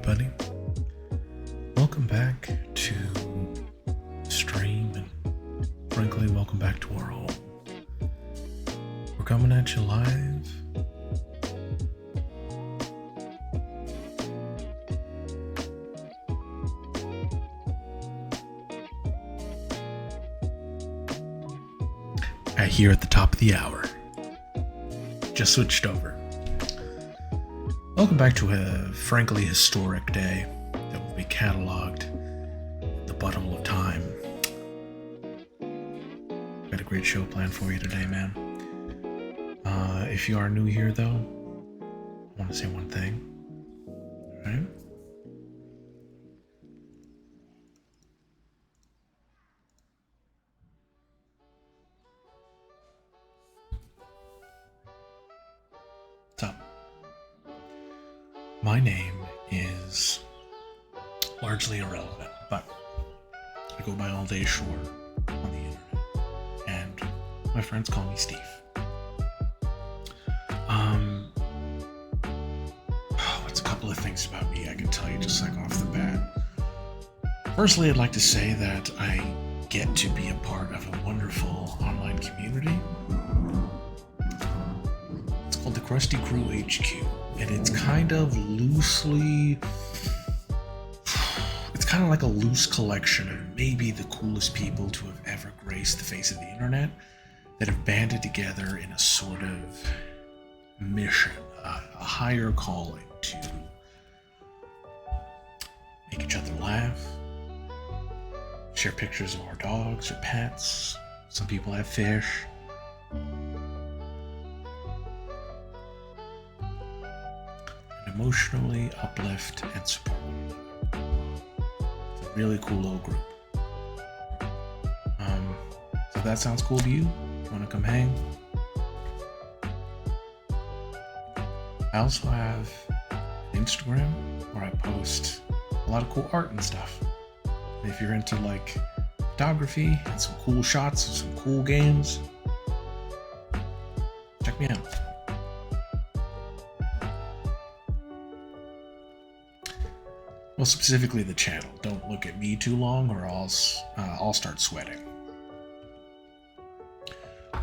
everybody. Welcome back to stream, and frankly, welcome back to our home. We're coming at you live. Here at the top of the hour. Just switched over. Welcome back to a frankly historic day that will be cataloged at the bottom of time. Got a great show planned for you today, man. If you are new here, though, I want to say one thing. All right? So, my name is largely irrelevant, but I go by All Day Shore on the internet, and my friends call me Steve. What's a couple of things about me I can tell you just like off the bat? Firstly, I'd like to say that I get to be a part of a wonderful online community. It's called the Crusty Crew HQ, and it's kind of loosely, it's kind of like a loose collection of maybe the coolest people to have ever graced the face of the internet that have banded together in a sort of mission, a higher calling to make each other laugh, share pictures of our dogs or pets. Some people have fish. And emotionally uplift and support one another. It's a really cool little group. So if that sounds cool to you, you want to come hang? I also have an Instagram where I post a lot of cool art and stuff. And if you're into like photography and some cool shots of some cool games, check me out. Well, specifically the channel. Don't look at me too long or I'll start sweating.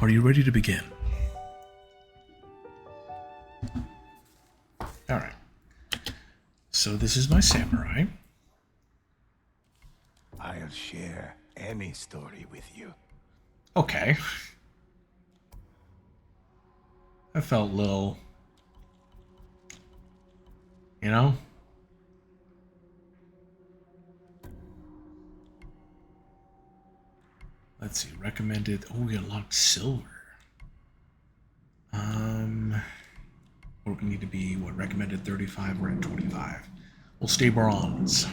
Are you ready to begin? Alright. So this is my samurai. I'll share any story with you. Okay. I felt a little, you know? Let's see, recommended. Oh, we unlocked silver. What we need to be, what, recommended 35, we're at 25. We'll stay bronze.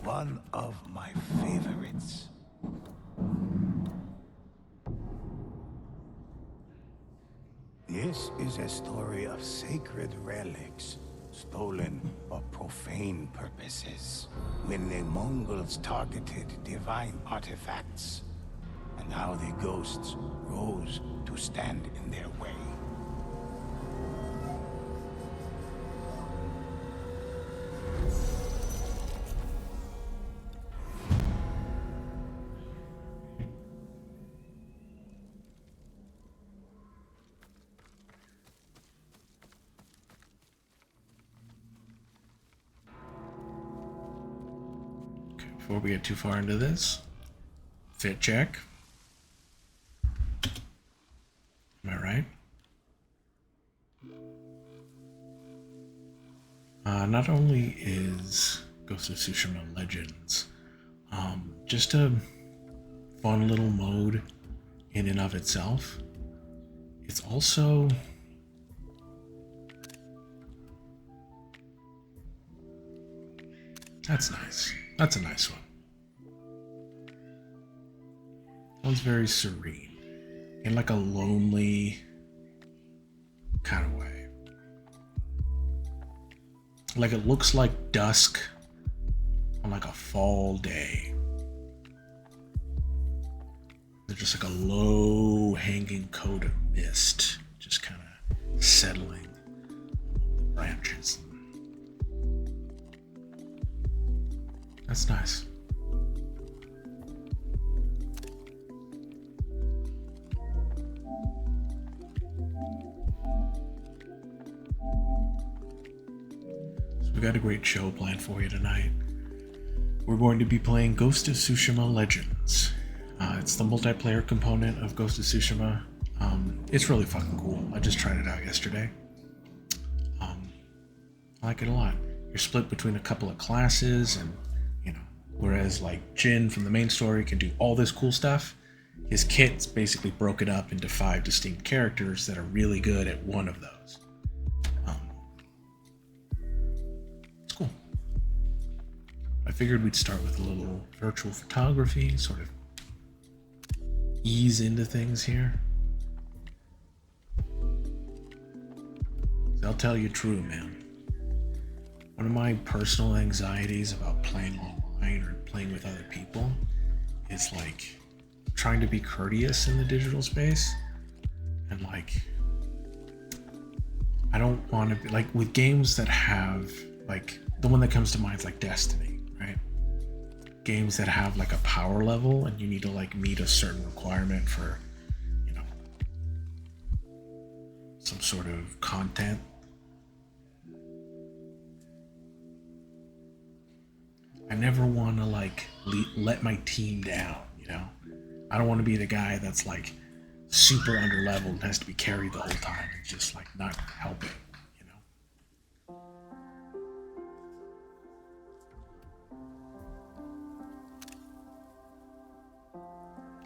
One of my favorites. This is a story of sacred relics stolen for profane purposes, when the Mongols targeted divine artifacts, and how the ghosts rose to stand in their way. Before we get too far into this, fit check. Am I right? Not only is Ghost of Tsushima Legends just a fun little mode in and of itself, it's also that's nice. That's a nice one. One's very serene, in like a lonely kind of way. Like it looks like dusk on like a fall day. There's just like a low hanging coat of mist just kind of settling on the That's nice. So we got a great show planned for you tonight. We're going to be playing Ghost of Tsushima Legends. It's the multiplayer component of Ghost of Tsushima. It's really fucking cool. I just tried it out yesterday. I like it a lot. You're split between a couple of classes, and whereas like Jin from the main story can do all this cool stuff, his kit's basically broken up into 5 distinct characters that are really good at one of those. It's cool. I figured we'd start with a little virtual photography, sort of ease into things here. I'll tell you true, man. One of my personal anxieties about playing online or playing with other people is like trying to be courteous in the digital space. And like, I don't want to be like with games that have like, the one that comes to mind is like Destiny, right? Games that have like a power level and you need to like meet a certain requirement for, some sort of content. I never want to like let my team down, I don't want to be the guy that's like super underleveled and has to be carried the whole time and just like not helping,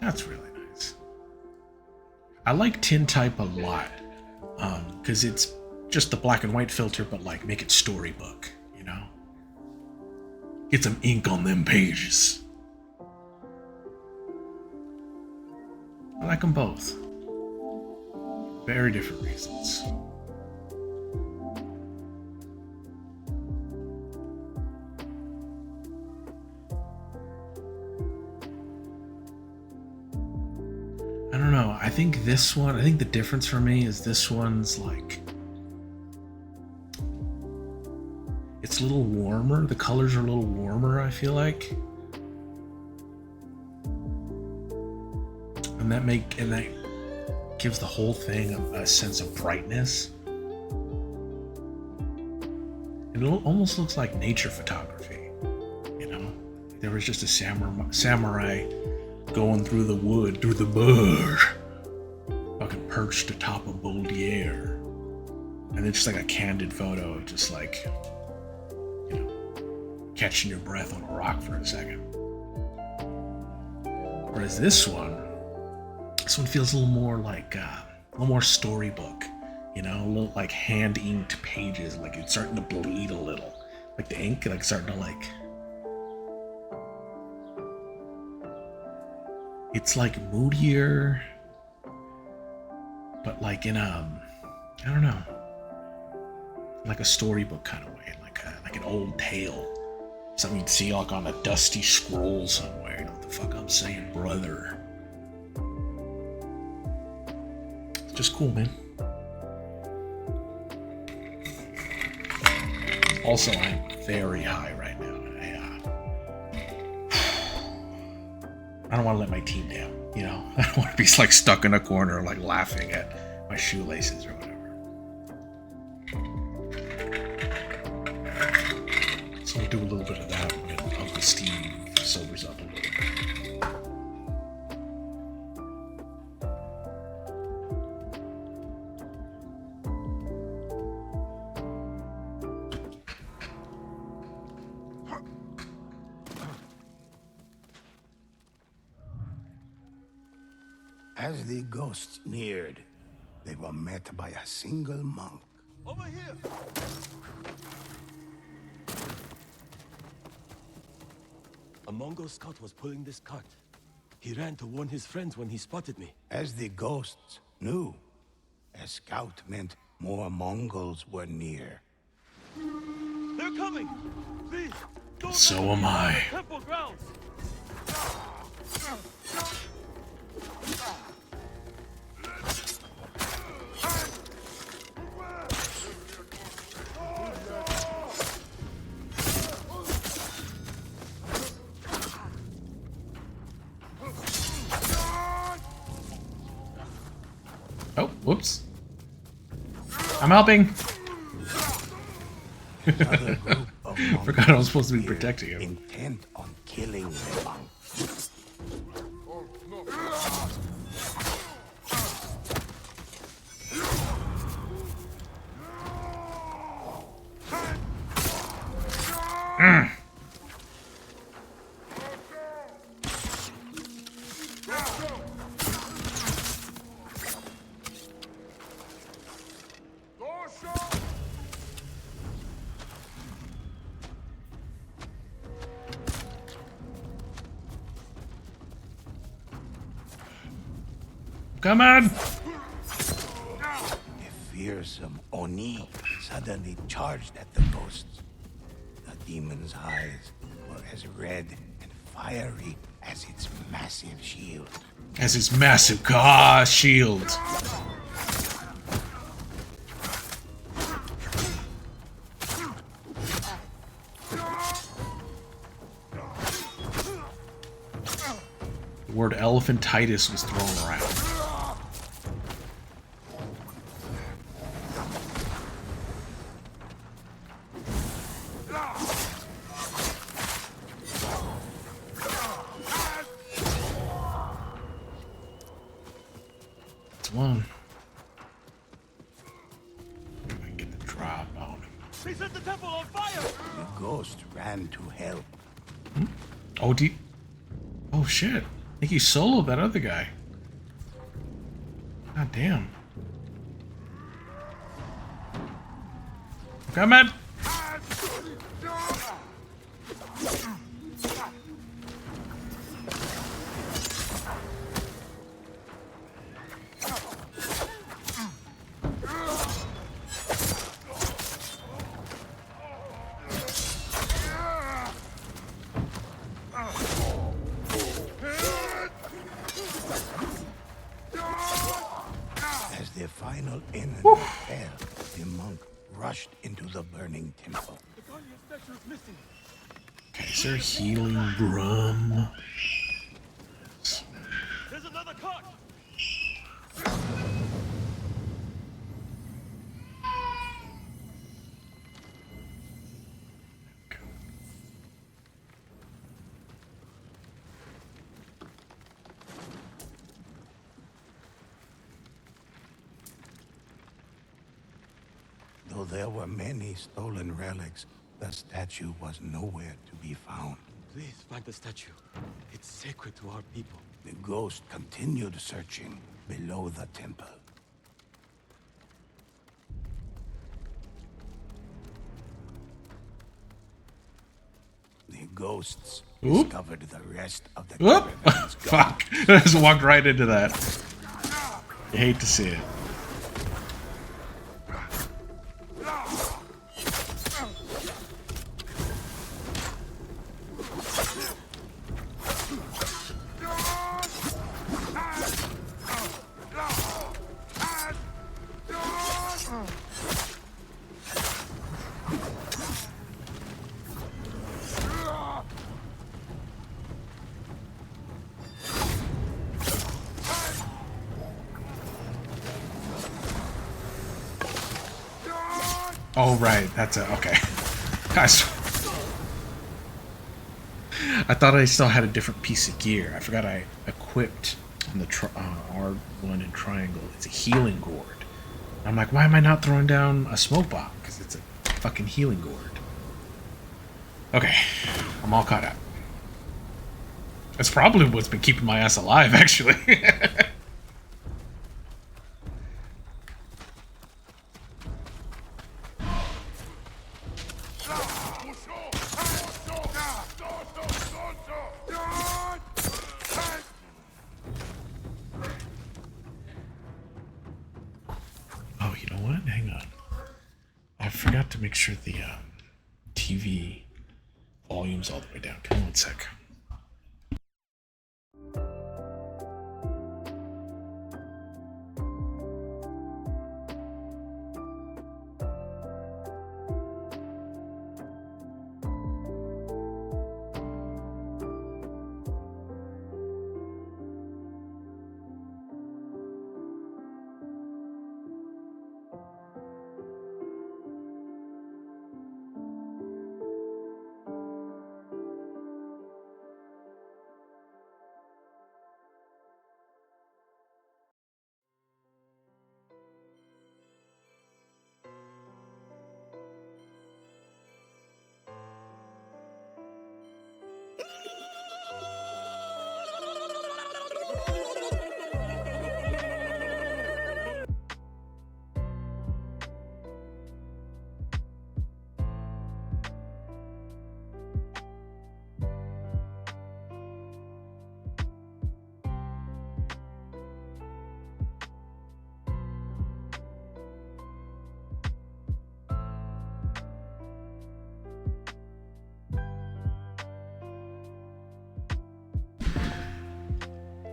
That's really nice. I like Tintype a lot, because it's just the black and white filter, but like make it storybook, Get some ink on them pages. I like them both. Very different reasons. I don't know. I think the difference for me is this one's like, it's a little warmer. The colors are a little warmer, I feel like. And that gives the whole thing a sense of brightness. It almost looks like nature photography, There was just a samurai going through the wood, through the bush, fucking perched atop a boulevarre. And then just like a candid photo of just like, catching your breath on a rock for a second. Whereas this one feels a little more like, a little more storybook, a little like hand inked pages, like it's starting to bleed a little. Like the ink, like starting to like, it's like moodier, but like in I don't know, like a storybook kind of way, like an old tale. Something you'd see like on a dusty scroll somewhere. You know what the fuck I'm saying, brother? It's just cool, man. Also, I'm very high right now. I don't want to let my team down, I don't want to be like stuck in a corner like laughing at my shoelaces or whatever. So we'll do a little bit of that when Uncle Steve sobers up a little bit. As the ghosts neared, they were met by a single monk. Over here! A Mongol scout was pulling this cart. He ran to warn his friends when he spotted me. As the ghosts knew, a scout meant more Mongols were near. They're coming! Please, don't So am I. temple grounds! Oh, whoops. I'm helping. Another group of Forgot I was Mongols supposed to be appeared, protecting him. intent on killing the monk. Come on! A fearsome Oni suddenly charged at the ghosts. The demon's eyes were as red and fiery as its massive shield. As his massive shield. The word elephantitis was thrown around. It's one. I can get the drop on him. They set the temple on fire! The ghost ran to help. Oh, oh shit. I think he soloed that other guy. God damn. Come on! As the final enemy fell, the monk rushed into the burning temple. The guardian statue is missing. Okay, is there a healing drum? There's another cart! Though there were many stolen relics, the statue was nowhere to be found. Please find the statue. It's sacred to our people. The ghost continued searching below the temple. The ghosts Oop. discovered the rest of the Whoop! caravan's Fuck! I just walked right into that. You hate to see it. Oh, right. That's it. Okay. Guys. I thought I still had a different piece of gear. I forgot I equipped on the R1 and triangle. It's a healing gourd. I'm like, why am I not throwing down a smoke bomb? Because it's a fucking healing gourd. Okay. I'm all caught up. That's probably what's been keeping my ass alive, actually. Oh, you know what? Hang on. I forgot to make sure the TV volume's all the way down. Give me 1 sec.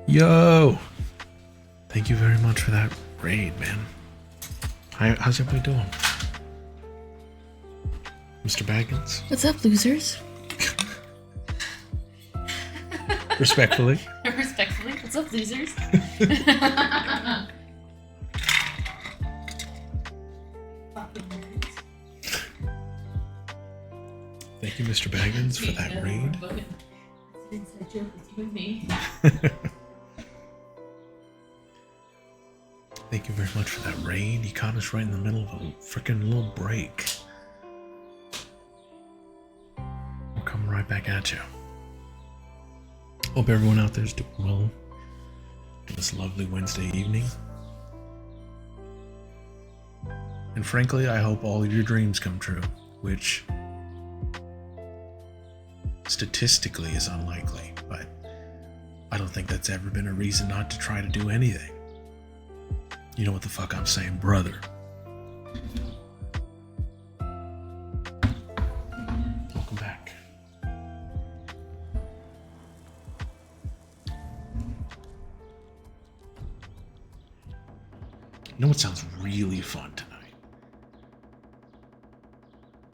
Yo! Thank you very much for that raid, man. How's everybody doing? Mr. Baggins? What's up, losers? Respectfully. Respectfully. What's up, losers? Thank you, Mr. Baggins, for that raid. That's an inside joke with you and me. Thank you very much for that raid. You caught us right in the middle of a freaking little break. We're coming right back at you. Hope everyone out there is doing well this lovely Wednesday evening. And frankly, I hope all of your dreams come true, which statistically is unlikely, but I don't think that's ever been a reason not to try to do anything. You know what the fuck I'm saying, brother. Welcome back. You know what sounds really fun tonight?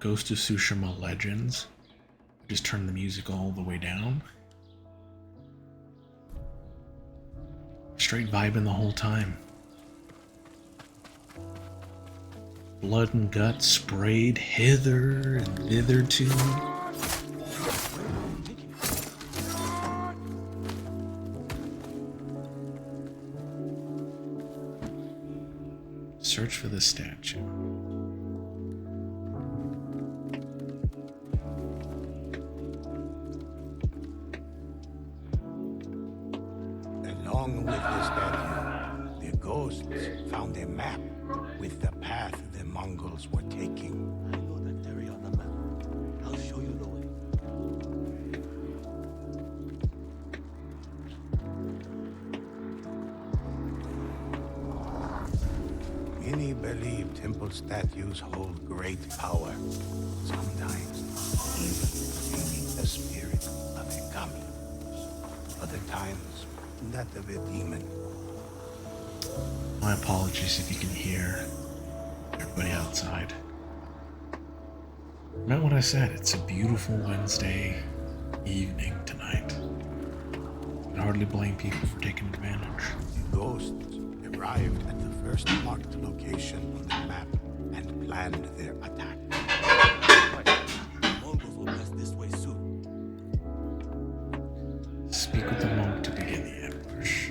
Ghost of Tsushima Legends. Just turn the music all the way down. Straight vibing the whole time. Blood and guts sprayed hither and thither to. Search for the statue. Along with the statue, the ghosts found a map with the path the Mongols were taking. I know that area on the map. I'll show you the way. Many believe temple statues hold great power, sometimes even containing the spirit of a kami. Other times, that of a demon. My apologies if you can hear everybody outside. Not what I said. It's a beautiful Wednesday evening tonight. I hardly blame people for taking advantage. The ghosts arrived at the first marked location on the map and planned their attack. The Mongols will pass this way soon. Speak with the monk to begin the ambush.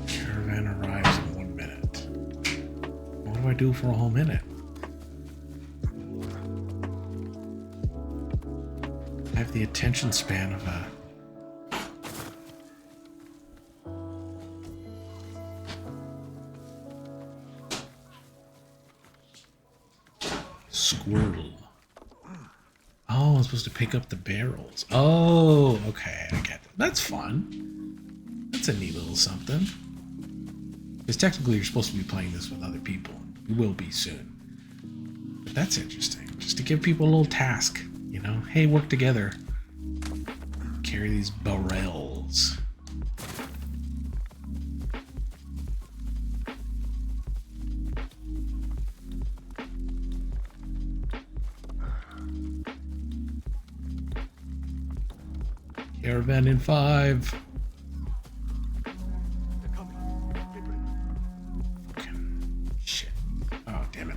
Caravan arrives in 1 minute. What do I do for a whole minute? I have the attention span of a squirrel. Oh, I'm supposed to pick up the barrels. Oh, okay, I get it. That's fun. That's a neat little something. Because technically you're supposed to be playing this with other people. You will be soon. But that's interesting. Just to give people a little task, you know? Hey, work together. Carry these barrels. Caravan in 5. They're coming. Get ready. Fucking shit. Oh, damn it.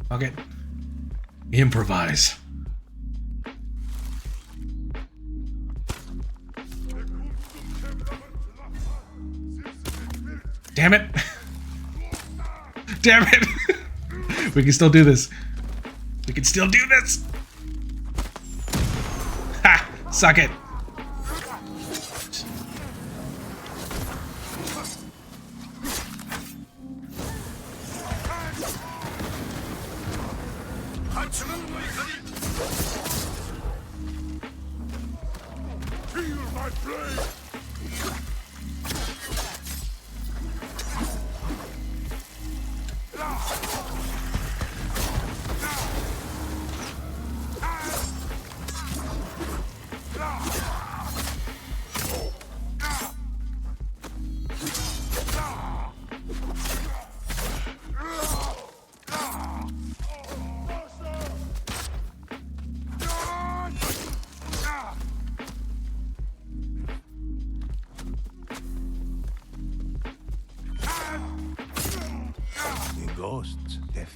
Fuck it. Improvise. Damn it. Damn it. We can still do this. We can still do this. Ha! Suck it.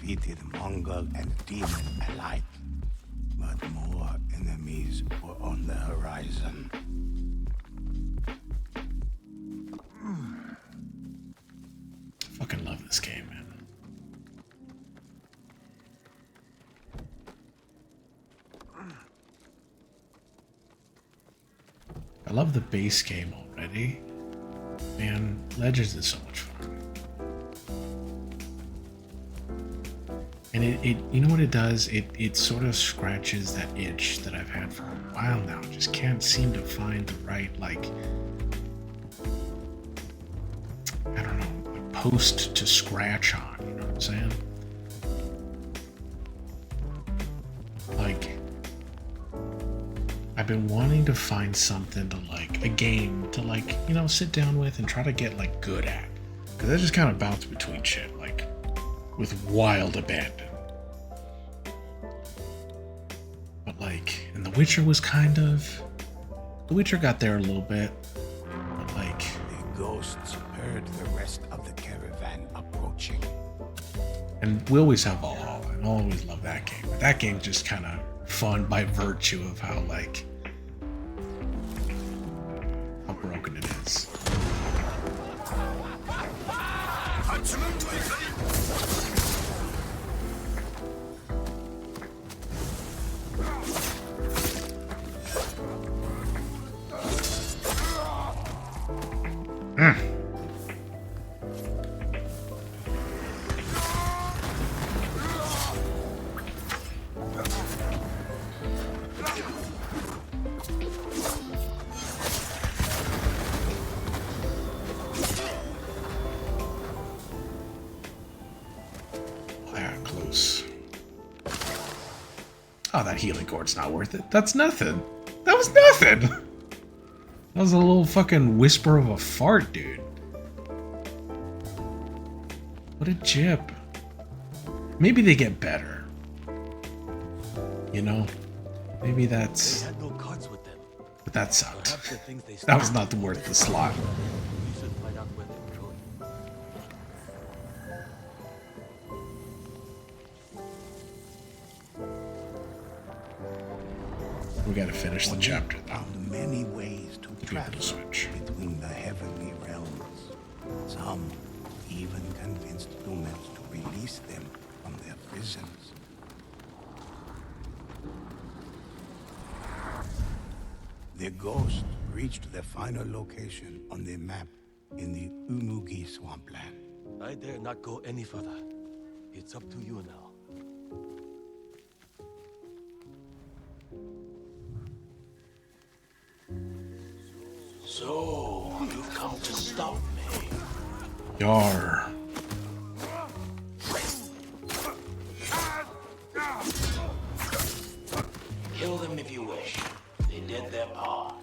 defeated Mongol and demon alike. But more enemies were on the horizon. Fucking love this game, man. I love the base game already. Man, Legends is so much fun. And it you know what it does? It sort of scratches that itch that I've had for a while now. Just can't seem to find the right, like, I don't know, a post to scratch on, you know what I'm saying? Like, I've been wanting to find something to, like, a game to, like, you know, sit down with and try to get, like, good at. Because I just kind of bounce between shit, like, with wild abandon. But, like, and The Witcher was kind of... The Witcher got there a little bit. But, like... The ghosts heard the rest of the caravan approaching. And we always have Valhalla, and I'll always love that game. But that game's just kind of fun by virtue of how, like... how broken it is. Close. Oh, that healing cord's not worth it. That's nothing. That was nothing. That was a little fucking whisper of a fart, dude. What a jip. Maybe they get better. You know? Maybe that's... They had no cards with them. But that sucked. Perhaps the things they That was not worth the slot. We should find out where they're going. We gotta finish the chapter, though. Found many ways to be able to travel switch. between the heavenly realms. Some even convinced humans to release them from their prisons. The ghost reached their final location on the map in the Umugi swampland. I dare not go any further. It's up to you now. So, you've come to stop me. Yar. Kill them if you wish. They did their part.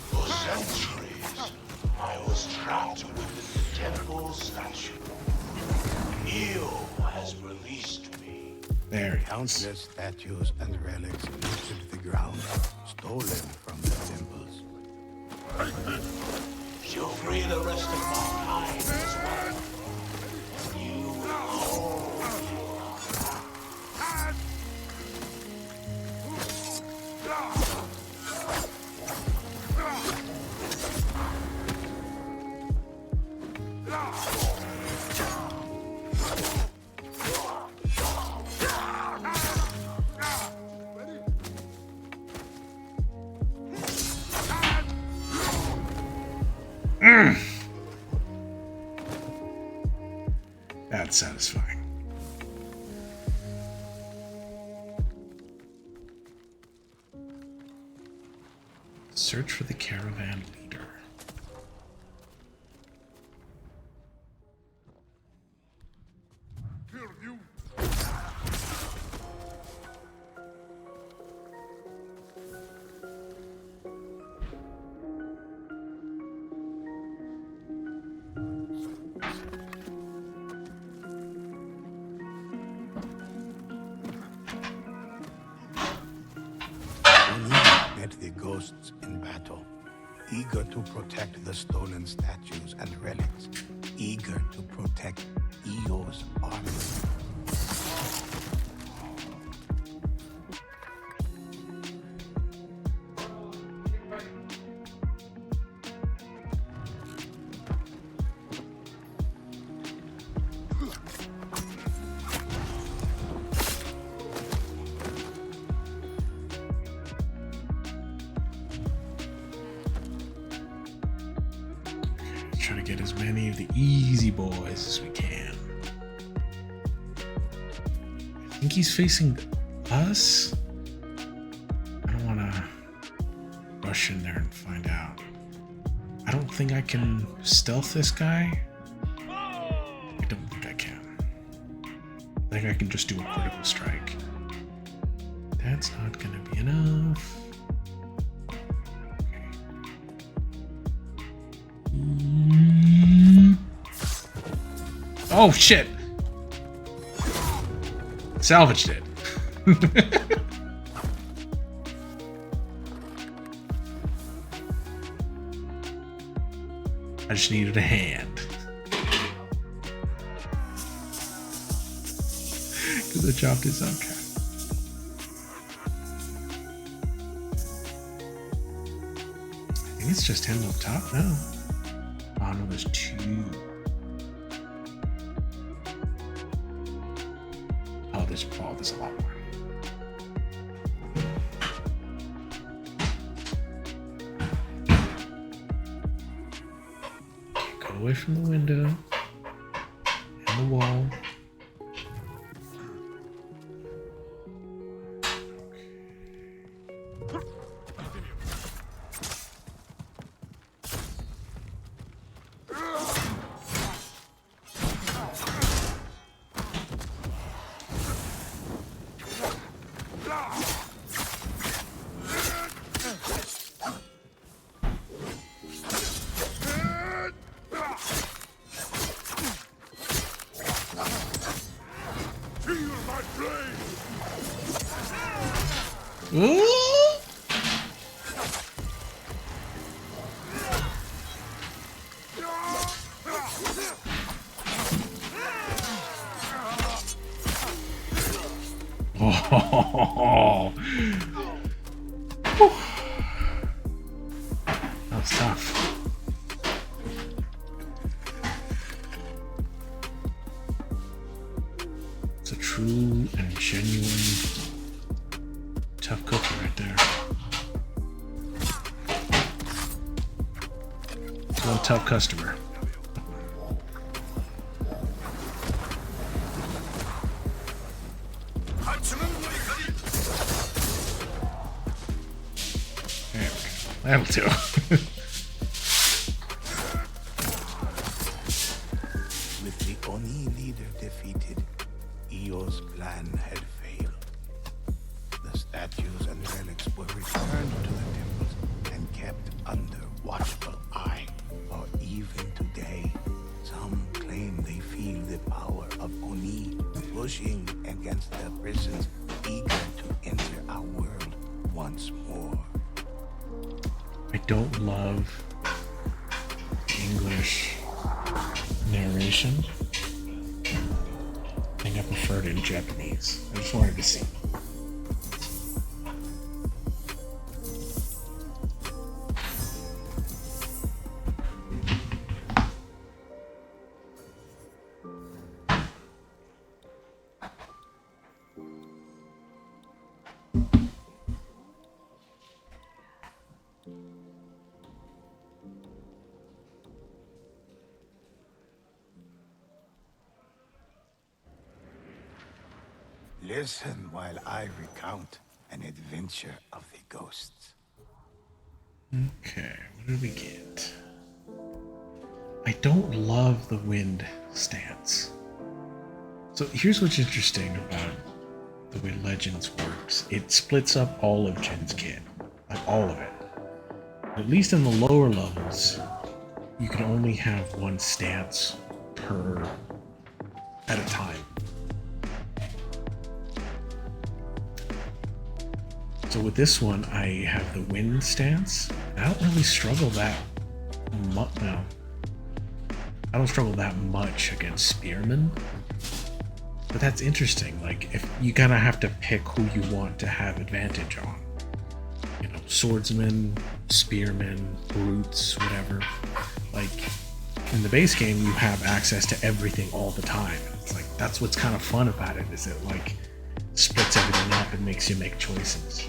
For centuries, I was trapped within the temple statue. Eo has released me. There he is. Countless statues and relics littered the ground, stolen from the temples. She'll free the rest of mankind as well. And you will That's satisfying. Search for the caravan leader. ghosts in battle, eager to protect the stolen statues and relics, eager to protect Eo's army. Try to get as many of the easy boys as we can. I think he's facing us. I don't want to rush in there and find out. I don't think I can stealth this guy. I don't think I can. I think I can just do a critical strike. That's not going to be enough. Oh shit! Salvaged it. I just needed a hand. Because I chopped his up. I think it's just him up top now. Oh no, there's two. There's a lot more. Go away from the window and the wall. Oh, that was tough. It's a true and genuine tough cookie right there. It's one tough customer. That'll do. With the Oni leader defeated, Eo's plan had failed. The statues and relics were returned to the temples and kept under watchful eye. For even today, some claim they feel the power of Oni pushing against their prisons, eager to enter our world once more. I don't love English narration. I think I prefer it in Japanese. I just wanted to see. Listen while I recount an adventure of the ghosts. Okay, what did we get? I don't love the wind stance. So here's what's interesting about the way Legends works. It splits up all of Jin's kit. Like all of it. At least in the lower levels, you can only have one stance at a time. So with this one, I have the wind stance. I don't really struggle that much. No, I don't struggle that much against spearmen. But that's interesting. Like, if you kind of have to pick who you want to have advantage on. You know, swordsmen, spearmen, brutes, whatever. Like, in the base game, you have access to everything all the time. It's like, that's what's kind of fun about it, is it like splits everything up and makes you make choices.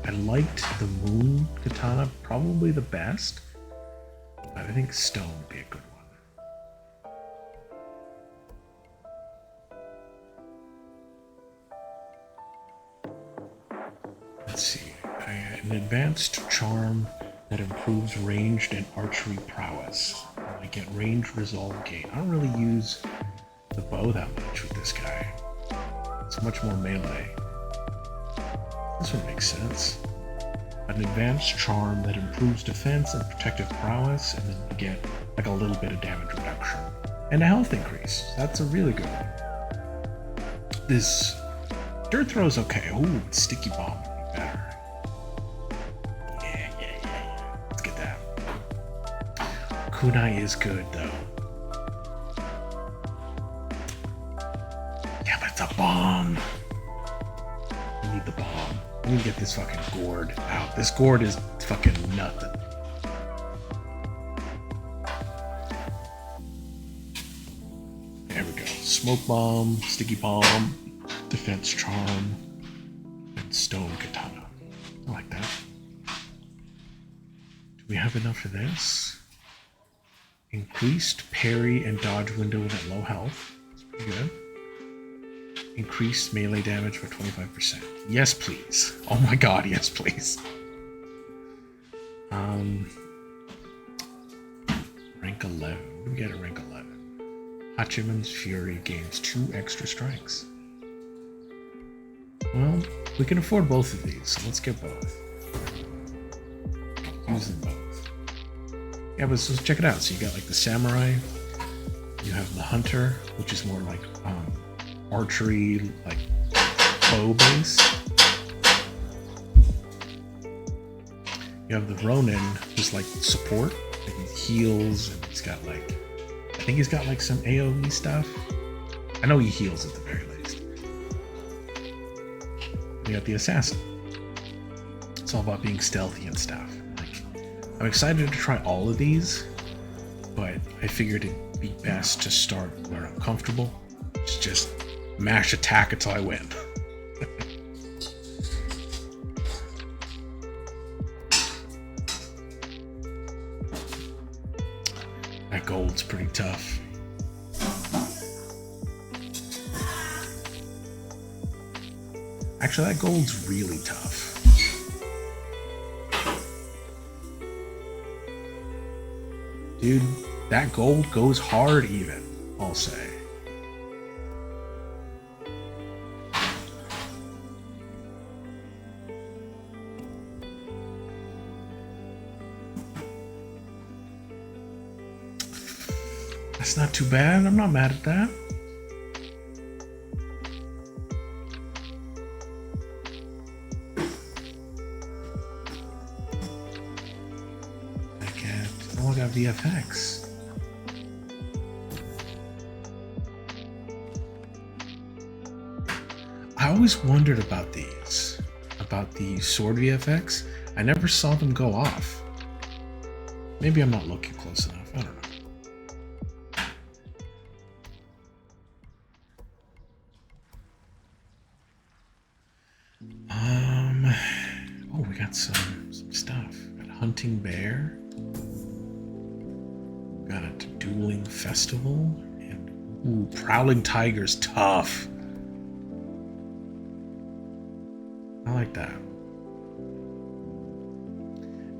I liked the moon katana probably the best, but I think stone would be a good one. Let's see. An advanced charm that improves ranged and archery prowess. I get range resolve gain. I don't really use the bow that much with this guy. It's much more melee. This one makes sense. An advanced charm that improves defense and protective prowess, and then you get like a little bit of damage reduction. And a health increase. That's a really good one. This dirt throw is okay. Ooh, sticky bomb would be better. Yeah. Let's get that. Kunai is good though. Yeah, but it's a bomb. We need the bomb. We need to get this fucking gourd out. This gourd is fucking nothing. There we go. Smoke bomb, sticky bomb, defense charm, and stone katana. I like that. Do we have enough for this? Increased parry and dodge window at low health. That's pretty good. Increased melee damage by 25%. Yes, please. Oh my god, yes, please. Rank 11. What do we get at rank 11? Hachiman's Fury gains 2 extra strikes. Well, we can afford both of these, so let's get both. Use them both. Yeah, but so check it out. So you got like the samurai, you have the hunter, which is more like archery, like bow base. You have the Ronin, who's like support, and he heals, and he's got like, I think he's got like some AoE stuff. I know he heals at the very least. You got the assassin. It's all about being stealthy and stuff. Like, I'm excited to try all of these, but I figured it'd be best to start where I'm comfortable. It's just mash attack until I win. That gold's pretty tough. Actually, that gold's really tough. Dude, that gold goes hard even, I'll say. That's not too bad. I'm not mad at that. I got VFX. I always wondered about these, about the sword VFX. I never saw them go off. Maybe I'm not looking close enough. I don't know. Oh, we got some stuff. Got a hunting bear. Got a dueling festival, and ooh, prowling tiger's tough. I like that.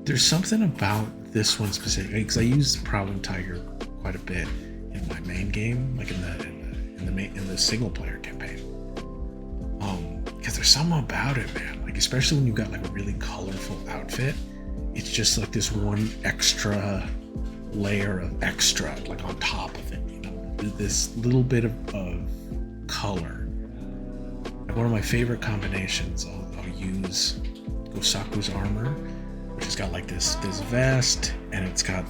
There's something about this one specifically, because I use prowling tiger quite a bit in my main game, like in the single player campaign. Because there's something about it, man. Like, especially when you've got like a really colorful outfit, it's just like this one extra layer of extra, like on top of it, you know, this little bit of color. Like one of my favorite combinations, I'll use Gosaku's armor, which has got like this vest, and it's got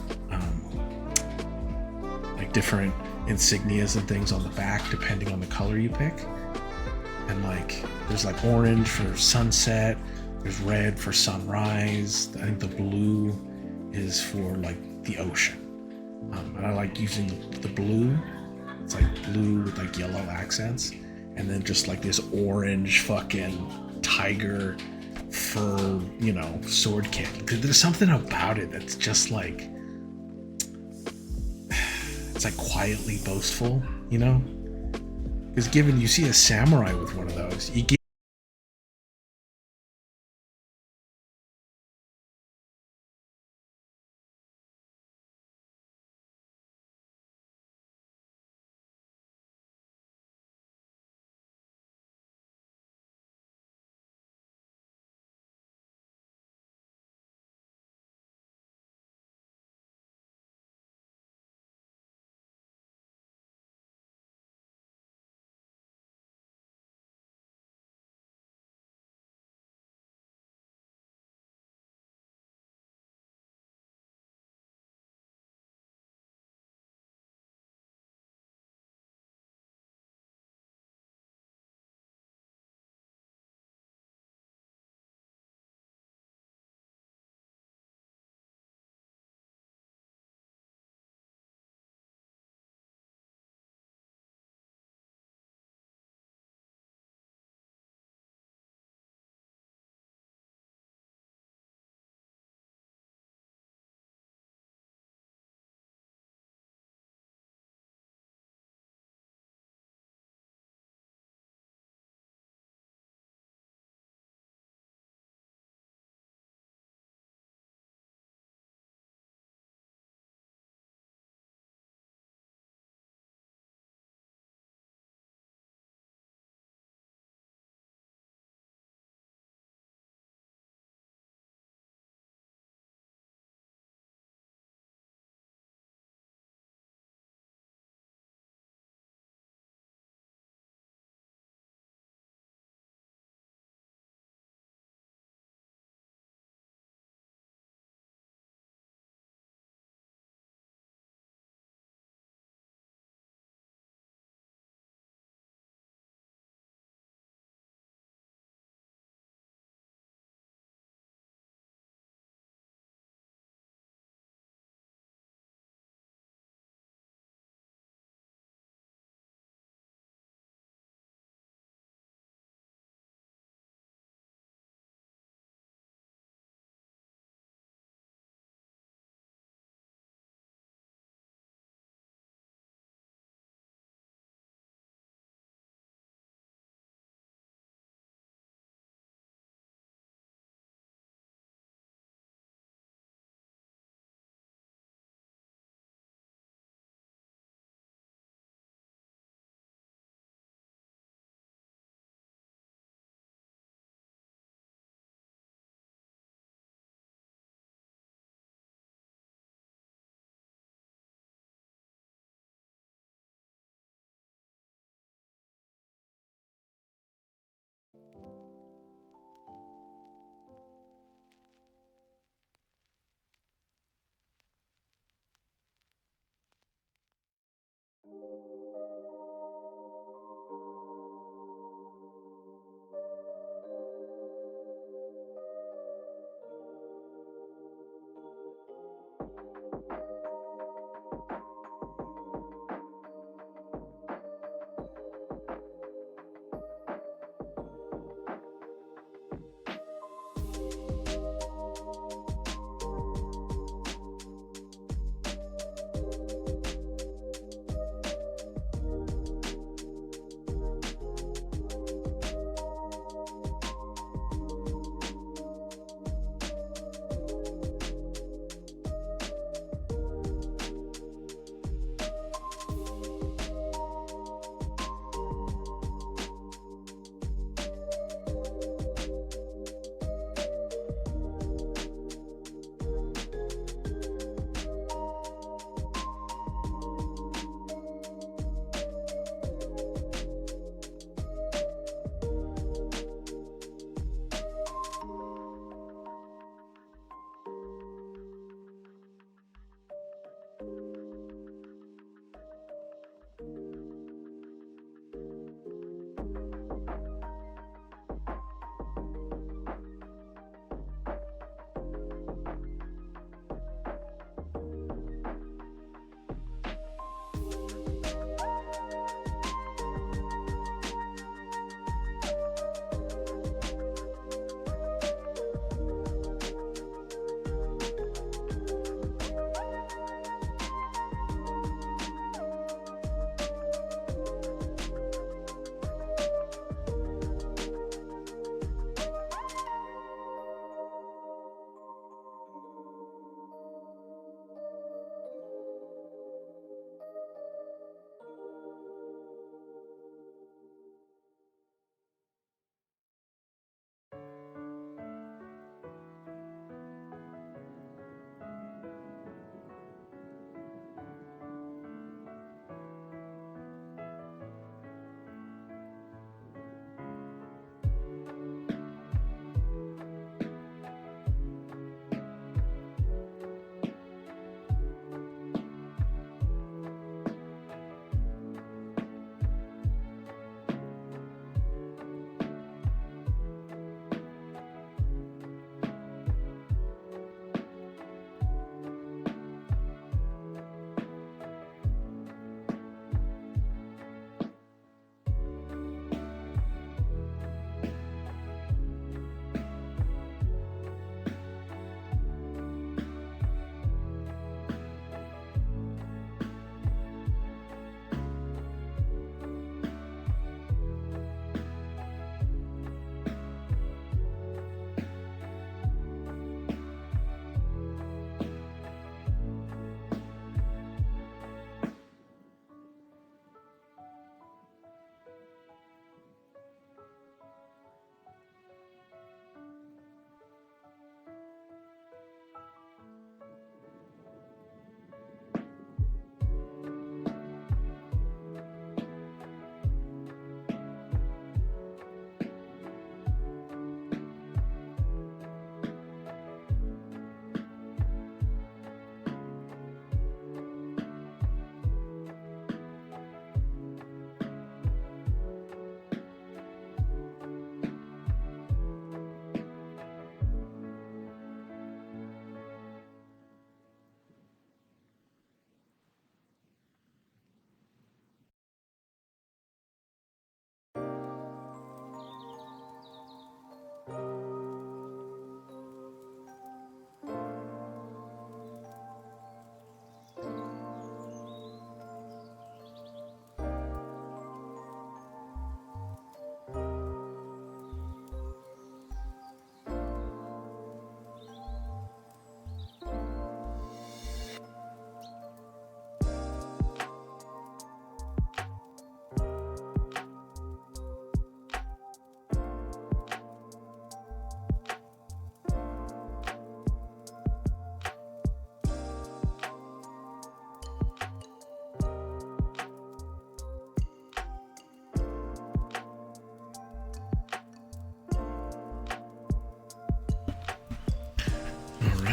like different insignias and things on the back depending on the color you pick. And like there's like orange for sunset, there's red for sunrise, I think the blue is for like the ocean. And I like using the blue. It's like blue with like yellow accents, and then just like this orange fucking tiger fur, you know, sword kit. There's something about it that's just like, it's like quietly boastful, you know? Because given you see a samurai with one of those, you get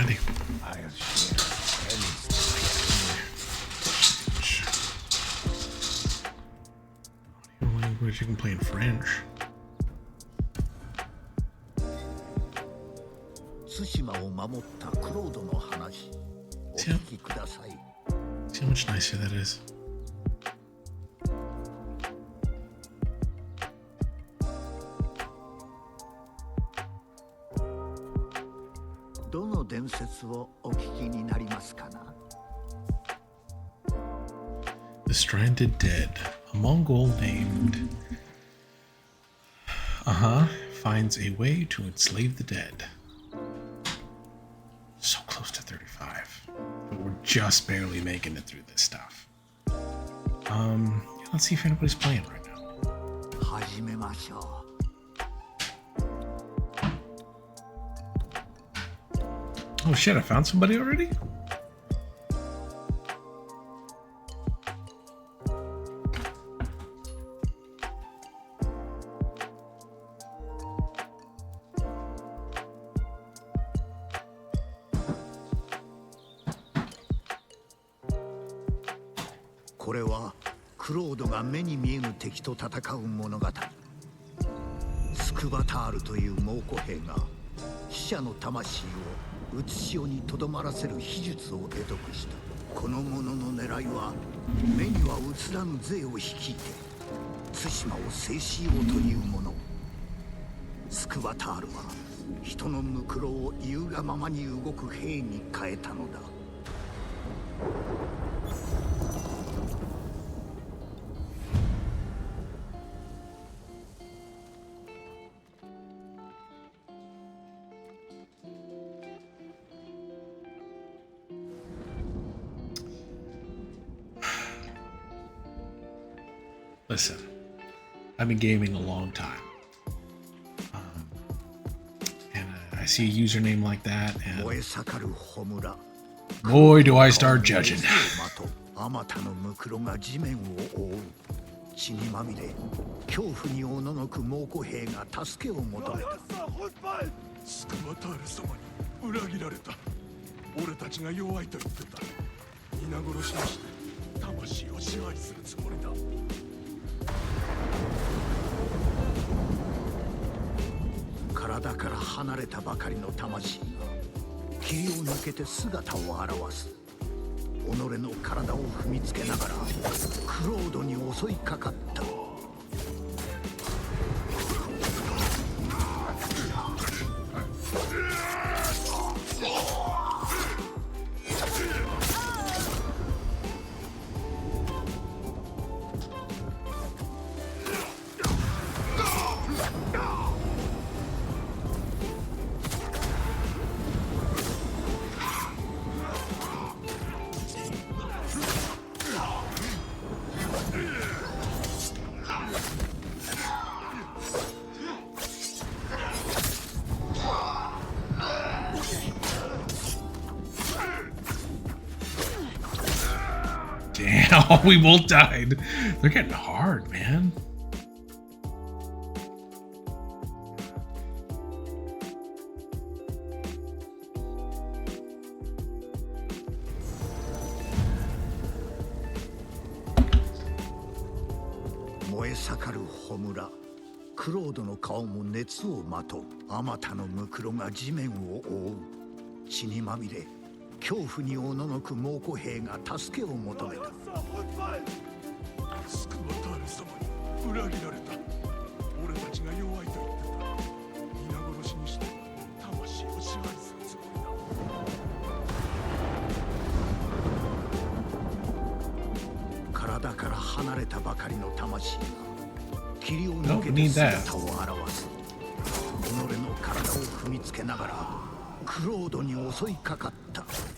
already. I'll share earnest. Audio language, you can play in French. 対馬を守ったクロードの話、お聞きください。 See how much nicer that is. どの伝説をお聞きになりますかな？ The Stranded Dead. A Mongol named finds a way to enslave the dead. So close to 35. But we're just barely making it through this stuff. Let's see if anybody's playing right now. 始めましょう。 Oh shit, I found somebody already?「これはクロードが目に見えぬ敵と戦う物語。スクバタールという猛虎兵が死者の魂をうつしおにとどまらせる秘術を会得した。この者の狙いは目には映らぬ勢を率いて対馬を制しようというもの。スクバタールは人のムクロを言うがままに動く兵に変えたのだ。 Listen, I've been gaming a long time. And I see a username like that, and 燃え盛る穂村。 boy, do I start judging. あまたのムクロが地面を覆う。血にまみれ、恐怖におののく猛虎兵が助けを求めた。スクバタール様に裏切られた。俺たちが弱いと言ってた。皆殺しにして魂を支配するつもりだ。 体から離れたばかりの魂が霧を抜けて姿を現す。己の体を踏みつけながらクロードに襲いかかった。 Damn, we both died. They're getting hard, man.燃え盛る穂村。クロードの顔も熱をまとう。あまたのムクロが地面を覆う。血にまみれ、恐怖におののく猛虎兵が助けを求めた。スクバタール様に裏切られた。俺たちが弱いと言ってた。皆殺しにして魂を支配するつもりだ。 体から離れたばかりの魂が霧を抜けて姿を現す。己の体を踏みつけながらクロードに襲いかかった。 ス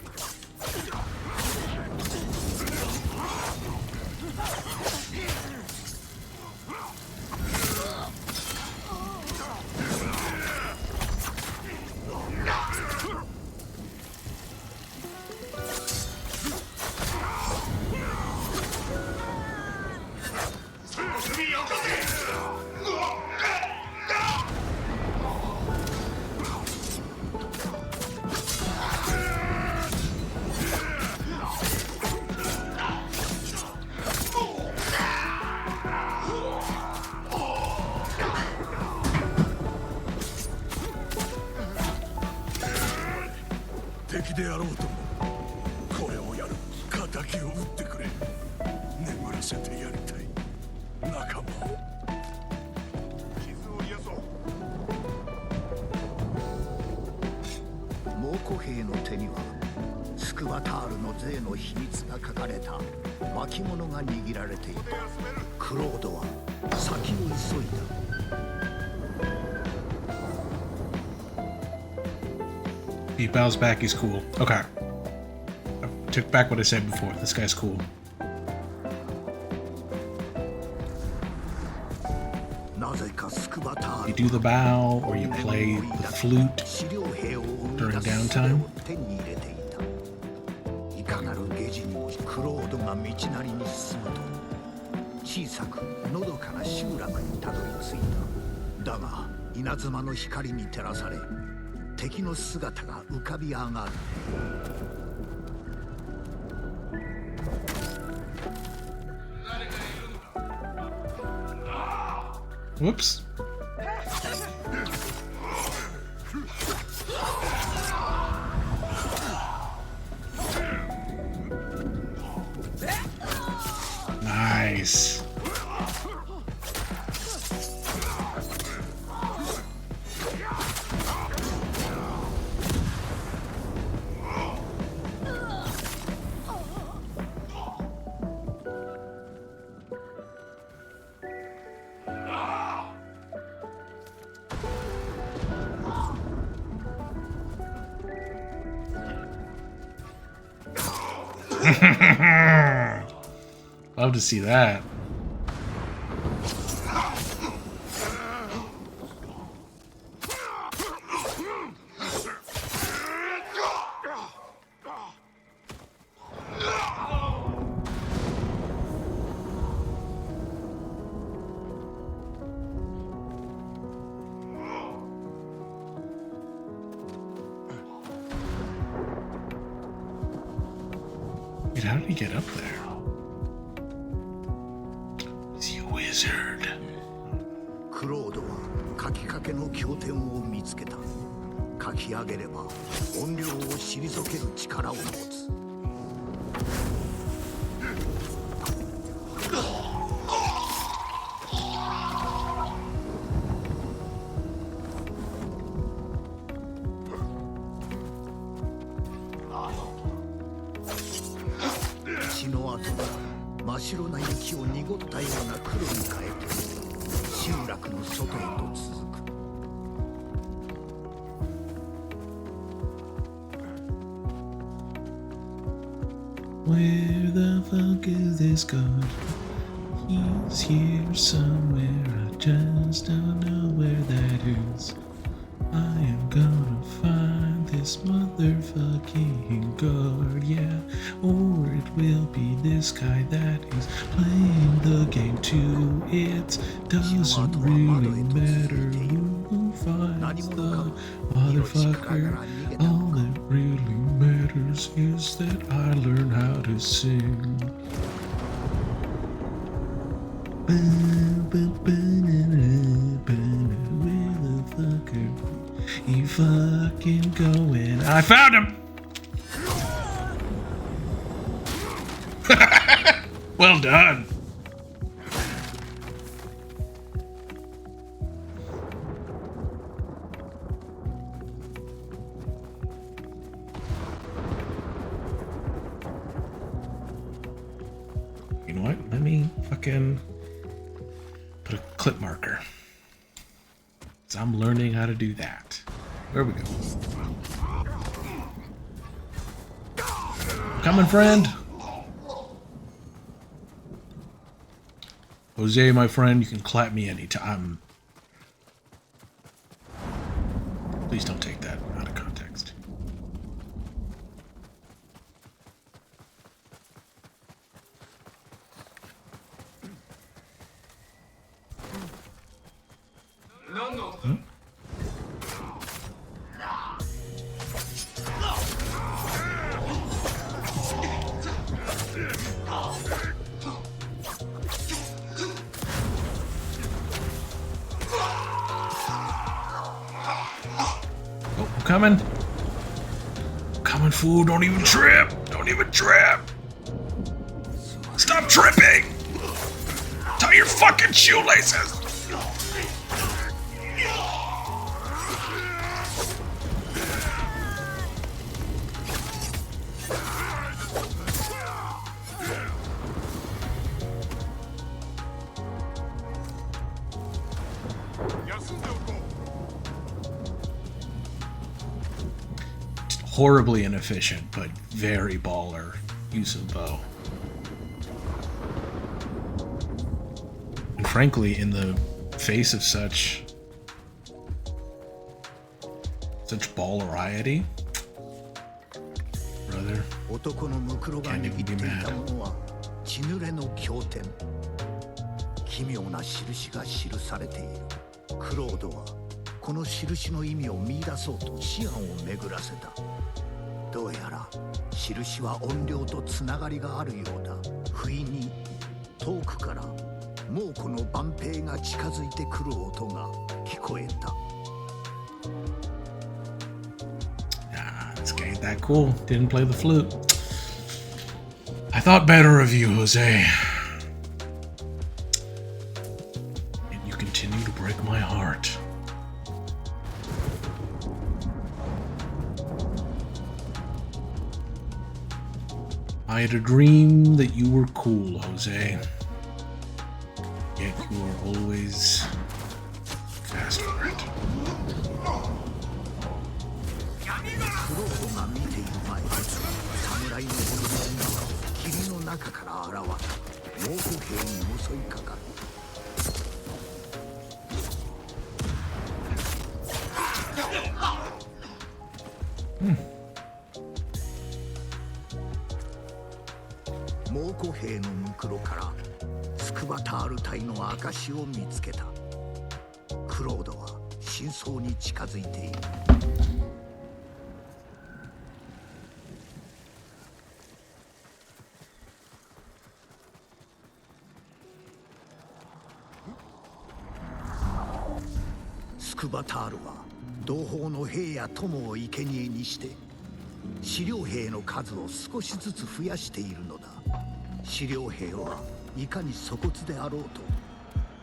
敵であろうともこれをやる敵を撃ってくれ。眠らせてやりたい仲間を。傷を癒そう。猛虎兵の手にはスクバタールの税の秘密が書かれた巻物が握られていた。クロードは先を急いだ。He bows back, he's cool. Okay. I took back what I said before. This guy's cool. なぜかスクバタール You do the bow or you play the flute 資料兵を生み during 出す downtime. 術を手に入れていた。いかなる下地にもクロードが道なりに進むと小さくのどかな集落にたどり着いた。だが稲妻の光に照らされ敵の姿が浮かび上がる。Whoops. Nice. Love to see that. Wait, how did he get up there? Is he a wizard? クロードは書きかけの経典を見つけた。書き上げれば怨霊を退ける力を持つ。血の跡が真っ白な雪を濁ったような黒に変えて集落の外へと続く。Where the fuck is this god? He's here somewhere. I just don't know where that is. I am gonna find this motherfucking god, yeah. Or it will be this guy that is playing the game too. It doesn't really matter who finds the motherfucker. All that really matters is that I learn how to sing. Where the fuck are you fucking going? I found him! Well done. You know what? Let me fucking put a clip marker. So I'm learning how to do that. There we go. Coming, friend. Jose, my friend, you can clap me anytime. Please don't take that out of context. Huh? Oh, I'm coming. I'm coming, fool. Don't even trip. Don't even trip. Stop tripping. Tie your fucking shoelaces. Horribly inefficient, but very baller use of bow. And frankly, in the face of such ballerity, brother, 男のムクロが握っていたものは血濡れの経典。奇妙な印が記されている。クロードはこの印の意味を見出そうと思案を巡らせた。どうやら印は怨霊とつながりがあるようだ。不意に遠くから猛虎の万兵が近づいてくる音が聞こえた。This guy ain't that cool. Didn't play the flute. I thought better of you, Jose. And you continue to break my heart. I had a dream that you were cool, Jose. Yet you are always fast for it. クロードが見ている前に侍の女が霧の中から現れ猛虎兵に襲いかかる。猛虎兵のムクロからスクバタール隊の証を見つけた。クロードは真相に近づいている。スクバタールは同胞の兵や友を生贄にして資料兵の数を少しずつ増やしているのだ。資料兵はいかに粗骨であろうと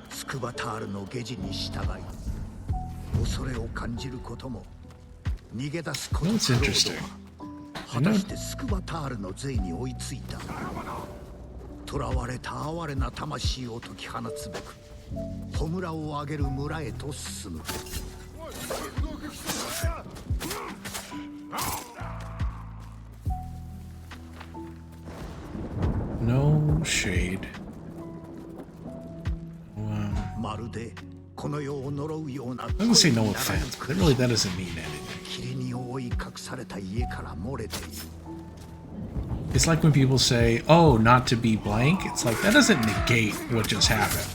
スクバタールの下知に従い恐れを感じることも逃げ出すことも。クロードは果たしてスクバタールの勢に追いついた。囚われた哀れな魂を解き放つべく弔をあげる村へと進む。No shade. まるでこの世を呪うような I wouldn't say no offense, but really that doesn't mean anything. 霧に覆い隠された家から漏れている。It's like when people say, oh, not to be blank. It's like, that doesn't negate what just happened.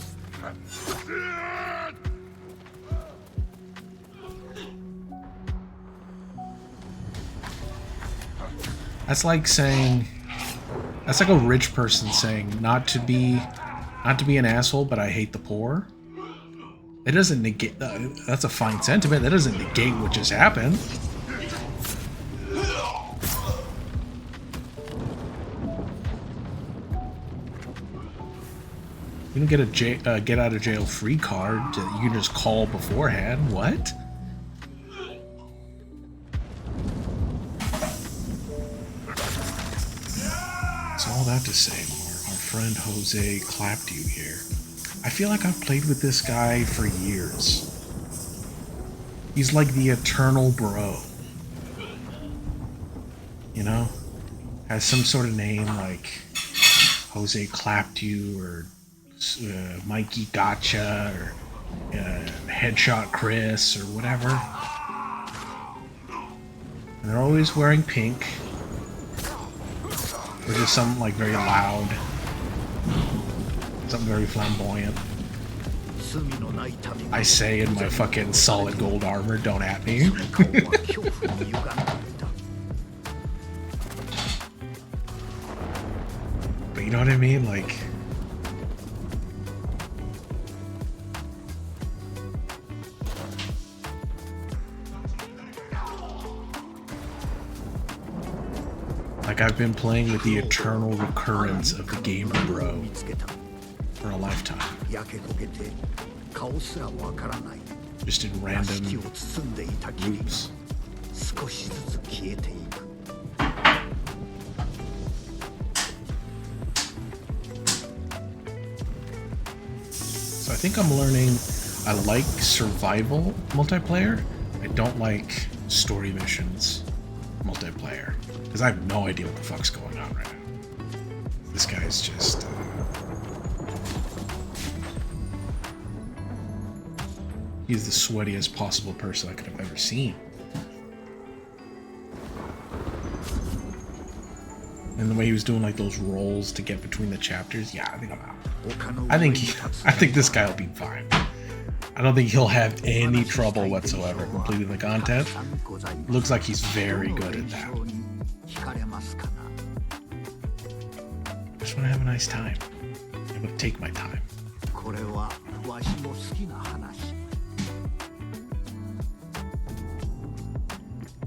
That's like saying, that's like a rich person saying not to be an asshole, but I hate the poor. It doesn't negate, that's a fine sentiment. That doesn't negate what just happened. You don't get a get out of jail free card that you can just call beforehand. What? So all that to say, our friend Jose clapped you here. I feel like I've played with this guy for years. He's like the eternal bro. You know? Has some sort of name like Jose clapped you or Mikey Gotcha or Headshot Chris or whatever. And they're always wearing pink. Or just something like very loud. Something very flamboyant. I say in my fucking solid gold armor, don't at me. But you know what I mean? Like... Like, I've been playing with the eternal recurrence of the gamer bro 見つけた。 for a lifetime. 焼け焦げて顔すらわからない。 Just in 屋敷 random を包んでいた霧が loops. 少しずつ消えていく。 So I think I'm learning I like survival multiplayer. I don't like story missions multiplayer. Because I have no idea what the fuck's going on right now. This guy's just... he's the sweatiest possible person I could have ever seen. And the way he was doing like those rolls to get between the chapters, yeah, I think I'm out. 丘の I 上 think に he, 立つ I think this guy will be fine. I don't think he'll have any trouble whatsoever completing the content. Looks like he's very good at that. 惹かれますかな。 Just want to have a nice time. I'm gonna take my time. これはわしも好きな話。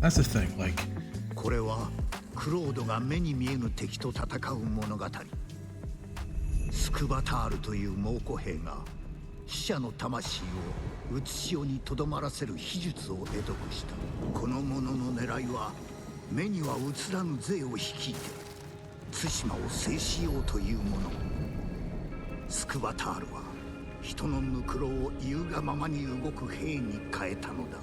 That's the thing. Like, これはクロードが目に見えぬ敵と戦う物語。スクバタールという猛虎兵が死者の魂を写し世にとどまらせる秘術を会得した。この者の狙いは目には映らぬ勢を率いて対馬を制しようというもの。スクバタールは人のムクロを言うがままに動く兵に変えたのだ。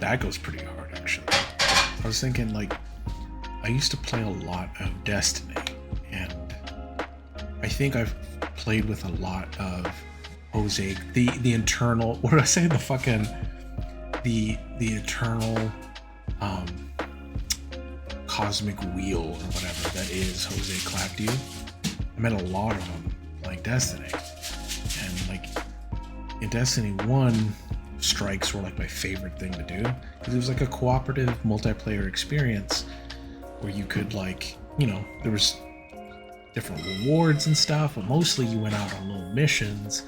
that goes pretty hard, actually. I was thinking, like, I used to play a lot of Destiny, and I think I've played with a lot of Jose, the internal, what did I say? The fucking, the eternal, cosmic wheel or whatever that is Jose Clapdew. I met a lot of them playing Destiny, and like in Destiny 1, strikes were like my favorite thing to do because it was like a cooperative multiplayer experience where you could, like, you know, there was different rewards and stuff, but mostly you went out on little missions,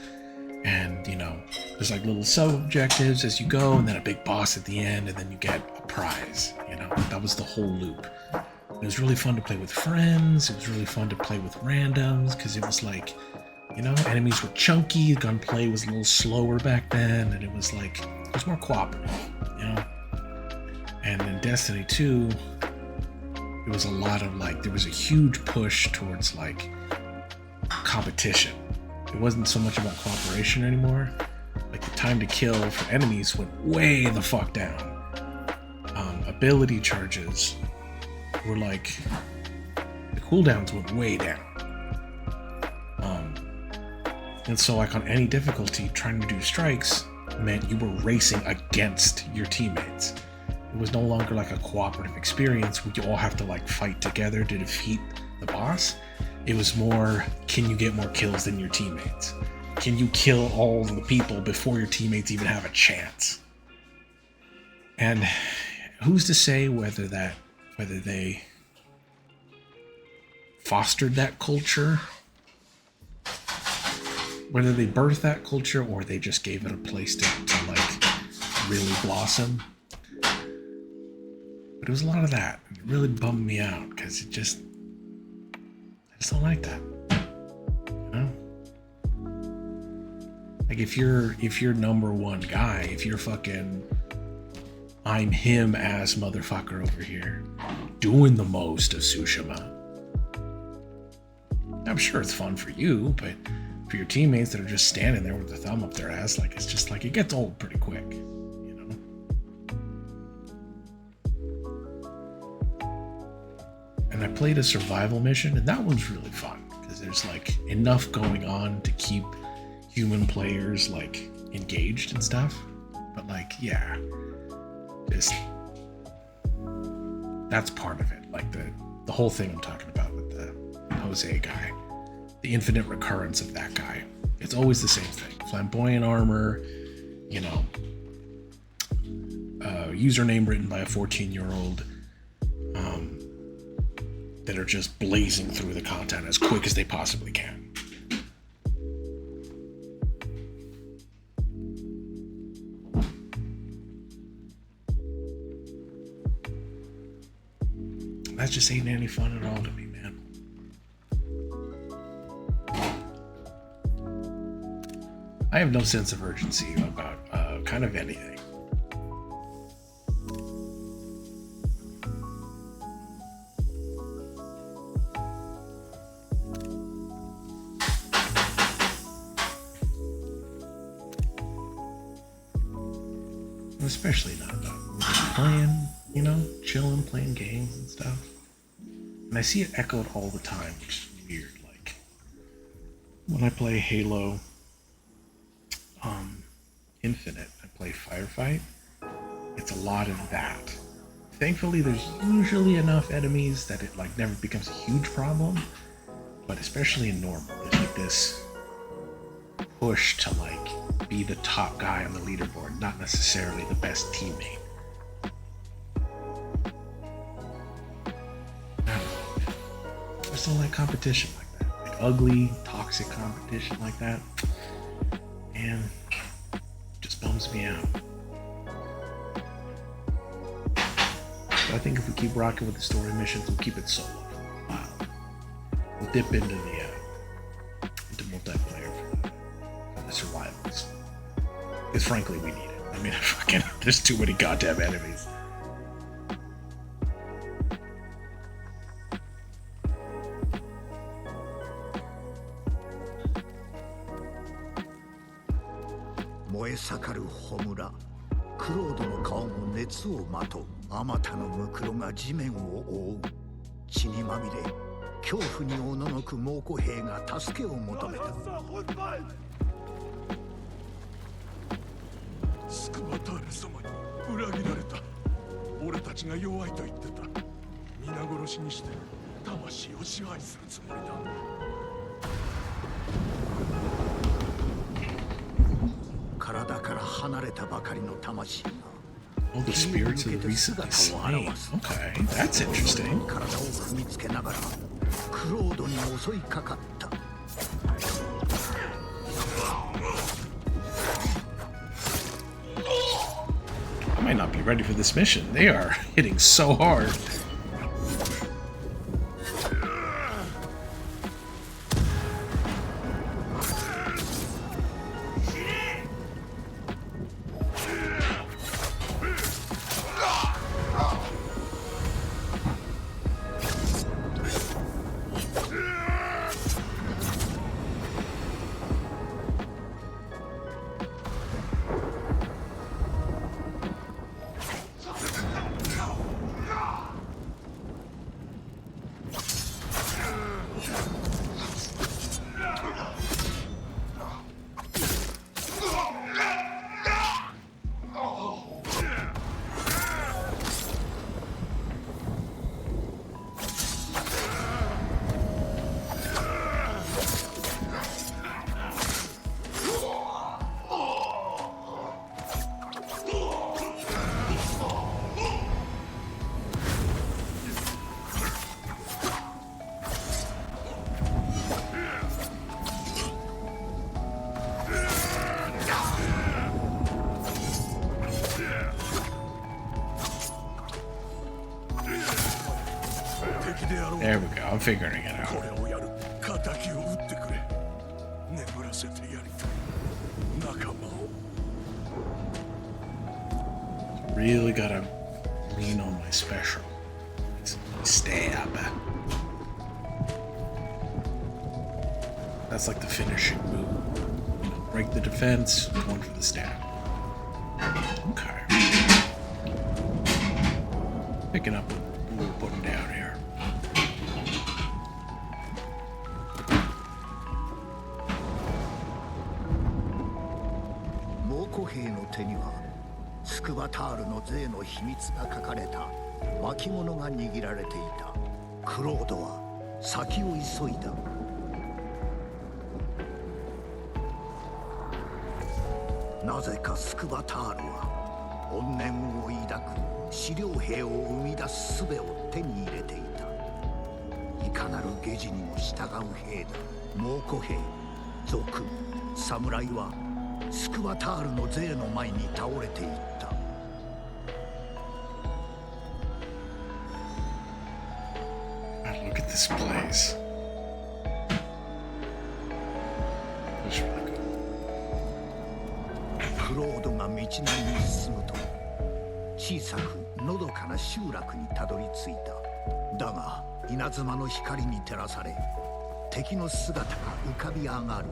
and you know, there's like little sub objectives as you go, and then a big boss at the end, and then you get a prize. You know, that was the whole loop. It was really fun to play with friends. It was really fun to play with randoms because it was like, you know, enemies were chunky, gunplay was a little slower back then, and it was like, it was more cooperative, you know? And in Destiny 2, it was a lot of like, there was a huge push towards like competition. It wasn't so much about cooperation anymore. Like the time to kill for enemies went way the fuck down. Ability charges were like, the cooldowns went way down. And so like on any difficulty, trying to do strikes meant you were racing against your teammates. It was no longer like a cooperative experience where you all have to like fight together to defeat the boss. It was more, can you get more kills than your teammates? Can you kill all the people before your teammates even have a chance? And who's to say whether they fostered that culture, whether they birthed that culture, or they just gave it a place to like really blossom. But it was a lot of that. It really bummed me out because I just don't like that. You know? Like if you're number one guy, if you're fucking I'm him ass motherfucker over here doing the most of Tsushima, I'm sure it's fun for you, but for your teammates that are just standing there with their thumb up their ass, like it's just like it gets old pretty quick, you know? And I played a survival mission, and that one's really fun because there's like enough going on to keep human players like engaged and stuff. But like, yeah, just that's part of it. Like the whole thing I'm talking about with the Jose guy, the infinite recurrence of that guy It's always the same thing. Flamboyant armor, you know, username written by a 14-year-old, that are just blazing through the content as quick as they possibly can. That just ain't any fun at all to me, man. I have no sense of urgency about kind of anything. Especially not playing, you know, chilling, playing games and stuff. And I see it echoed all the time, which is weird. Like when I play Halo Infinite, I play Firefight. It's a lot of that. Thankfully, there's usually enough enemies that it like never becomes a huge problem. But especially in normal, there's like this push to like be the top guy on the leaderboard, not necessarily the best teammate. I just don't like competition like that. Like ugly, toxic competition like that. And just bums me out. So I think if we keep rocking with the story missions, we'll keep it solo for a while. We'll dip into multiplayer for the survivals. Because frankly, we need it. I mean, fucking, there's too many goddamn enemies.燃え盛る炎、クロードの顔も熱をまとう。あまたのムクロが地面を覆う。血にまみれ、恐怖におののく猛虎兵が助けを求めた。スクバタール様に裏切られた。俺たちが弱いと言ってた。皆殺しにして魂を支配するつもりだ。体から離れたばかりの魂が。Oh, the spirits of the recently slain. Okay, that's interesting. 体を踏みつけながらクロードに襲いかかった。I might not be ready for this mission. They are hitting so hard. There we go. I'm figuring it out. Really gotta lean on my special. Stab. That's like the finishing move. Break the defense, going for the stab. Okay. Picking up what we're putting down here. 小兵の手にはスクバタールの税の秘密が書かれた巻物が握られていた。クロードは先を急いだ。なぜかスクバタールは怨念を抱く資料兵を生み出す術を手に入れていた。いかなる下事にも従う兵だ。猛虎兵、族、侍はスクバタールの税の前に倒れていった。God, look at this place. Looks really good. クロードが道なりに進むと小さくのどかな集落にたどり着いた。だが稲妻の光に照らされ敵の姿が浮かび上がる。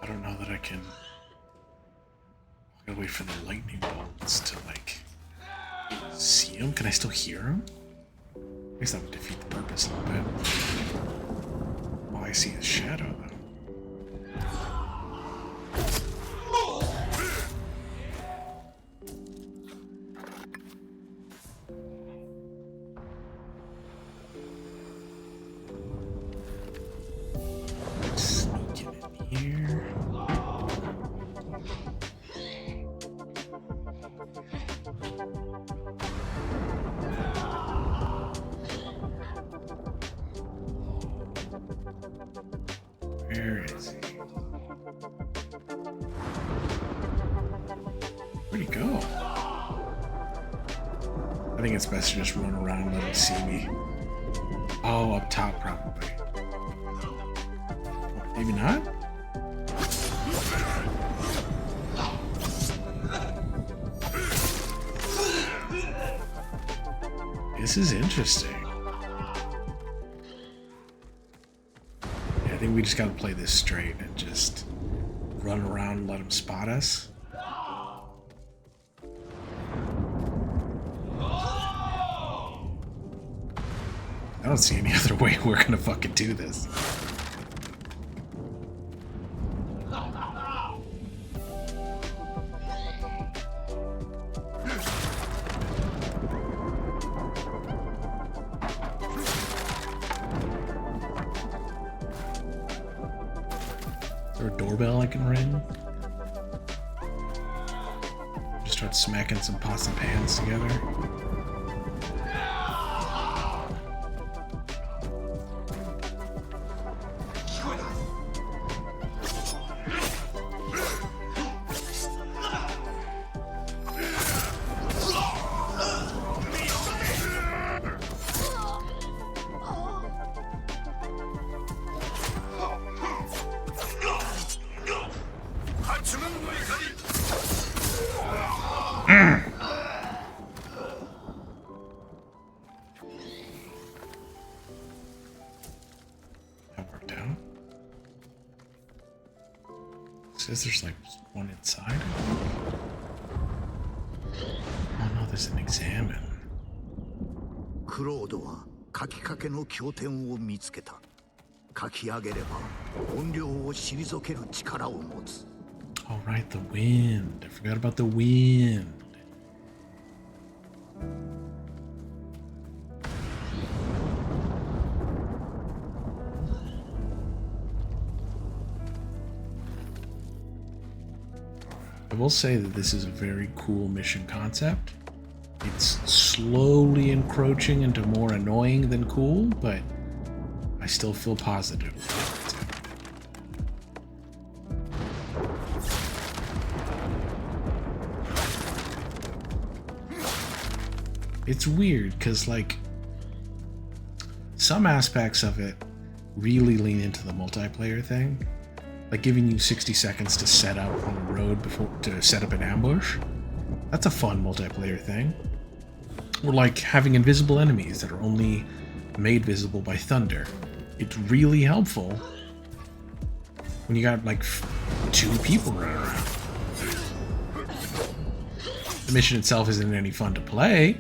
I don't know that I can. I gotta wait for the lightning bolts to like see them. Can I still hear them? I guess that would defeat the purpose a little bit. All I see is shadow though. Sneaking in here. Where is he? Where'd he go? I think it's best to just run around and let him see me. Oh, up top probably. Maybe not? This is interesting. Yeah, I think we just gotta play this straight and just run around and let him spot us. I don't see any other way we're gonna fucking do this. Is there a doorbell I can ring? Just start smacking some pots and pans together. That worked out. Says there's like one inside. Oh no, there's an examine. クロードは書きかけの経典を見つけた。書き上げれば怨霊を退ける力を持つ。All right, the wind. I forgot about the wind. I will say that this is a very cool mission concept. It's slowly encroaching into more annoying than cool, but I still feel positive. It's weird because, like, some aspects of it really lean into the multiplayer thing, like giving you 60 seconds to set up on the road before to set up an ambush. That's a fun multiplayer thing. Or like having invisible enemies that are only made visible by thunder. It's really helpful when you got like 2 people running around. The mission itself isn't any fun to play.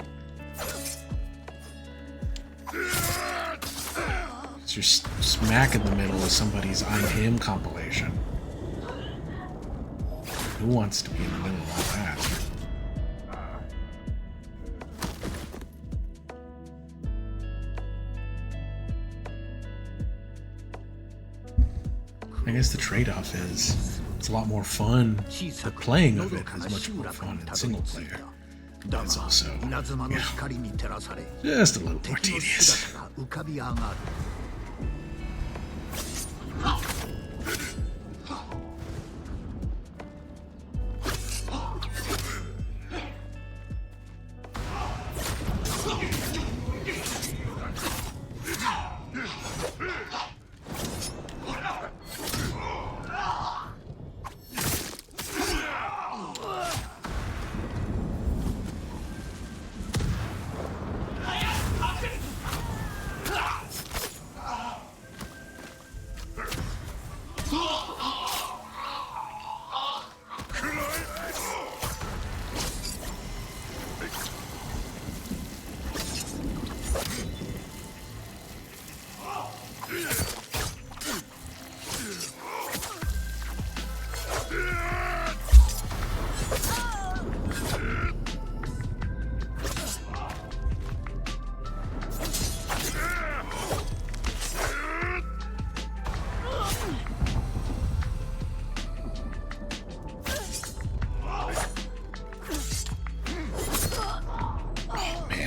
You're smack in the middle of somebody's I'm Him compilation. Who wants to be in the middle of all that? I guess the trade-off is it's a lot more fun. The playing of it is much more fun in single player. But it's also, you know, just a little more tedious.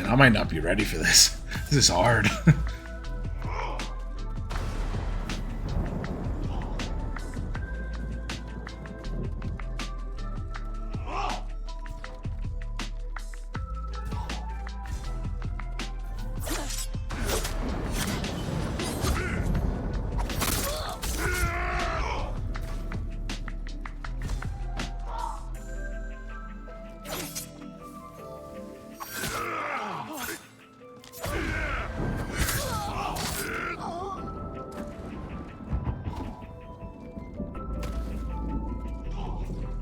I might not be ready for this. This is hard.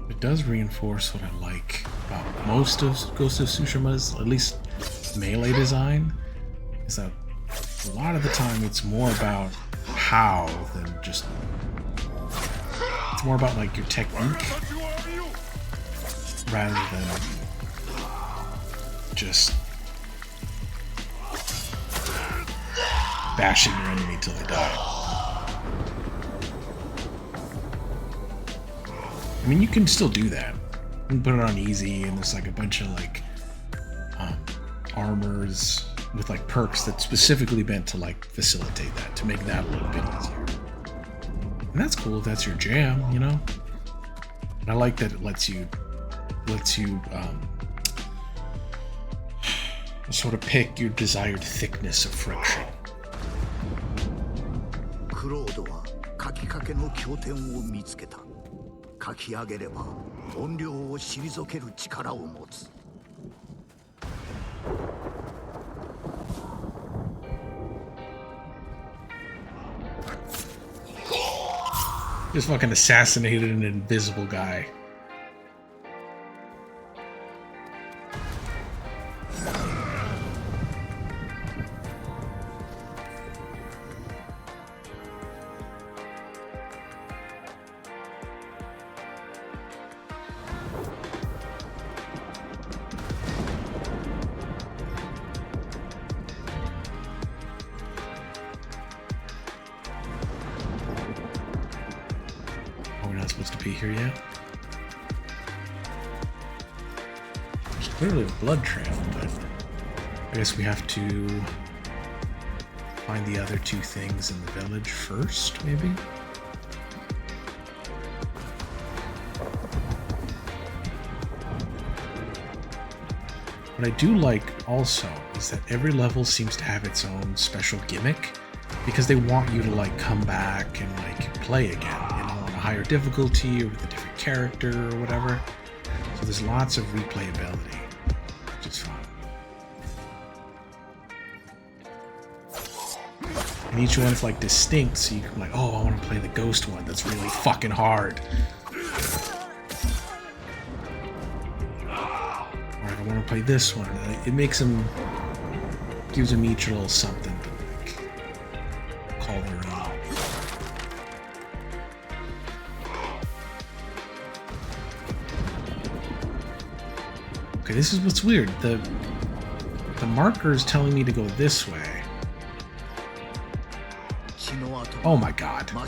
It does reinforce what I like about most of Ghost of Tsushima's, at least melee design, is that a lot of the time it's more about how than just... It's more about like your technique rather than just bashing your enemy till they die. I mean, you can still do that. You can put it on easy, and there's like a bunch of like armors with like perks that's specifically meant to like facilitate that, to make that a little bit easier. And that's cool if that's your jam, you know? And I like that it lets you sort of pick your desired thickness of friction. クロードは書きかけの経典を見つけた。書き上げれば怨霊を退ける力を持つ。Just fucking assassinated an invisible guy. Supposed to be here yet? There's clearly a blood trail, but I guess we have to find the other two things in the village first, maybe? What I do like also is that every level seems to have its own special gimmick, because they want you to like come back and like play again, you know, on a higher difficulty or with a different character or whatever. So there's lots of replayability, which is fun. And each one is like distinct, so you can like, oh, I want to play the ghost one that's really fucking hard. Alright, I want to play this one. It makes them, gives them each a little something to like call their own. Okay, this is what's weird. The marker is telling me to go this way. Oh my god. I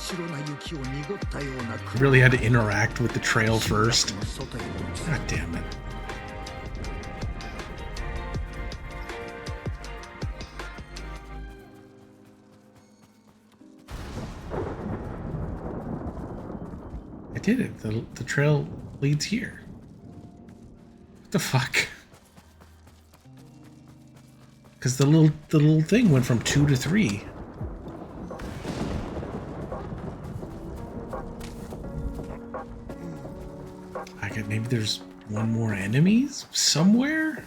really had to interact with the trail first. God damn it. I did it. The trail leads here. What the fuck? Because the little thing went from 2 to 3. I get maybe there's one more enemies somewhere?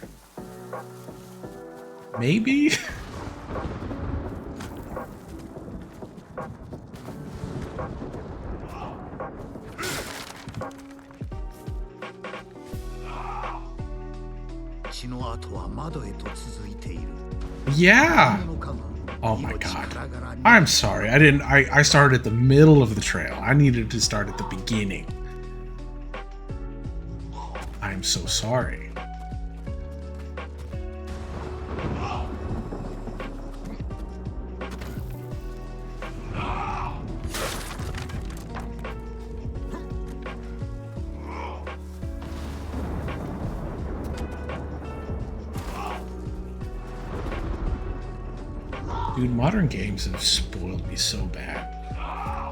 Maybe? Yeah. Oh my god. I'm sorry. I started at the middle of the trail. I needed to start at the beginning. I'm so sorry. Dude, modern games have spoiled me so bad.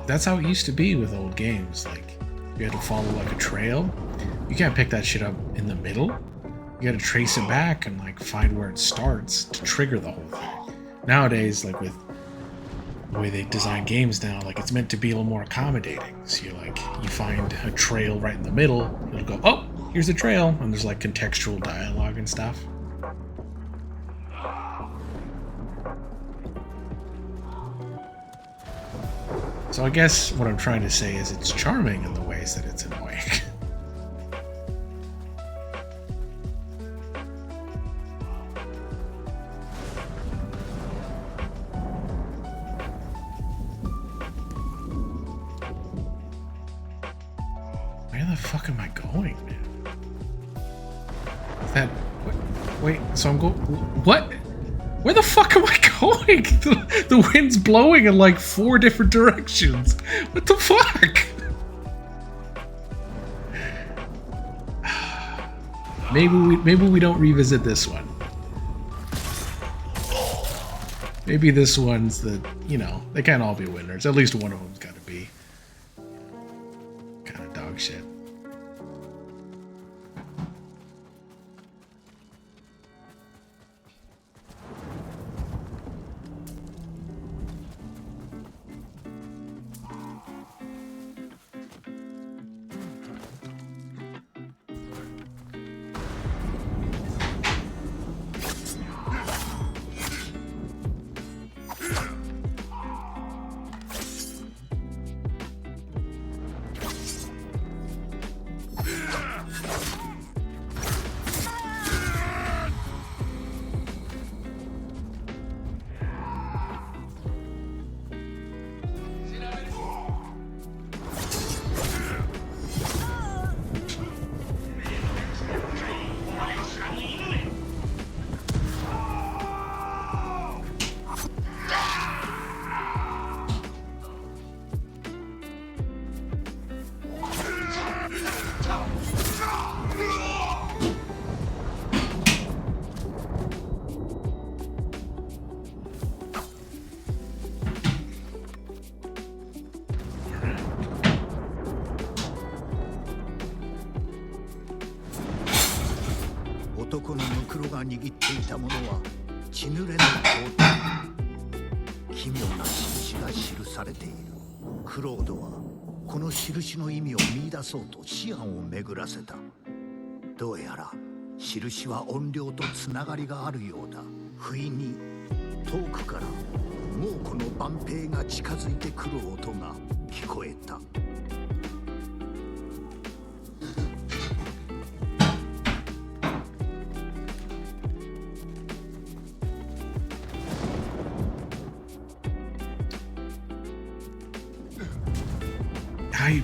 That's how it used to be with old games. Like, you had to follow like a trail. You can't pick that shit up in the middle. You gotta trace it back and like find where it starts to trigger the whole thing. Nowadays, like with the way they design games now, like it's meant to be a little more accommodating. So you find a trail right in the middle, it'll go, oh, here's the trail, and there's like contextual dialogue and stuff. So I guess what I'm trying to say is it's charming in the ways that it's annoying. Where the fuck am I going, man? That... Wait, so I'm going... What? Where the fuck am I going? The wind's blowing in like 4 different directions. What the fuck? Maybe we don't revisit this one. Maybe this one's the, you know, they can't all be winners. At least one of them's got to be kind of dog shit.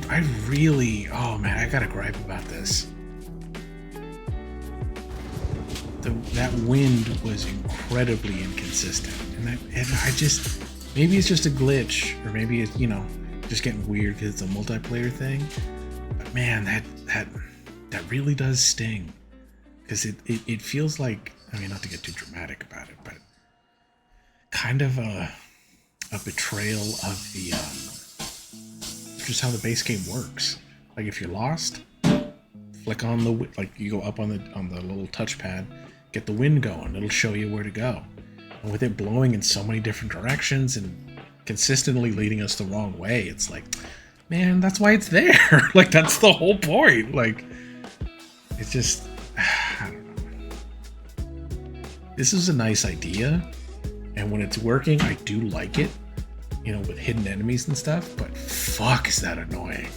I really, oh man, I gotta gripe about this. that wind was incredibly inconsistent, and I just, maybe it's just a glitch, or maybe it's, you know, just getting weird because it's a multiplayer thing. But man, that really does sting, because it feels like, I mean, not to get too dramatic about it, but kind of a betrayal of the just how the base game works. Like if you're lost, flick on the, like you go up on the little touchpad, get the wind going, it'll show you where to go. And with it blowing in so many different directions and consistently leading us the wrong way, it's like, man, that's why it's there. Like that's the whole point. Like it's just, I don't know. This is a nice idea, and when it's working, I do like it, you know, with hidden enemies and stuff, but fuck is that annoying.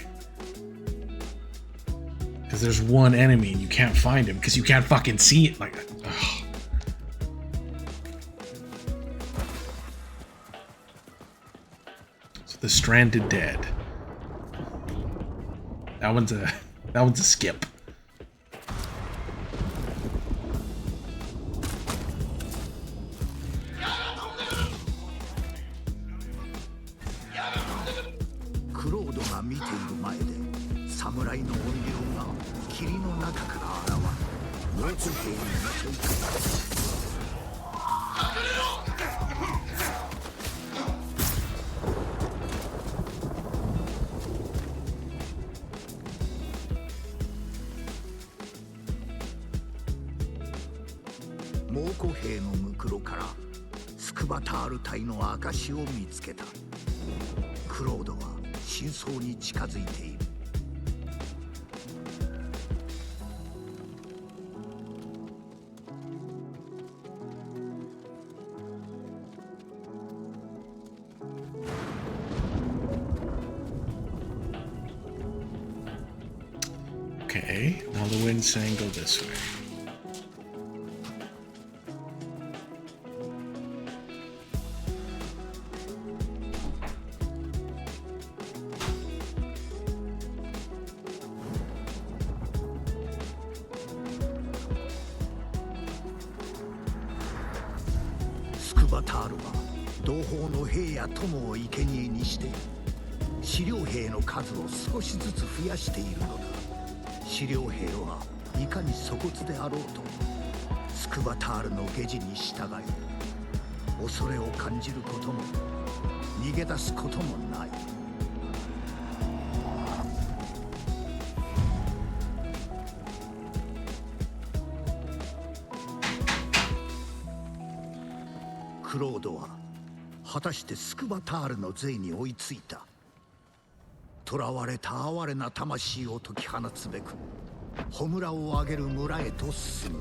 Because there's one enemy and you can't find him because you can't fucking see it. Like, ugh. So the Stranded Dead. That one's a skip. Okay, now the wind's saying go this way.クロードは果たしてスクバタールの勢に追いついた。囚われた哀れな魂を解き放つべく焔を上げる村へと進む。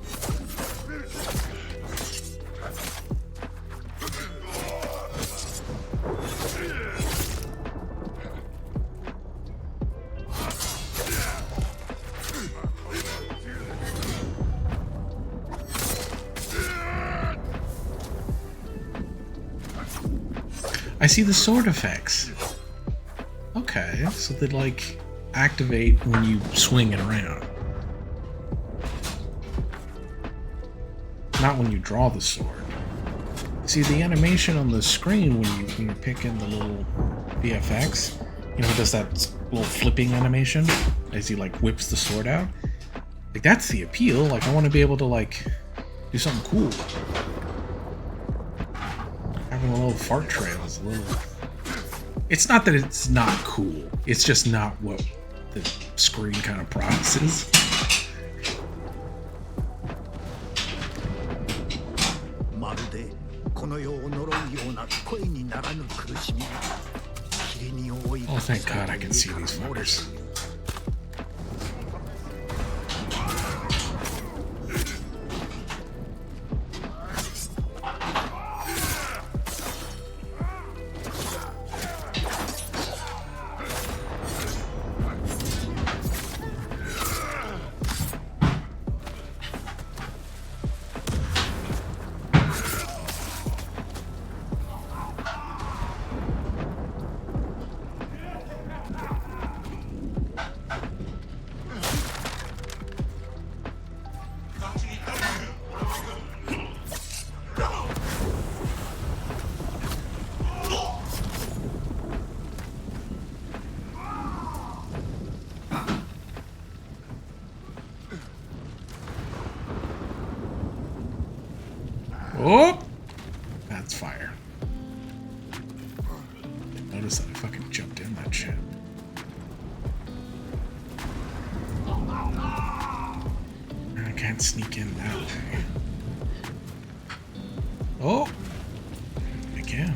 I see the sword effects. Okay, so they like activate when you swing it around. Not when you draw the sword. See the animation on the screen when you're picking the little VFX, you know, it does that little flipping animation as he like whips the sword out. Like that's the appeal. Like I want to be able to like do something cool. Having a little fart trail is a little... It's not that it's not cool. It's just not what the screen kind of processes. Oh, thank God I can see these fuckers. Oh! That's fire. Notice that I fucking jumped in that shit. I can't sneak in that way. Oh! I can.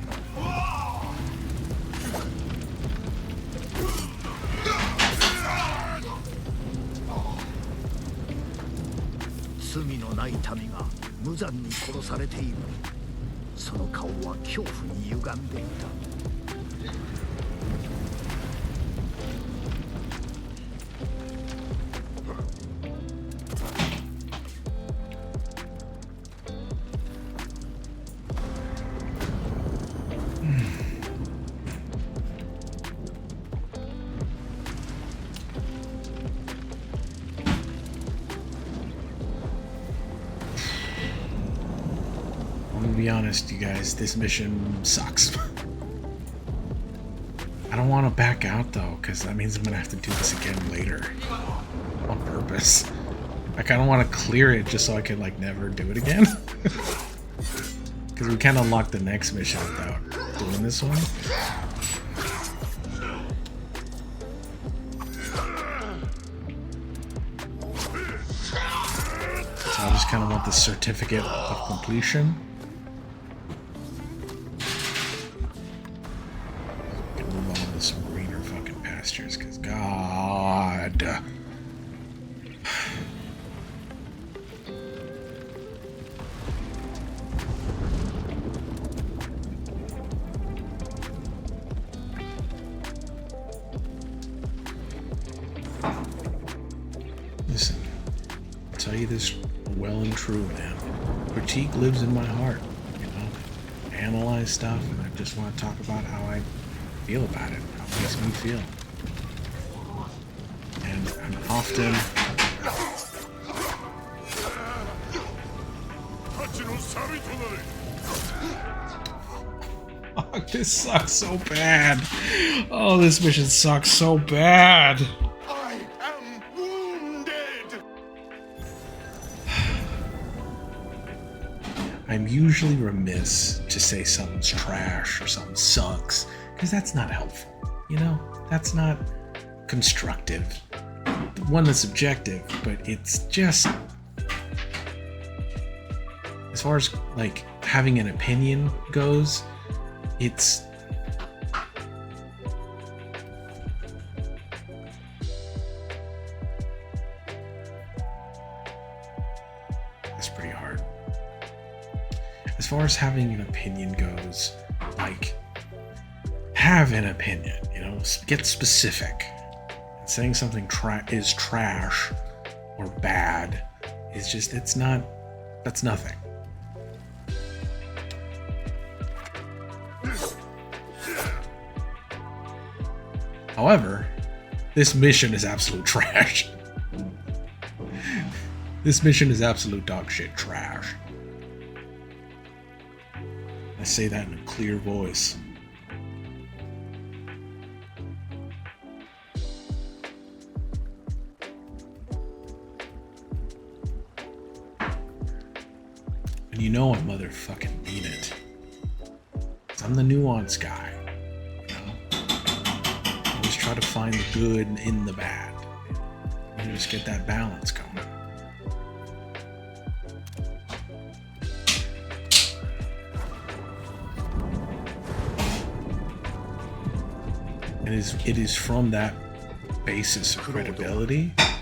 Be honest, you guys, this mission sucks. I don't want to back out though, because that means I'm gonna have to do this again later on purpose. I kind of want to clear it just so I can like never do it again. Because we can't unlock the next mission without doing this one. So I just kind of want the certificate of completion. Because God. Listen, I'll tell you this well and true, man. Critique lives in my heart, you know? I analyze stuff and I just want to talk about how I feel about it, how it makes me feel. And I'm often... Oh, this sucks so bad. Oh, this mission sucks so bad. I am wounded. I'm usually remiss to say something's trash or something sucks, because that's not helpful. You know, that's not constructive. One that's objective, but it's just, as far as like having an opinion goes, it's pretty hard. As far as having an opinion goes, like, have an opinion, you know, get specific. And saying something is trash or bad is just, it's not, that's nothing. However, this mission is absolute trash. This mission is absolute dog shit trash. I say that in a clear voice. And you know I motherfucking mean it. 'Cause I'm the nuance guy. You know? Always try to find the good in the bad. And just get that balance going. And it is from that basis of credibility I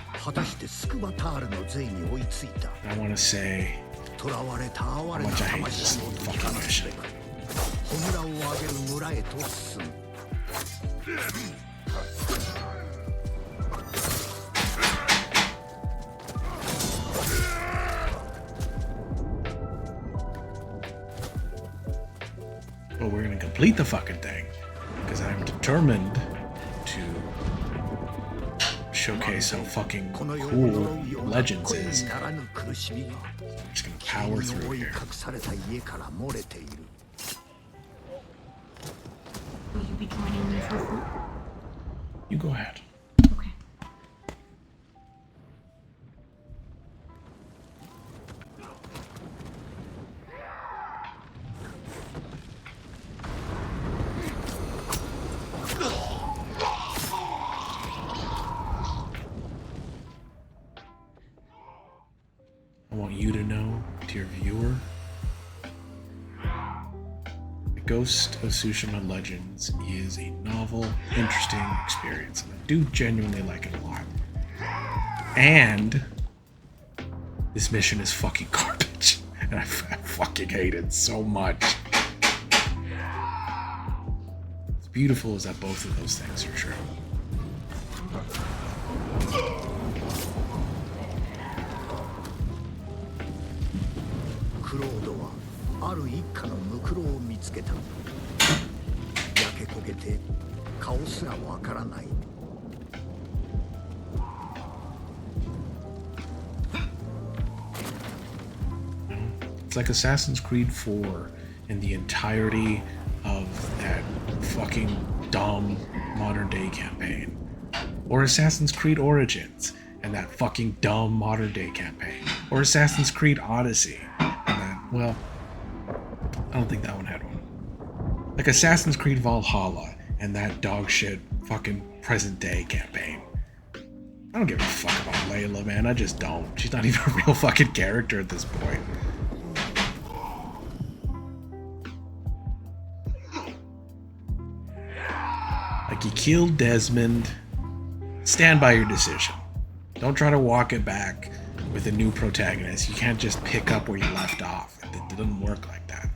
want to say how much I hate this fucking mission. But we're gonna complete the fucking thing because I'm determined to showcase how fucking cool Legends is. I'm just gonna power through here. Will you be joining me for food? You go ahead. Okay. reviewer. Ghost of Tsushima Legends is a novel, interesting experience, and I do genuinely like it a lot. And this mission is fucking garbage, and I fucking hate it so much. What's beautiful is that both of those things are true. Crowd はある一家のムクロを見つけた。焼け焦げて顔すらわからない。It's like Assassin's Creed 4 in the entirety of that fucking dumb modern day campaign. Or Assassin's Creed Origins and that fucking dumb modern day campaign. Or Assassin's Creed Odyssey and that, well, I don't think that one had one. Like Assassin's Creed Valhalla and that dog shit fucking present day campaign. I don't give a fuck about Layla, man. I just don't. She's not even a real fucking character at this point. Like, you killed Desmond. Stand by your decision. Don't try to walk it back with a new protagonist. You can't just pick up where you left off. It doesn't work like that.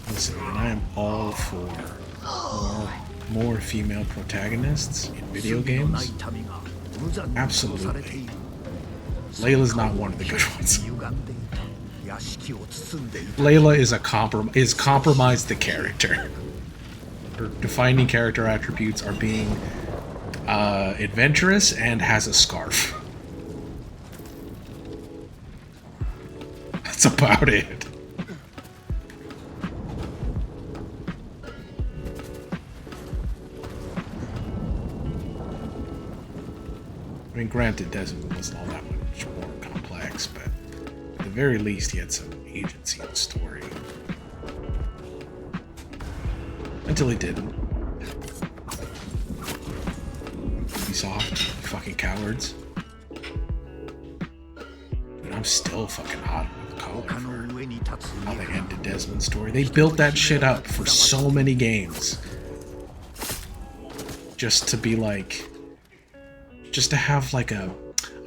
Listen, and I am all for more female protagonists in video games. Absolutely. Layla's not one of the good ones. Layla is compromised the character. Her defining character attributes are being adventurous and has a scarf. That's about it. I mean, granted, Desmond wasn't all that much more complex, but at the very least, he had some agency in the story. Until he didn't. Ubisoft, you fucking cowards. Dude, I'm still fucking hot with the collar for how they ended Desmond's story. They built that shit up for so many games. Just to be like... just to have like a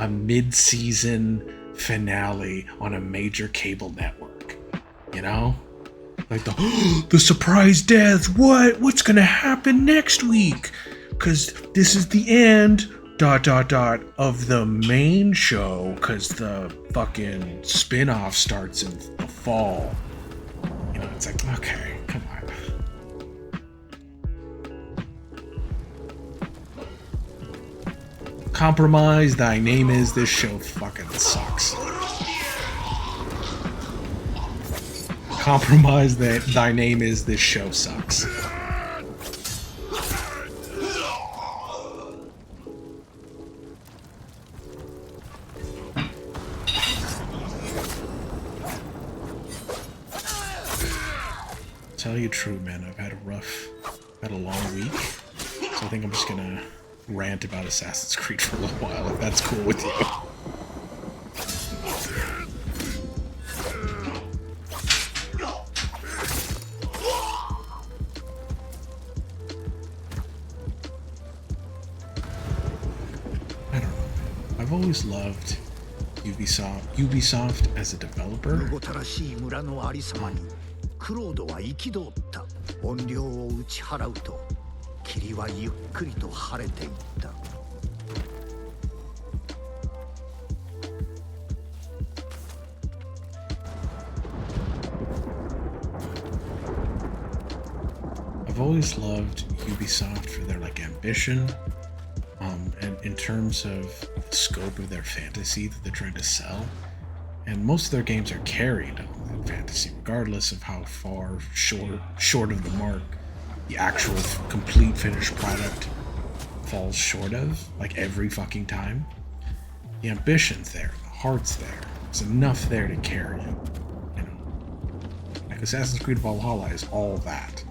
mid-season finale on a major cable network, you know? Like the surprise death, what's gonna happen next week? Cause this is the end, ... of the main show, cause the fucking spin-off starts in the fall. You know, it's like, okay, come on. Compromise, thy name is, this show fucking sucks. Compromise, that thy name is, this show sucks. Tell you true, man, I've had a long week, so I think I'm just gonna rant about Assassin's Creed for a little while, if that's cool with you. I don't know. I've always loved Ubisoft as a developer. クロードは憤った。怨霊を打ち払うと霧はゆっくりと晴れていった。I've always loved Ubisoft for their like ambition, and in terms of the scope of their fantasy that they're trying to sell. And most of their games are carried on that fantasy, regardless of how far short of the mark the actual complete finished product falls short of, like every fucking time. The ambition's there, the heart's there. There's enough there to carry it. You know, like Assassin's Creed Valhalla is all that.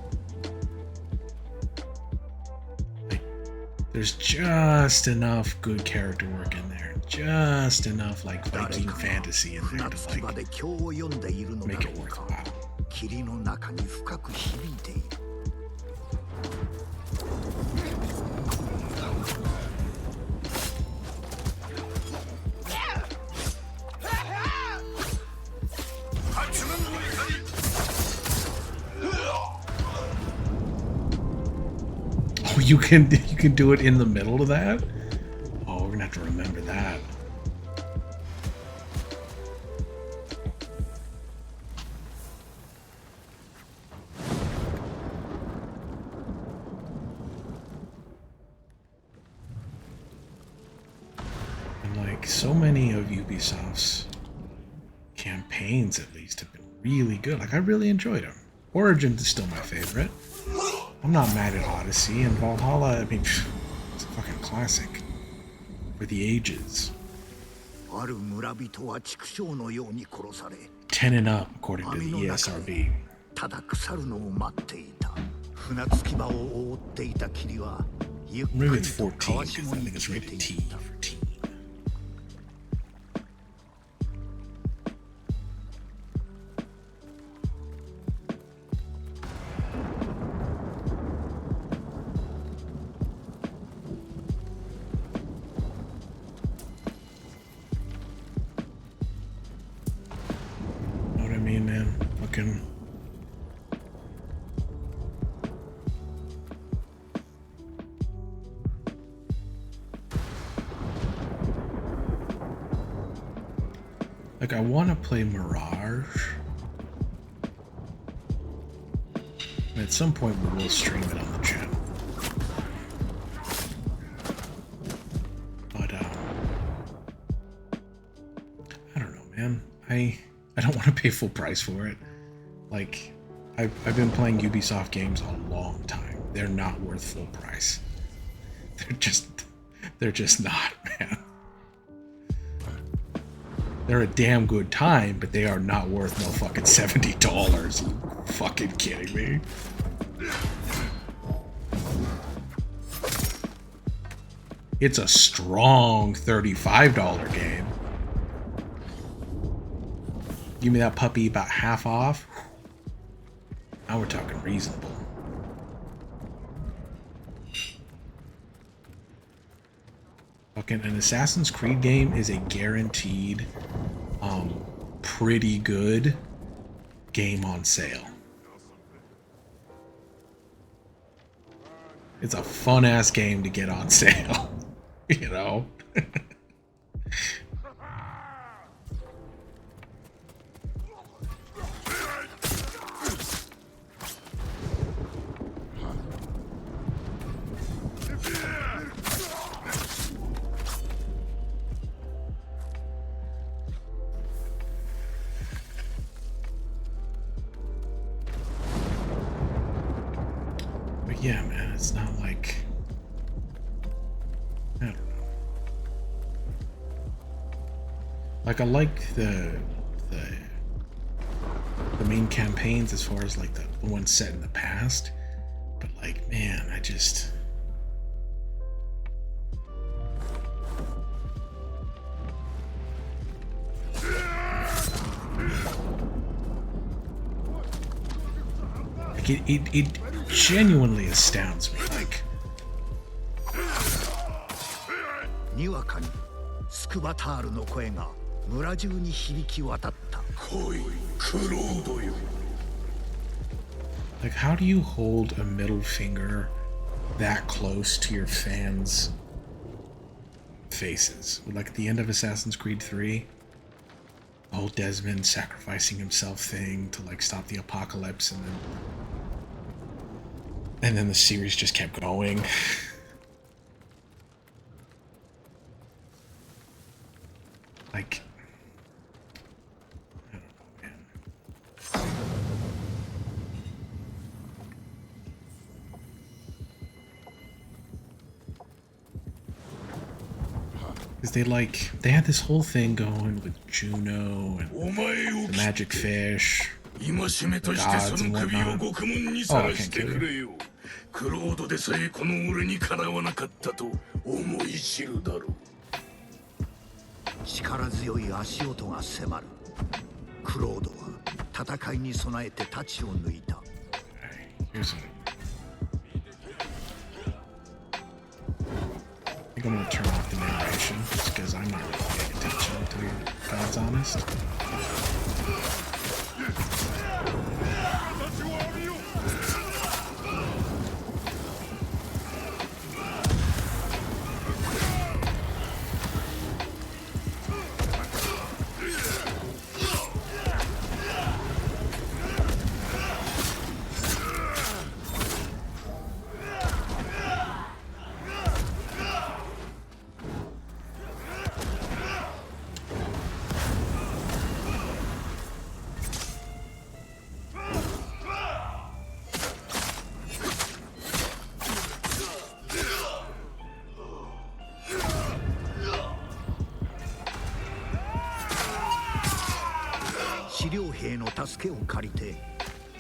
Like, there's just enough good character work in there, just enough like Viking fantasy in there to like make it worthwhile. 霧の中に深く響いている。 Oh, you can do it in the middle of that? Oh, we're gonna have to remember that. And like so many of Ubisoft's campaigns, at least, have been really good. Like I really enjoyed them. Origins is still my favorite. I'm not mad at Odyssey, and Valhalla, I mean, it's a fucking classic for the ages. ある村人は畜生のように殺され、 10 and up, according to the ESRB. ただ腐るのを待っていた。船着き場を覆っていた霧は、ゆっく Maybe り it's と 14, 川 because 下 I に think it's 消えて rated い T った。 for teen. Know what I mean, man? Fucking. Like, I want to play Mirage. And at some point, we will stream it on the channel. But, I don't know, man. I don't want to pay full price for it. Like, I've been playing Ubisoft games a long time. They're not worth full price. They're just not, man. They're a damn good time, but they are not worth no fucking $70. You fucking kidding me? It's a strong $35 game. Give me that puppy about half off. Now we're talking reasonable. Fucking an Assassin's Creed game is a guaranteed, pretty good game on sale. It's a fun ass game to get on sale, you know? Yeah, man, it's not like, I don't know. Like, I like the main campaigns as far as like the ones set in the past, but like, man, I just. Like it genuinely astounds me. Like, にわかにスクバタールの声が村中に響き渡った。 like, how do you hold a middle finger that close to your fans' faces? Like at the end of Assassin's Creed 3, the whole Desmond sacrificing himself thing to like stop the apocalypse, and then the series just kept going. Like, I don't know, man. Because they had this whole thing going with Juno and the magic fish. 戒めとしてその首を獄門にさらしてくれよ。クロードでさえこの俺にかなわなかったと思い知るだろう。力強い足音が迫る。クロードは戦いに備えて太刀を抜いた。Here's it. I think I'm gonna turn off the narration just because I'm not really paying attention to be God's honest.兵の助けを借りて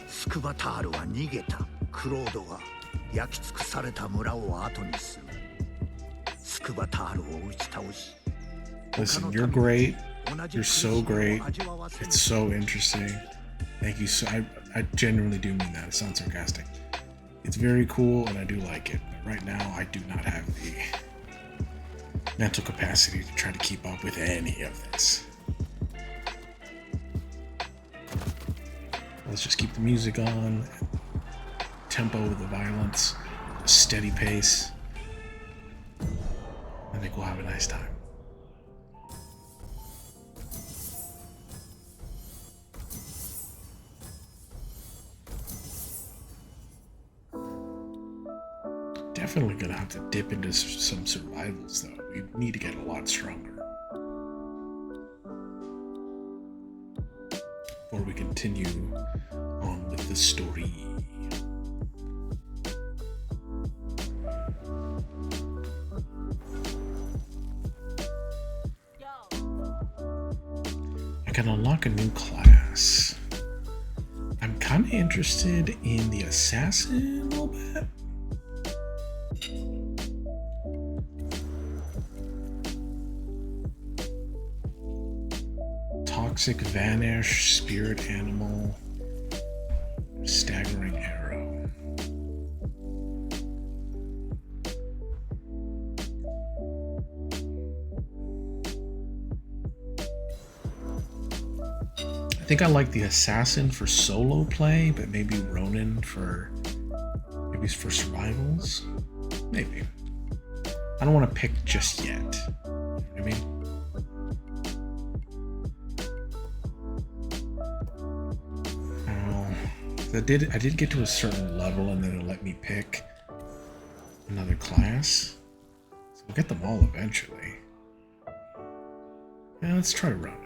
スクバタールは逃げた。クロードが焼き尽くされた村を後にする。スクバタールを打ち倒し。 Listen, you're great. You're so great. It's so interesting. Thank you. So I genuinely do mean that. It sounds sarcastic. It's very cool and I do like it. But right now I do not have the mental capacity to try to keep up with any of this. Let's just keep the music on. Tempo with the violence. A steady pace. I think we'll have a nice time. Definitely gonna have to dip into some survivals though. We need to get a lot stronger before we continue on with the story. I can unlock a new class. I'm kind of interested in the assassin a little bit. Toxic Vanish, Spirit Animal, Staggering Arrow. I think I like the Assassin for solo play, but maybe Ronin for survivals. Maybe. I don't want to pick just yet. You know what I mean? I did get to a certain level and then it let me pick another class. So we'll get them all eventually. Yeah, let's try Ronin.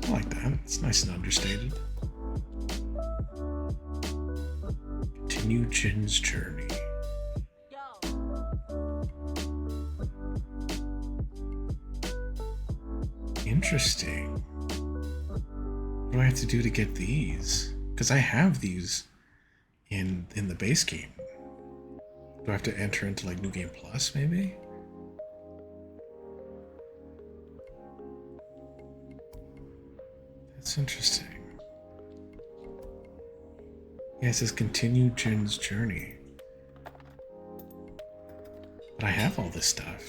I like that. It's nice and understated. Continue Jin's journey. Interesting. What do I have to do to get these? Because I have these in the base game. Do I have to enter into like New Game Plus maybe? That's interesting. Yeah, it says continue Jin's journey. But I have all this stuff.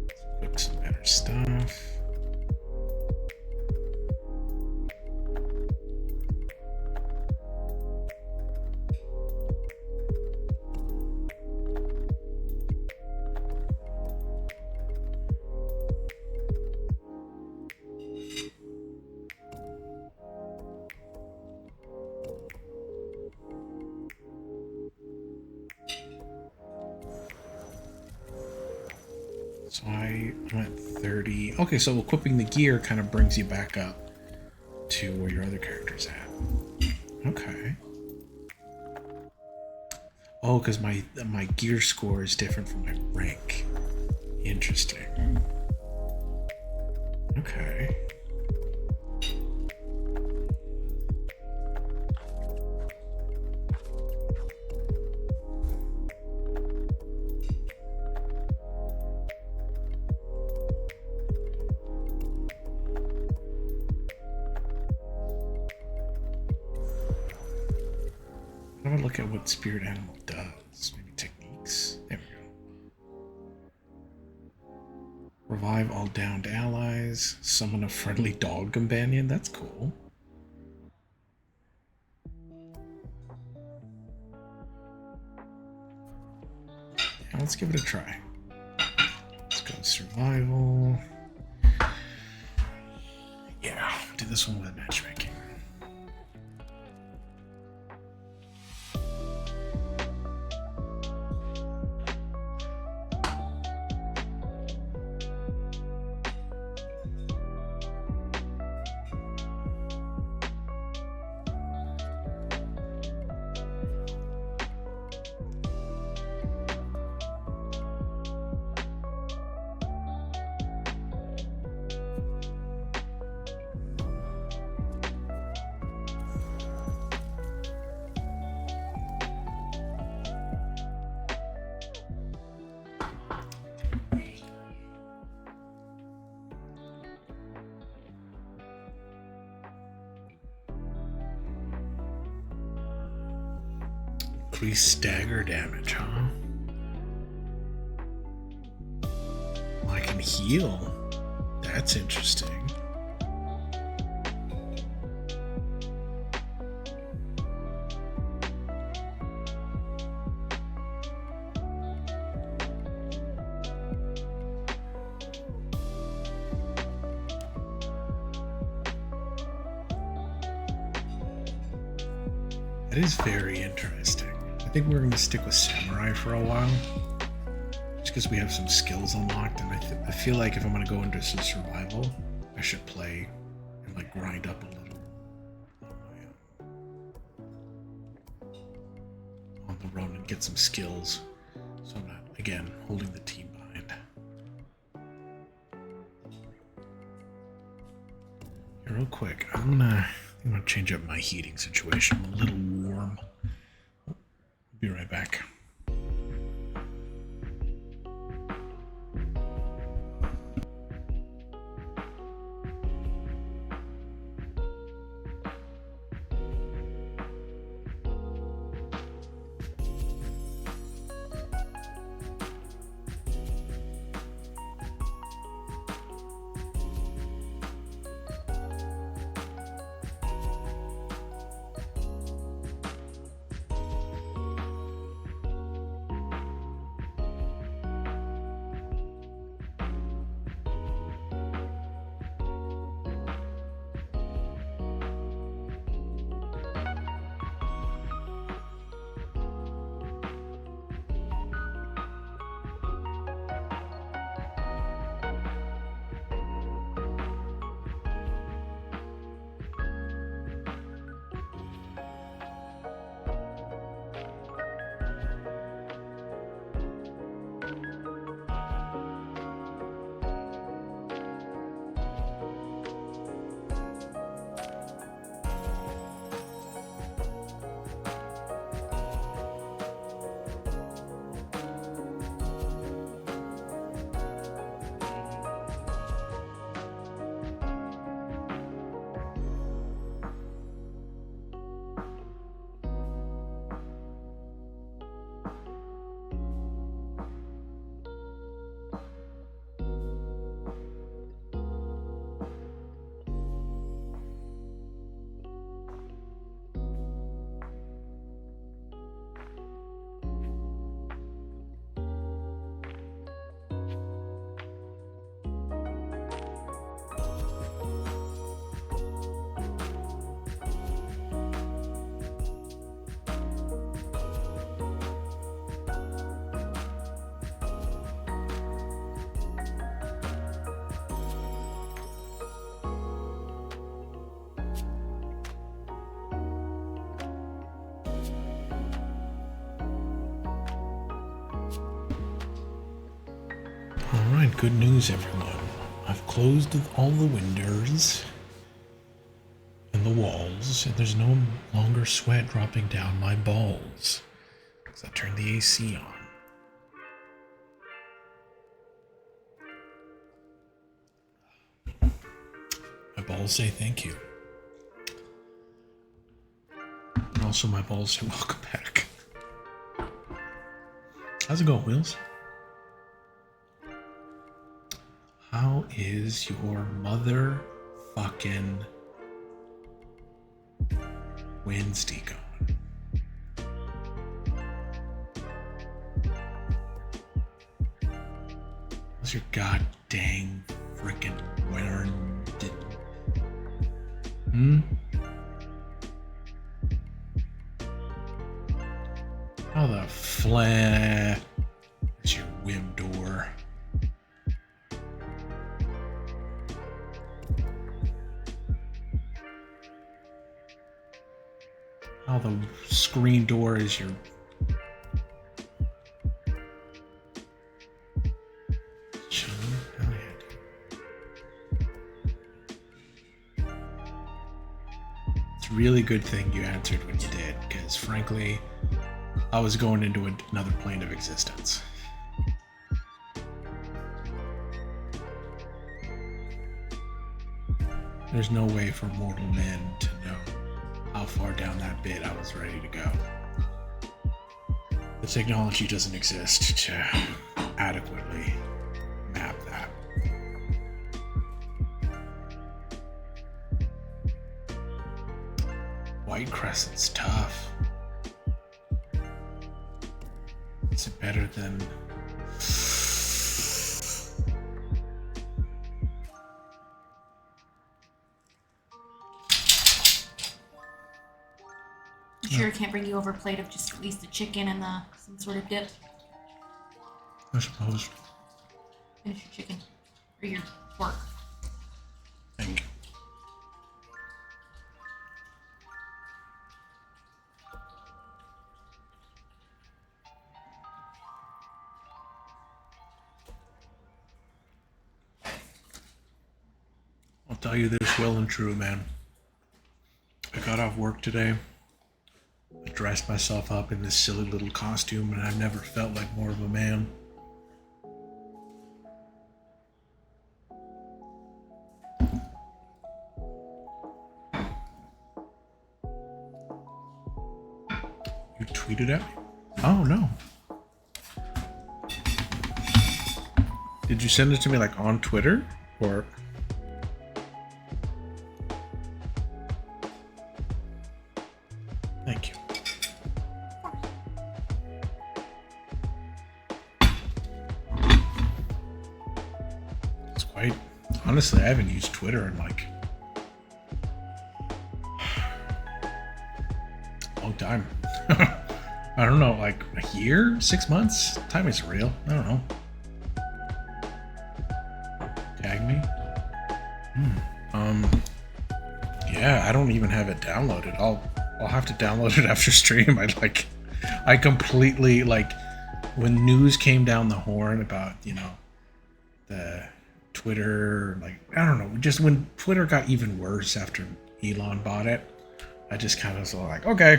Let's equip some better stuff. So I'm at 30. Okay, so equipping the gear kind of brings you back up to where your other character's at. Okay. Oh, because my gear score is different from my rank. Interesting. Okay. I'm gonna look at what spirit animal does. Maybe techniques. There we go. Revive all downed allies. Summon a friendly dog companion. That's cool. Yeah, let's give it a try. Let's go survival. Yeah, do this one with matchmaking. Increase stagger damage, huh? I can heal. That's interesting. That is very interesting. I think we're going to stick with Samurai for a while. Just because we have some skills unlocked, and I feel like if I'm going to go into some survival, I should play and like grind up a little on the run and get some skills. So I'm not, again, holding the team behind. Here, real quick, I'm gonna change up my heating situation. I'm a little warm. Be right back. Alright, good news, everyone. I've closed all the windows and the walls, and there's no longer sweat dropping down my balls. Because I turned the AC on. My balls say thank you. And also my balls say welcome back. How's it going, Wheels? How is your motherfucking Wednesday going? How's your god dang frickin' Wednesday? How the flare is your whim door? How the screen door is your... Chilling? Hell yeah. It's a really good thing you answered when you did, because frankly, I was going into another plane of existence. There's no way for mortal men to know how far down that bit I was ready to go. The technology doesn't exist to adequately map that. White Crescent's tough. Is it better than... You sure I can't bring you over a plate of just at least the chicken and some sort of dip? I suppose. Finish your chicken. Or your pork. Thank you. I'll tell you this well and true, man. I got off work today. I dressed myself up in this silly little costume, and I've never felt like more of a man. You tweeted at me? Oh, no. Did you send it to me like on Twitter? Or... Thank you. It's quite... Honestly, I haven't used Twitter in like... a long time. I don't know, like a year? 6 months? Time is real. I don't know. Tag me? Yeah, I don't even have it downloaded. I'll have to download it after stream. I completely, like, when news came down the horn about, you know, the Twitter, like, I don't know, just when Twitter got even worse after Elon bought it, I just kind of was like, okay.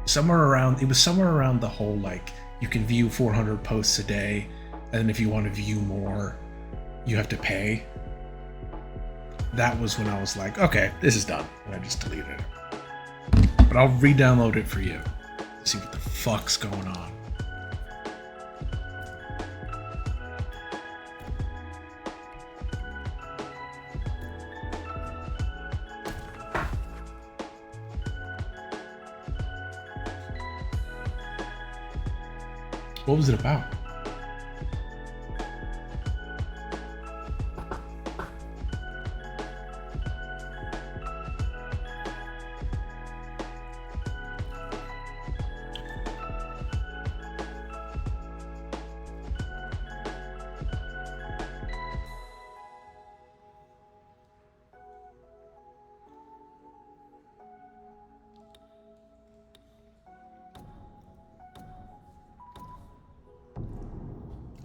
It was somewhere around the whole, like, you can view 400 posts a day, and then if you want to view more, you have to pay. That was when I was like, okay, this is done. And I just deleted it. But I'll re-download it for you. See what the fuck's going on. What was it about?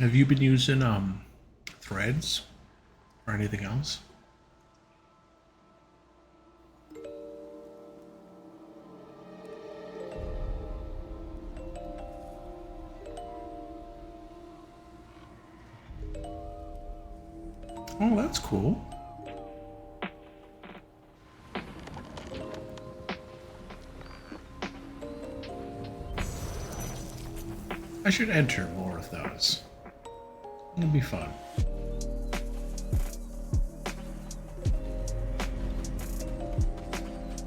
Have you been using threads or anything else? Oh, that's cool. I should enter more of those. It'll be fun.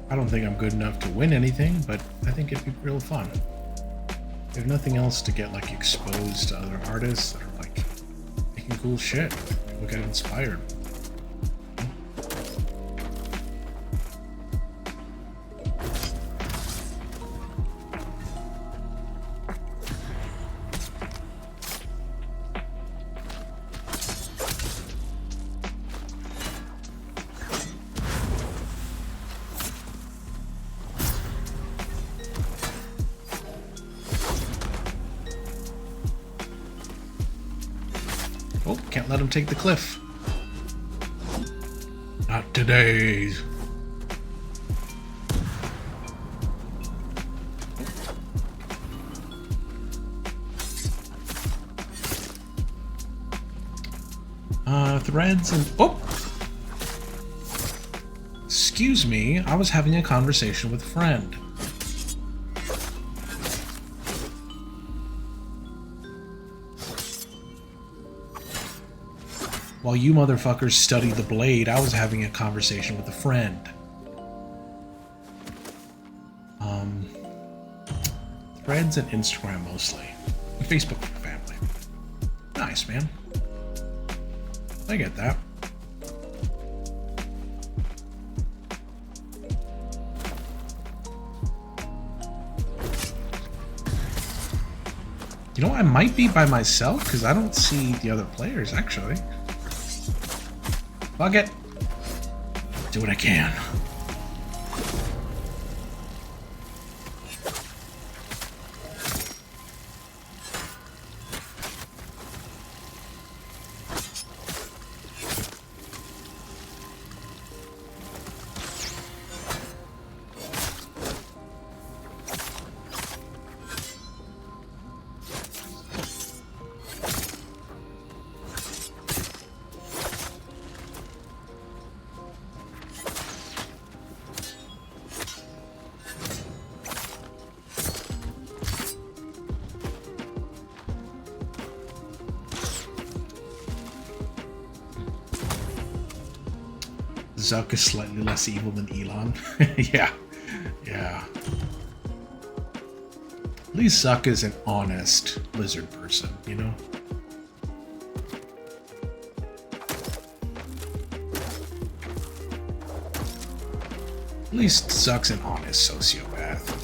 I don't think I'm good enough to win anything, but I think it'd be real fun. If nothing else, to get like exposed to other artists that are like making cool shit. People get inspired. Oh, can't let him take the cliff. Not today. Threads and... Oh! Excuse me, I was having a conversation with a friend. While you motherfuckers studied the blade, I was having a conversation with a friend. Threads and Instagram mostly. And Facebook family. Nice, man. I get that. You know, I might be by myself because I don't see the other players, actually. Fuck it. Do what I can. Zuck is slightly less evil than Elon. Yeah. Yeah. At least Zuck is an honest lizard person, you know? At least Zuck's an honest sociopath.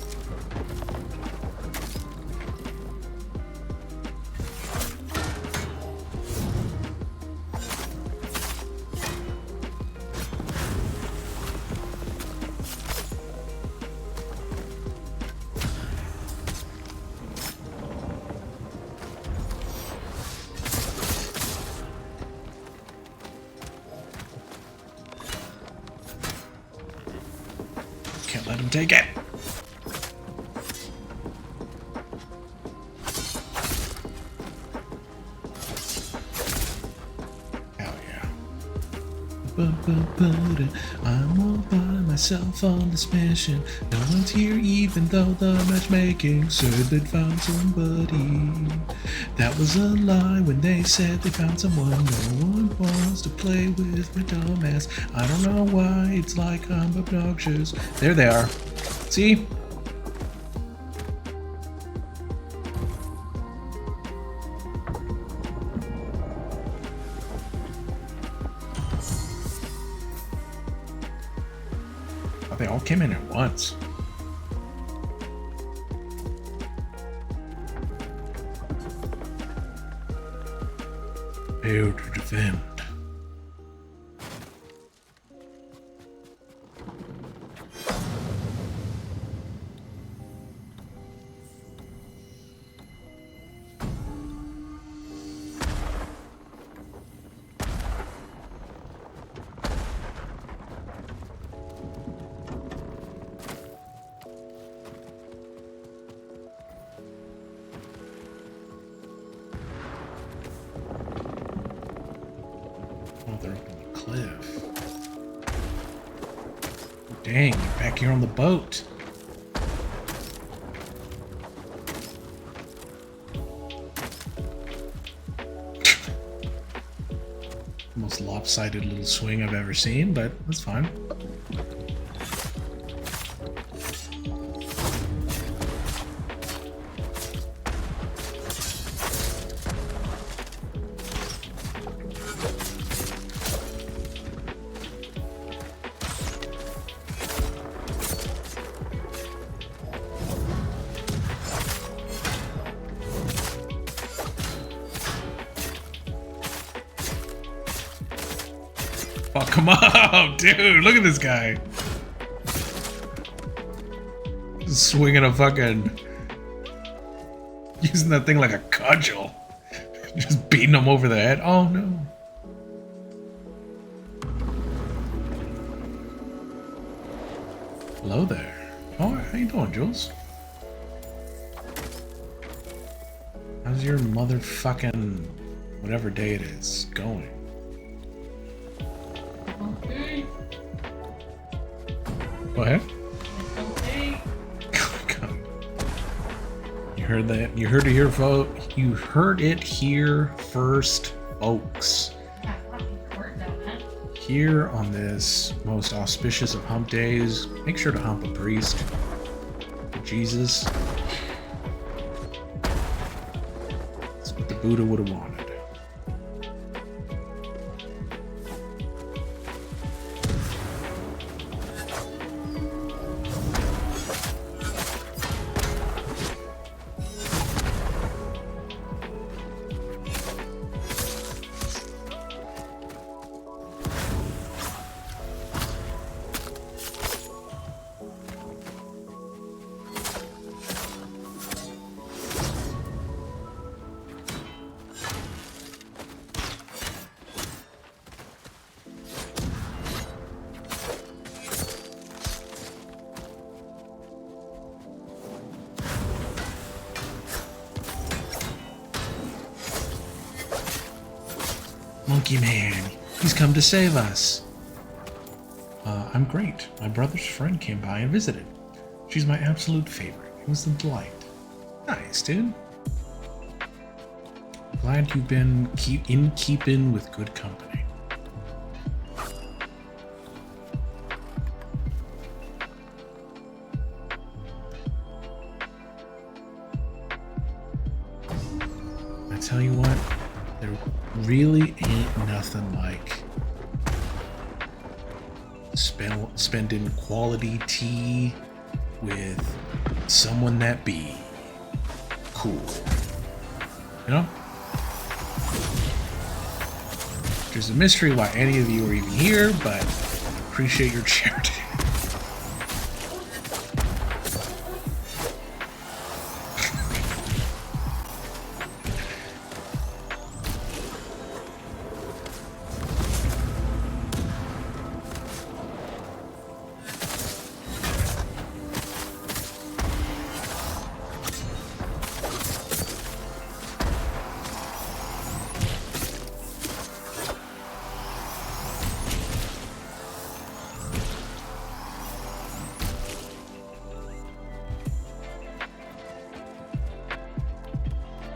Can't let him take it. Hell yeah. I'm all by myself on this mission. No one's here even though the matchmaking said they'd found somebody. That was a lie when they said they found someone. No one wants to play with my dumbass. I don't know why, it's like I'm obnoxious. There they are. See? Oh, they all came in at once. Failed to defend. Dang, you're back here on the boat. Most lopsided little swing I've ever seen, but that's fine. Oh, come on, dude. Look at this guy. Just swinging a fucking... Using that thing like a cudgel. Just beating him over the head. Oh, no. Hello there. Oh, how you doing, Jules? How's your motherfucking... whatever day it is going? Okay. Go ahead. Okay. You heard that? You heard it here, folks. You heard it here first, folks. Yeah, fucking court though, man. Here on this most auspicious of hump days, make sure to hump a priest. For Jesus. That's what the Buddha would have wanted. Monkey Man, he's come to save us. I'm great. My brother's friend came by and visited. She's my absolute favorite. It was a delight. Nice, dude. Glad you've been in keeping with good company. I tell you what, there really ain't nothing like spending quality tea with someone that be cool. You know? There's a mystery why any of you are even here, but appreciate your charity.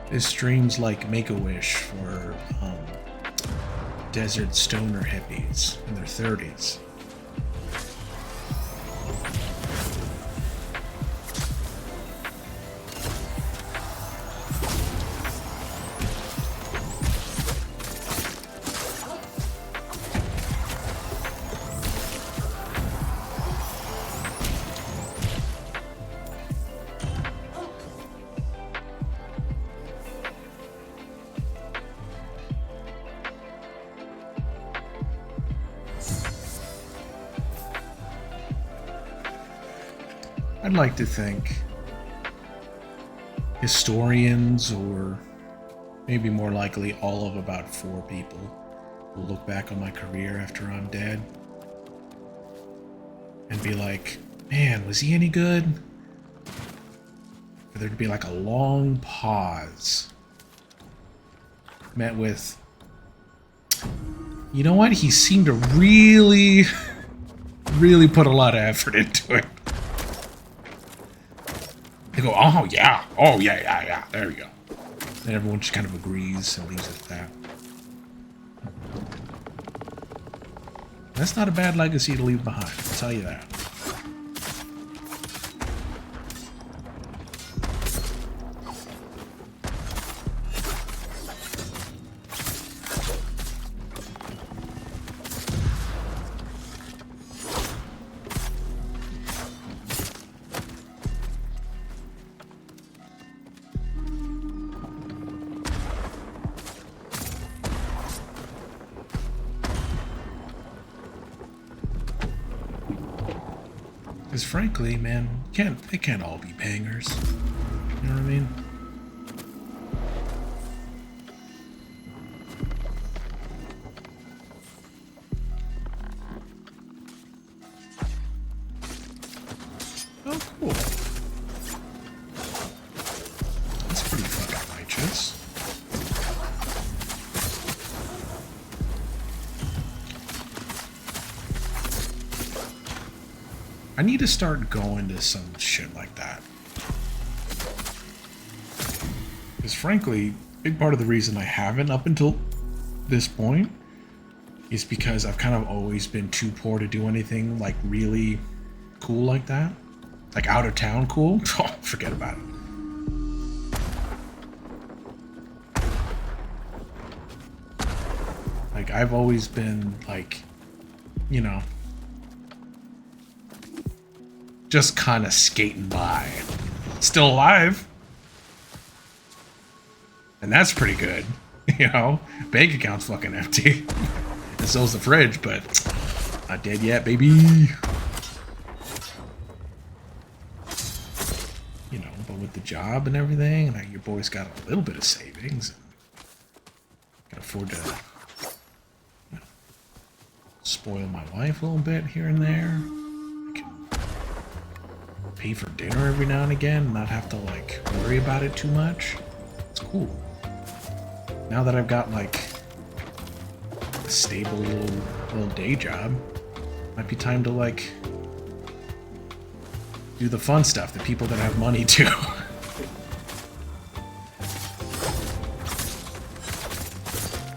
This stream's like Make-A-Wish for desert stoner hippies in their 30s. I'd like to think historians, or maybe more likely all of about 4 people, will look back on my career after I'm dead and be like, man, was he any good? For there to be like a long pause met with, you know what, he seemed to really really put a lot of effort into it. They go, oh yeah, yeah. There we go. And everyone just kind of agrees and leaves it at that. That's not a bad legacy to leave behind, I'll tell you that. Because frankly, man, they can't all be bangers. You know what I mean? Oh, cool. That's pretty fucking righteous. I need to start going to some shit like that. Because frankly, big part of the reason I haven't up until this point is because I've kind of always been too poor to do anything like really cool like that. Like out of town cool. Oh, forget about it. Like I've always been like, you know, just kind of skating by. Still alive. And that's pretty good. You know? Bank account's fucking empty. And so's the fridge, but not dead yet, baby. You know, but with the job and everything, and your boy's got a little bit of savings. Can afford to, you know, spoil my wife a little bit here and there. Pay for dinner every now and again and not have to like worry about it too much. It's cool. Now that I've got like a stable little day job, might be time to like do the fun stuff that people that have money do.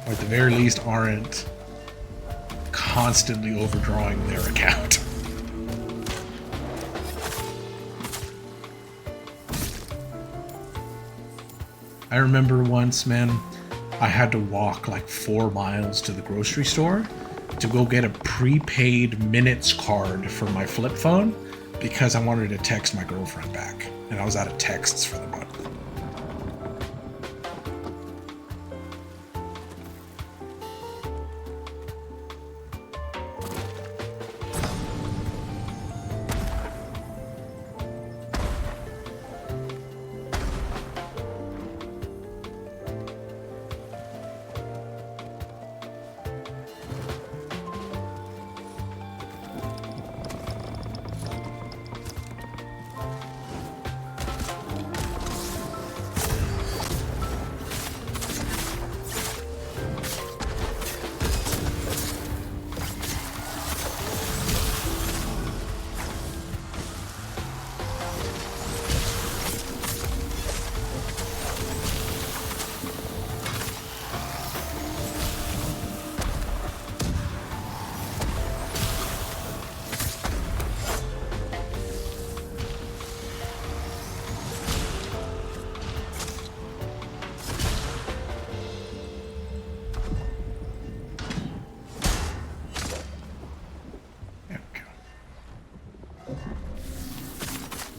Or at the very least aren't constantly overdrawing their account. I remember once, man, I had to walk like 4 miles to the grocery store to go get a prepaid minutes card for my flip phone because I wanted to text my girlfriend back. And I was out of texts for the month.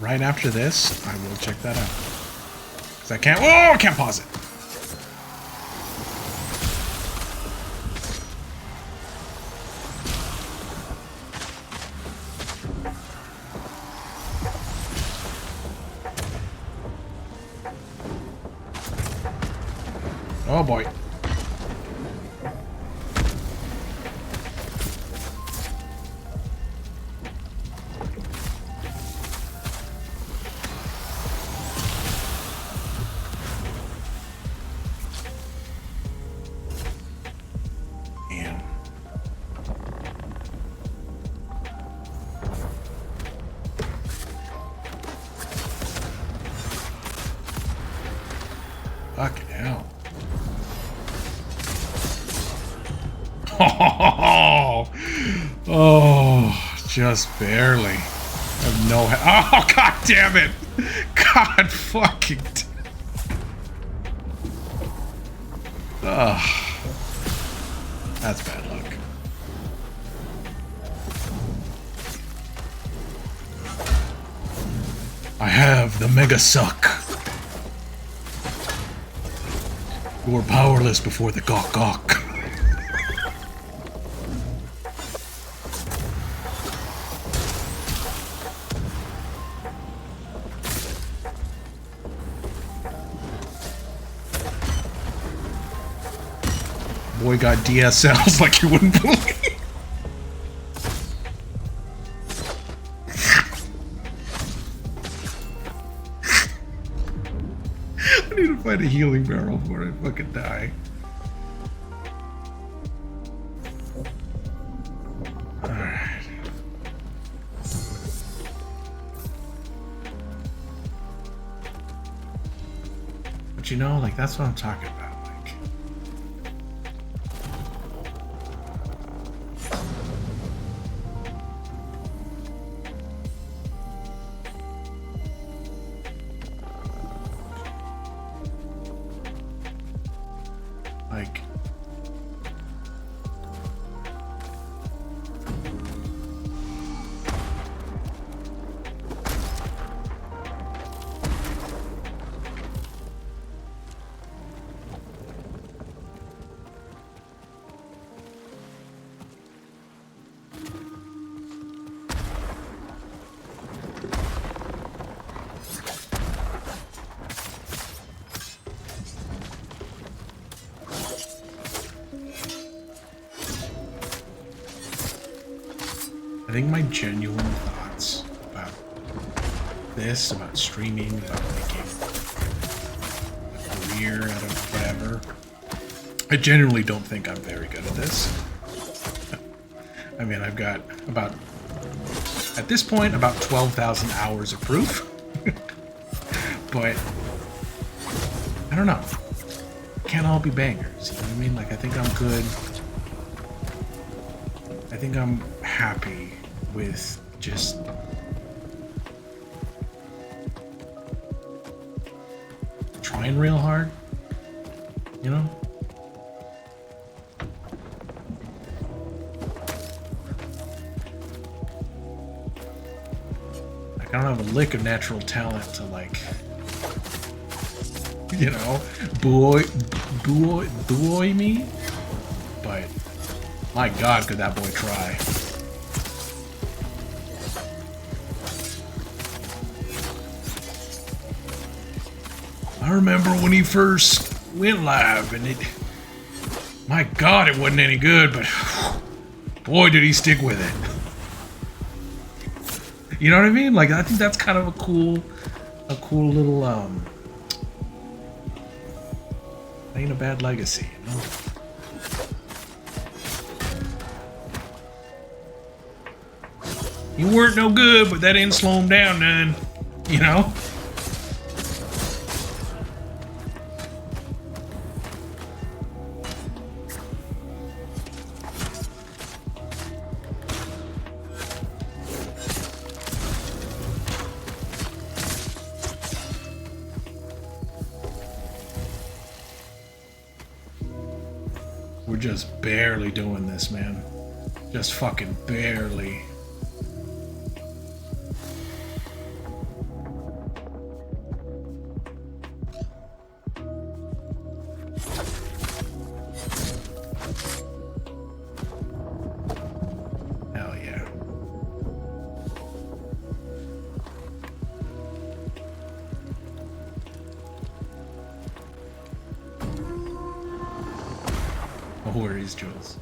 Right after this, I will check that out. Because I can't... Oh, I can't pause it. Oh, boy. Just barely. I have no. Oh, god damn it! God fucking. Ugh. That's bad luck. I have the mega suck. You're powerless before the gawk gawk. Boy got DSLs like you wouldn't believe. I need to find a healing barrel before I fucking die. Alright. But you know, like, that's what I'm talking about. Like, I think my genuine thoughts about this, about streaming, about making a career out of whatever, I genuinely don't think I'm very good at this. I mean, I've got about, at this point, about 12,000 hours of proof. But, I don't know. Can't all be bangers, you know what I mean? Like, I think I'm good. I think I'm happy with just trying real hard, you know? Like, I don't have a lick of natural talent to, like, you know, buoy me, but my god, could that boy try. I remember when he first went live, and my god, it wasn't any good, but boy, did he stick with it. You know what I mean? Like, I think that's kind of a cool little, ain't a bad legacy, you know? You weren't no good, but that didn't slow him down none, you know? We're just barely doing this, man. Just fucking barely. Hell yeah. No worries, Jules.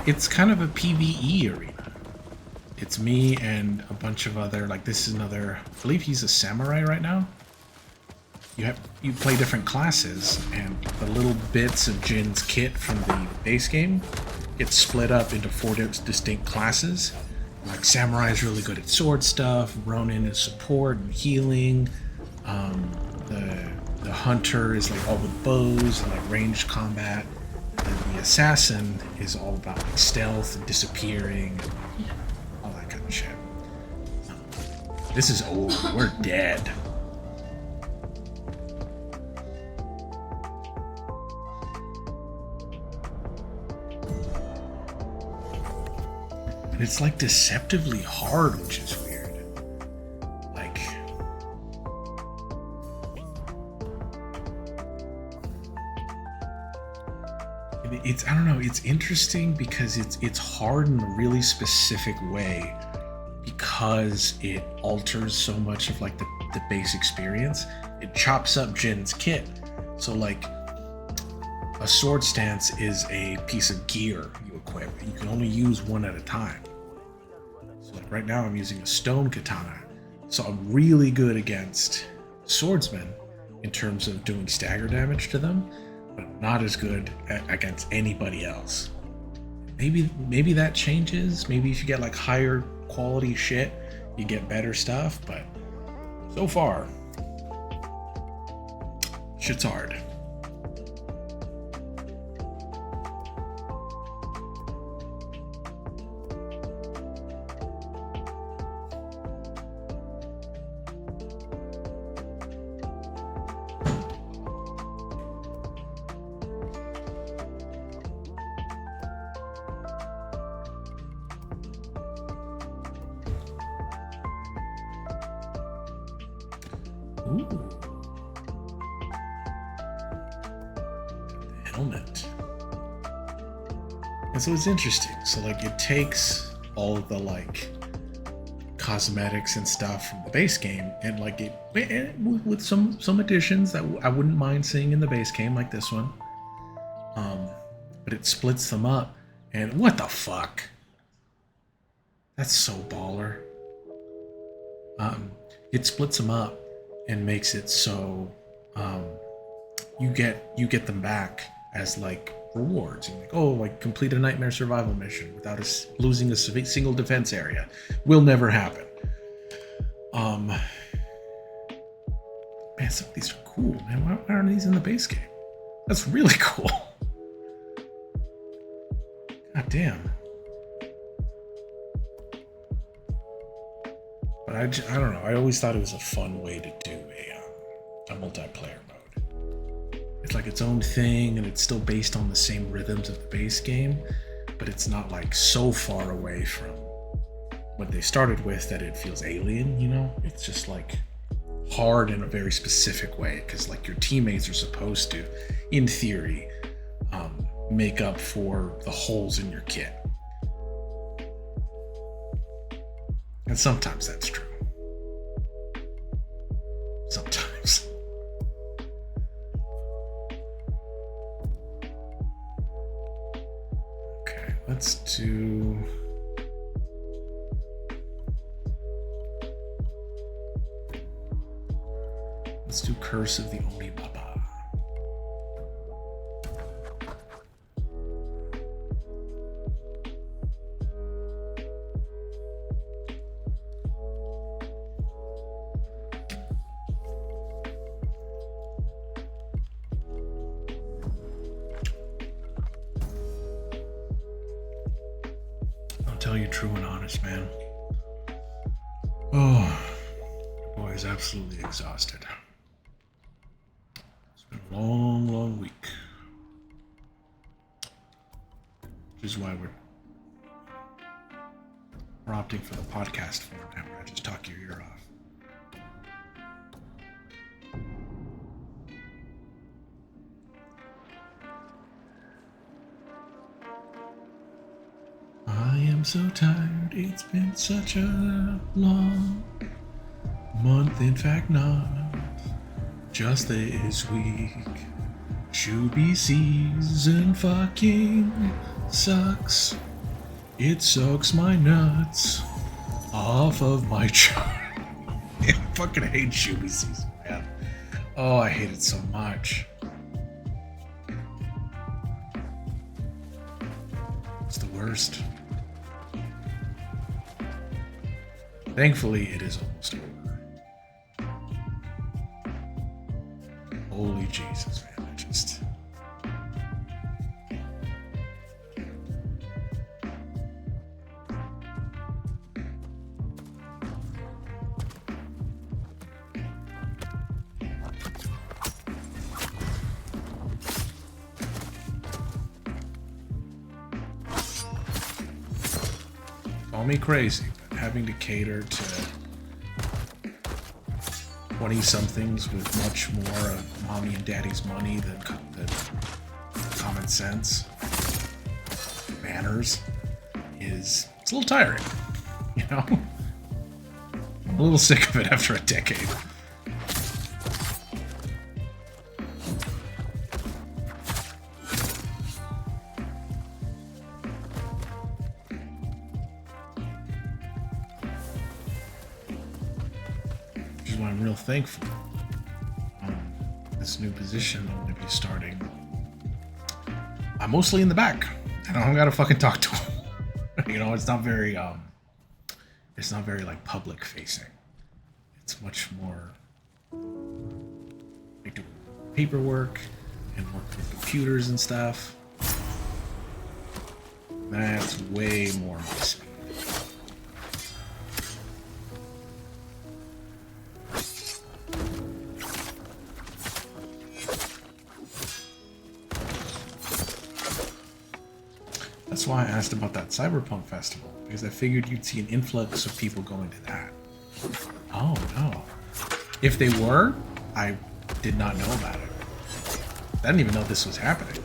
It's kind of a PvE arena. It's me and a bunch of other, like, this is another, I believe he's a samurai right now. You play different classes, and the little bits of Jin's kit from the base game get split up into 4 distinct classes. Like, samurai is really good at sword stuff, Ronin is support and healing, the hunter is like all with bows and like ranged combat. And the assassin is all about like stealth and disappearing, all that kind of shit. This is over. We're dead. And it's like deceptively hard, which is weird. Like, it's, I don't know, it's interesting because it's hard in a really specific way because it alters so much of like the base experience. It chops up Jin's kit. So like a sword stance is a piece of gear you equip. You can only use one at a time. So like right now I'm using a stone katana. So I'm really good against swordsmen in terms of doing stagger damage to them, but not as good against anybody else. Maybe that changes. Maybe if you get like higher quality shit, you get better stuff, but so far, shit's hard. Ooh. The helmet. And so it's interesting. So like it takes all of the like cosmetics and stuff from the base game and like it with some additions that I wouldn't mind seeing in the base game, like this one. But it splits them up, and what the fuck? That's so baller. It splits them up and makes it so you get them back as like rewards. You're like, oh, like complete a nightmare survival mission without us losing a single defense area. Will never happen. Man, some of these are cool, man. Why aren't these in the base game? That's really cool. God damn. But I don't know. I always thought it was a fun way to do a multiplayer mode. It's like its own thing, and it's still based on the same rhythms of the base game, but it's not like so far away from what they started with that it feels alien, you know? It's just like hard in a very specific way, because like your teammates are supposed to, in theory, make up for the holes in your kit. And sometimes that's true. Sometimes. Okay, let's do... Let's do Curse of the Oni Baba. I'll tell you true and honest, man. Oh, the boy is absolutely exhausted. It's been a long, long week. Which is why we're opting for the podcast format where I just talk your ear off. I am so tired, it's been such a long month, in fact not just this week. Shooby season fucking sucks. It sucks my nuts off of my chart. I fucking hate Shooby season, man. Oh, I hate it so much. It's the worst. Thankfully, it is almost over. Holy Jesus, man. call me crazy, but having to cater to 20-somethings with much more of mommy and daddy's money than common sense, manners, it's a little tiring, you know? I'm a little sick of it after a decade. Which is why I'm real thankful. This new position I'm going to be starting. I'm mostly in the back. I don't gotta fucking talk to him. You know, it's not very like public facing. It's much more like doing paperwork and working with computers and stuff. That's way more my speed. That's why I asked about that Cyberpunk festival, because I figured you'd see an influx of people going to that. Oh no. If they were, I did not know about it. I didn't even know this was happening.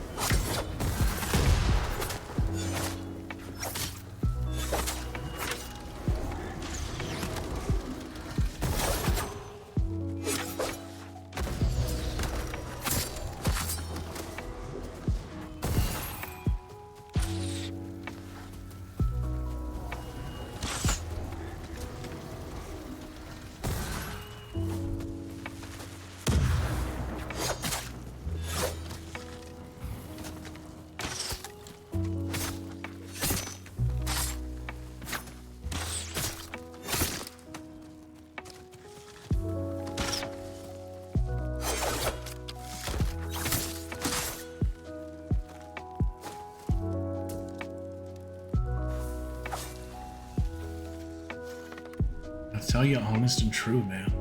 Tell you honest and true, man.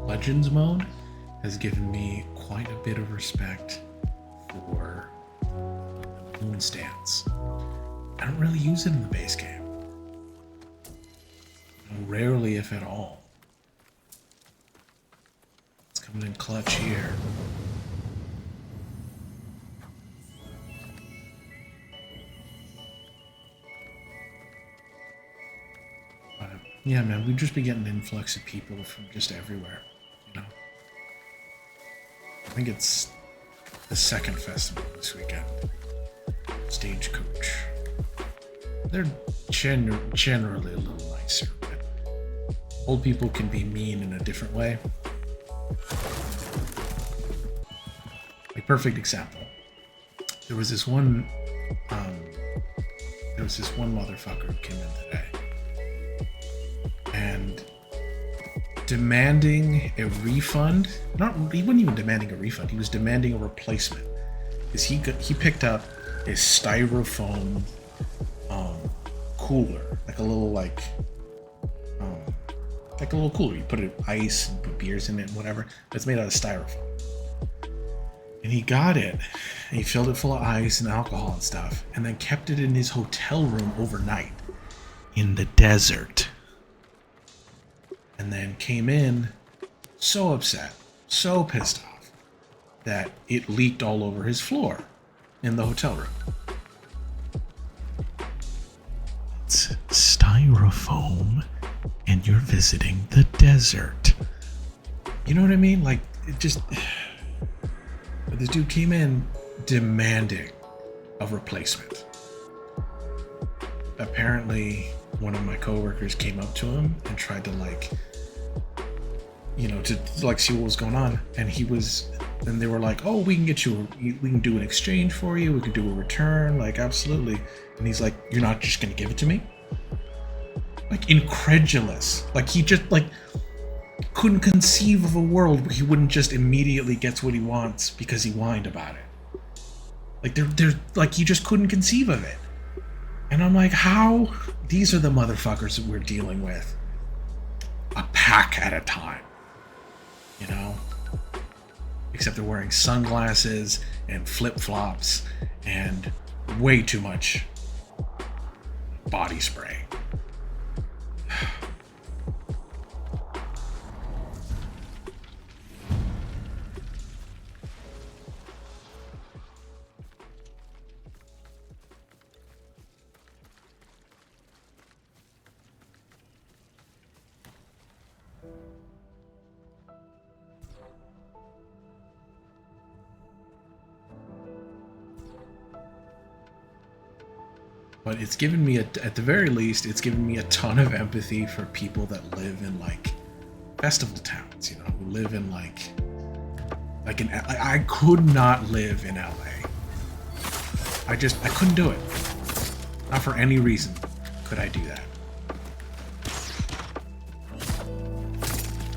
Legends mode has given me quite a bit of respect for the moon stance. I don't really use it in the base game. Rarely, if at all. It's coming in clutch here. Yeah, man, we'd just be getting an influx of people from just everywhere, you know? I think it's the second festival this weekend. Stagecoach. They're generally a little nicer, but old people can be mean in a different way. Like, perfect example. There was this one motherfucker who came in today. And demanding a refund. He wasn't even demanding a refund. He was demanding a replacement. Because he picked up a styrofoam cooler, like a little cooler. You put ice and put beers in it and whatever. But it's made out of styrofoam. And he got it. And he filled it full of ice and alcohol and stuff, and then kept it in his hotel room overnight in the desert. And then came in so upset, so pissed off, that it leaked all over his floor in the hotel room. It's styrofoam, and you're visiting the desert. You know what I mean? Like, it just... But this dude came in demanding a replacement. Apparently, one of my coworkers came up to him and tried to see what was going on, and they were like, "Oh, we can do an exchange for you. We can do a return, like, absolutely." And he's like, "You're not just gonna give it to me?" Like, incredulous. Like, he just couldn't conceive of a world where he wouldn't just immediately get what he wants because he whined about it. Like, they're like, he just couldn't conceive of it. And I'm like, how? These are the motherfuckers that we're dealing with. A pack at a time. You know? Except they're wearing sunglasses and flip-flops and way too much body spray. But it's given me, at the very least, it's given me a ton of empathy for people that live in like festival towns, you know, who live in like I could not live in LA. I couldn't do it. Not for any reason could I do that.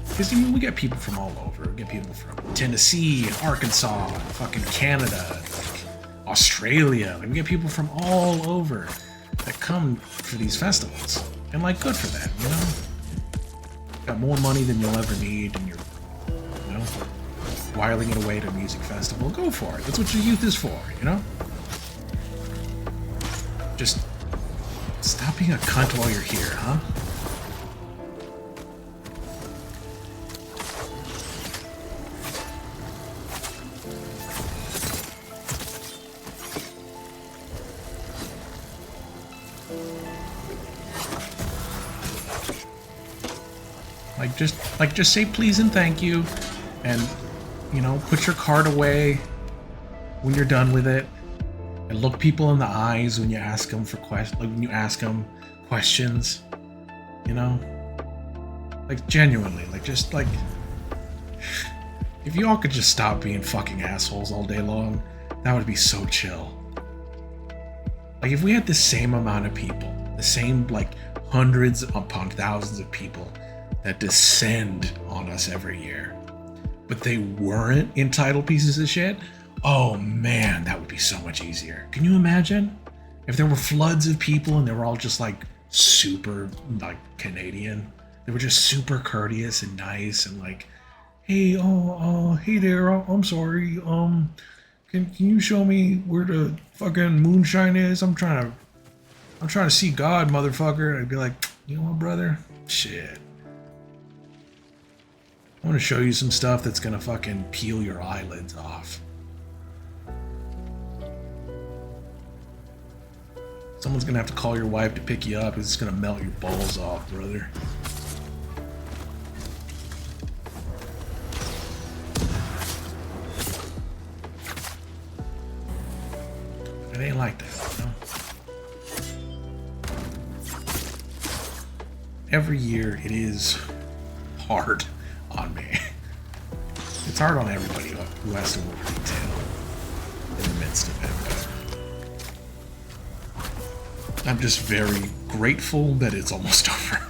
Because, I mean, we get people from all over. We get people from Tennessee and Arkansas and fucking Canada, like Australia. Like, we get people from all over that come for these festivals. And, like, good for them, you know? Got more money than you'll ever need, and you're, you know, whiling it away at a music festival. Go for it. That's what your youth is for, you know? Just stop being a cunt while you're here, huh? Just say please and thank you, and, you know, put your card away when you're done with it, and look people in the eyes when you ask them for questions, you know, like, genuinely, like, just like, if you all could just stop being fucking assholes all day long, that would be so chill. Like, if we had the same amount of people, the same, like, hundreds upon thousands of people that descend on us every year, but they weren't entitled pieces of shit, oh man, that would be so much easier. Can you imagine if there were floods of people and they were all just like super like Canadian? They were just super courteous and nice and like, hey, hey there, I'm sorry, can you show me where the fucking moonshine is? I'm trying to see God, motherfucker. And I'd be like, you know what, brother? Shit. I want to show you some stuff that's gonna fucking peel your eyelids off. Someone's gonna have to call your wife to pick you up. It's gonna melt your balls off, brother. It ain't like that, you know? Every year it is hard on me. It's hard on everybody who has to work retail in the midst of it. But I'm just very grateful that it's almost over.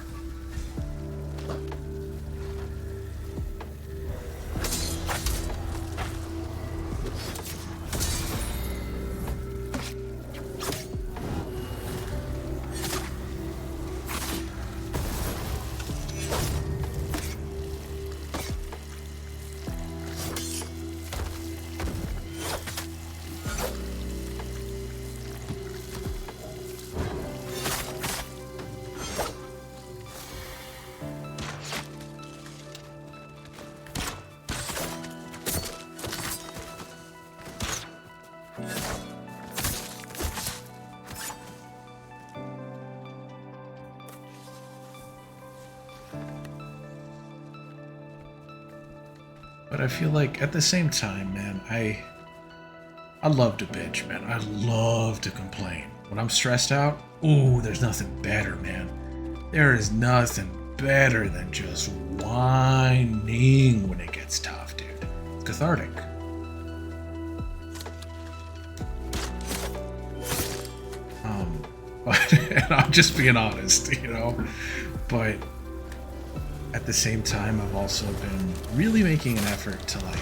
But I feel like at the same time, man, I love to bitch, man. I love to complain. When I'm stressed out, ooh, there's nothing better, man. There is nothing better than just whining when it gets tough, dude. It's cathartic. But, and I'm just being honest, you know, but at the same time, I've also been really making an effort to, like,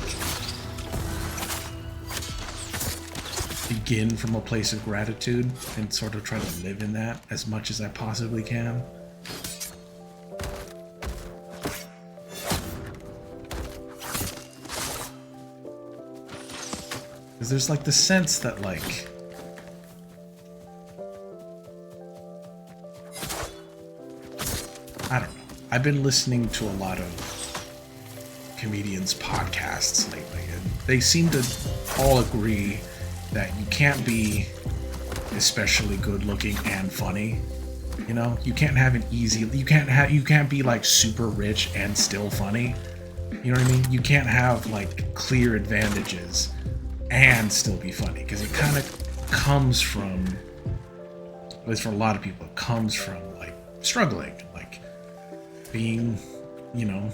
begin from a place of gratitude and sort of try to live in that as much as I possibly can. Because there's, like, the sense that, like, I don't know. I've been listening to a lot of comedians' podcasts lately, and they seem to all agree that you can't be especially good looking and funny. You know, you can't have an easy, you can't be like super rich and still funny. You know what I mean? You can't have like clear advantages and still be funny, because it kind of comes from, at least for a lot of people, it comes from like struggling, like being, you know,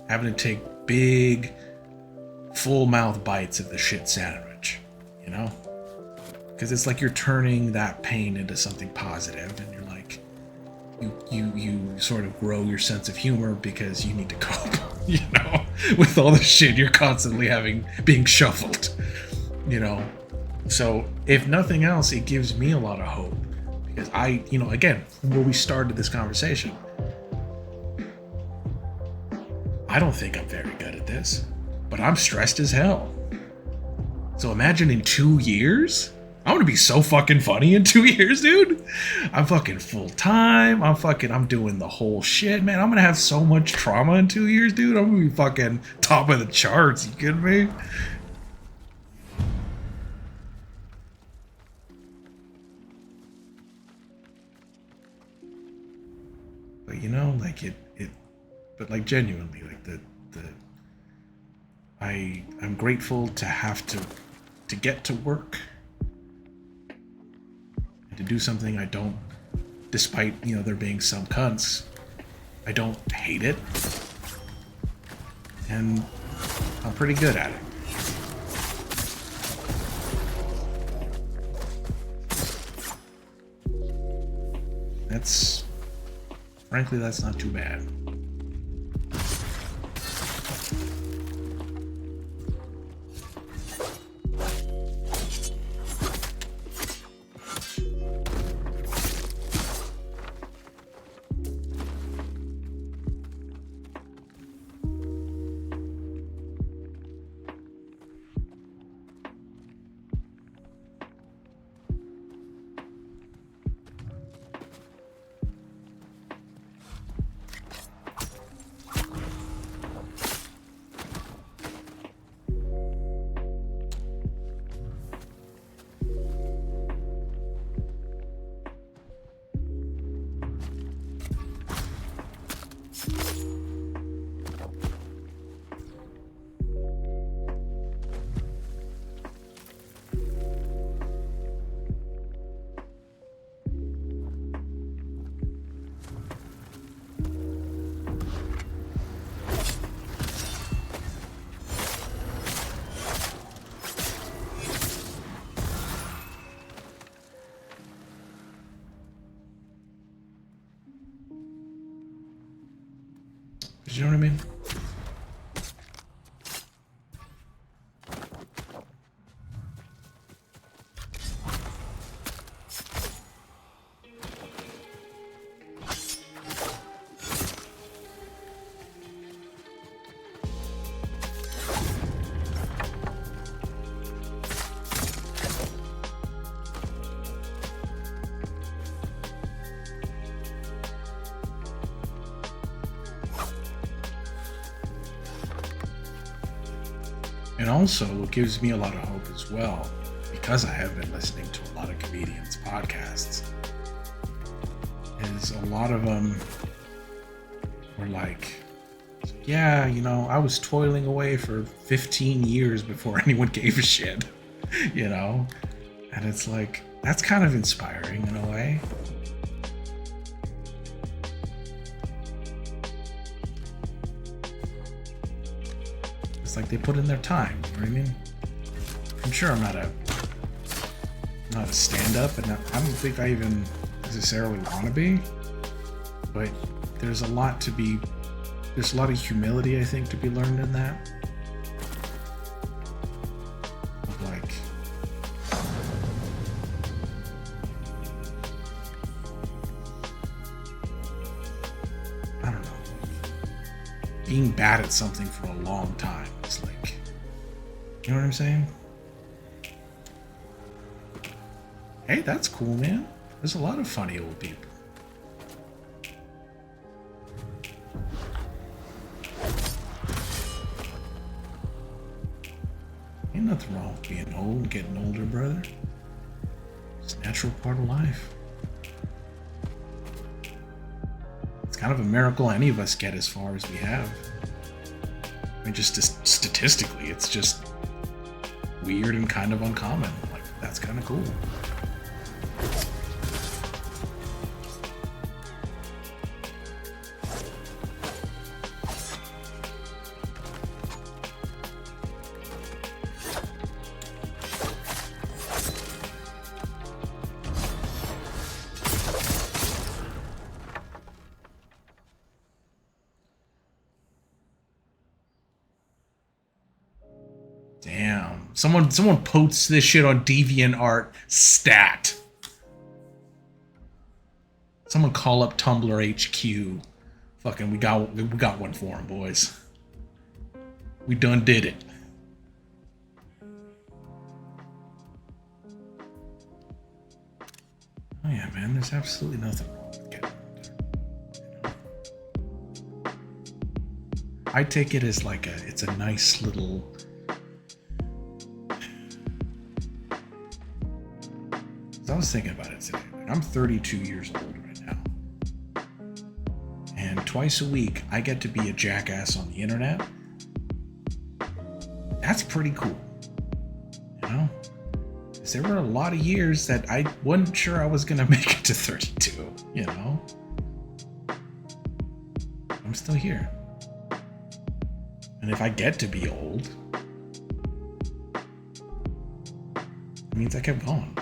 having to take big full mouth bites of the shit sandwich, you know? Because it's like you're turning that pain into something positive, and you're like, you sort of grow your sense of humor because you need to cope, you know, with all the shit you're constantly being shuffled, you know. So if nothing else, it gives me a lot of hope, because I, you know, again, where we started this conversation, I don't think I'm very good at this, but I'm stressed as hell. So imagine in 2 years, I'm gonna be so fucking funny in 2 years, dude. I'm fucking full time. I'm doing the whole shit, man. I'm gonna have so much trauma in 2 years, dude. I'm gonna be fucking top of the charts. You kidding me? But you know, like but like genuinely, like I'm grateful to have to get to work. To do something I don't, despite, you know, there being some cunts, I don't hate it, and I'm pretty good at it. Frankly, that's not too bad. You know what I mean? And also, what gives me a lot of hope as well, because I have been listening to a lot of comedians' podcasts, is a lot of them were like, yeah, you know, I was toiling away for 15 years before anyone gave a shit, you know? And it's like, that's kind of inspiring in a way. It's like they put in their time, you know what I mean? I'm sure I'm not a stand-up, and I don't think I even necessarily want to be, but there's a lot of humility, I think, to be learned in that. Of like, I don't know, being bad at something for a long time. It's like, you know what I'm saying? Hey, that's cool, man. There's a lot of funny old people. Ain't nothing wrong with being old, getting older, brother. It's a natural part of life. It's kind of a miracle any of us get as far as we have. I mean, just statistically, it's just weird and kind of uncommon. Like, that's kind of cool. Damn. Someone posts this shit on DeviantArt stat. Someone call up Tumblr HQ. Fucking we got one for him, boys. We done did it. Oh yeah, man, there's absolutely nothing wrong with getting older. I take it as like it's a nice little. I was thinking about it today. Like, I'm 32 years old right now. And twice a week, I get to be a jackass on the internet. That's pretty cool. You know? Because there were a lot of years that I wasn't sure I was going to make it to 32. You know? I'm still here. And if I get to be old, it means I kept going.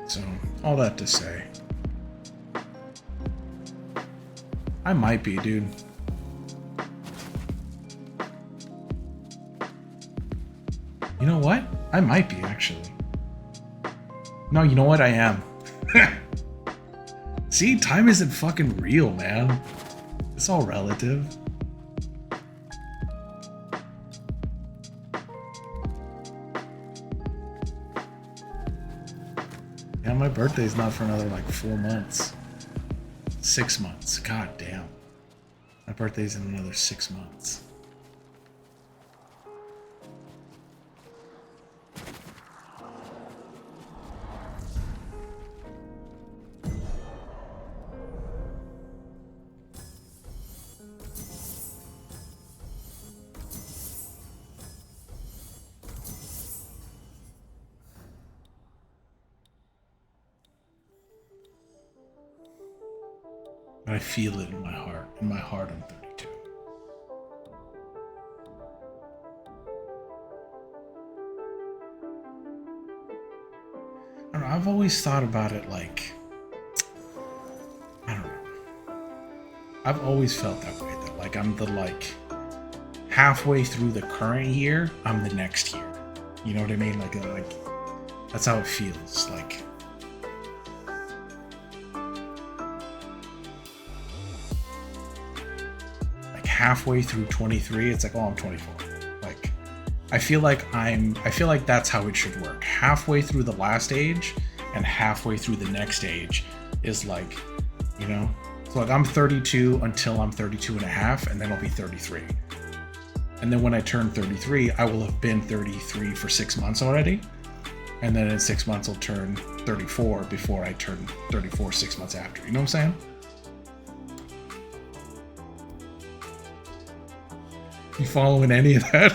So, all that to say, I might be, dude. You know what? I might be, actually. No, you know what? I am. See, time isn't fucking real, man. It's all relative. Yeah, my birthday's not for another like 4 months. 6 months. God damn. My birthday's in another 6 months. I feel it in my heart. In my heart, I'm 32. I don't know, I've always thought about it like, I don't know. I've always felt that way. That like I'm the like halfway through the current year, I'm the next year. You know what I mean? Like that's how it feels. Like. Halfway through 23, it's like, oh, I'm 24. Like, I feel like that's how it should work. Halfway through the last age and halfway through the next age is like, you know, so like I'm 32 until I'm 32 and a half, and then I'll be 33. And then when I turn 33, I will have been 33 for 6 months already. And then in 6 months, I'll turn 34 before I turn 34 6 months after. You know what I'm saying? You following any of that?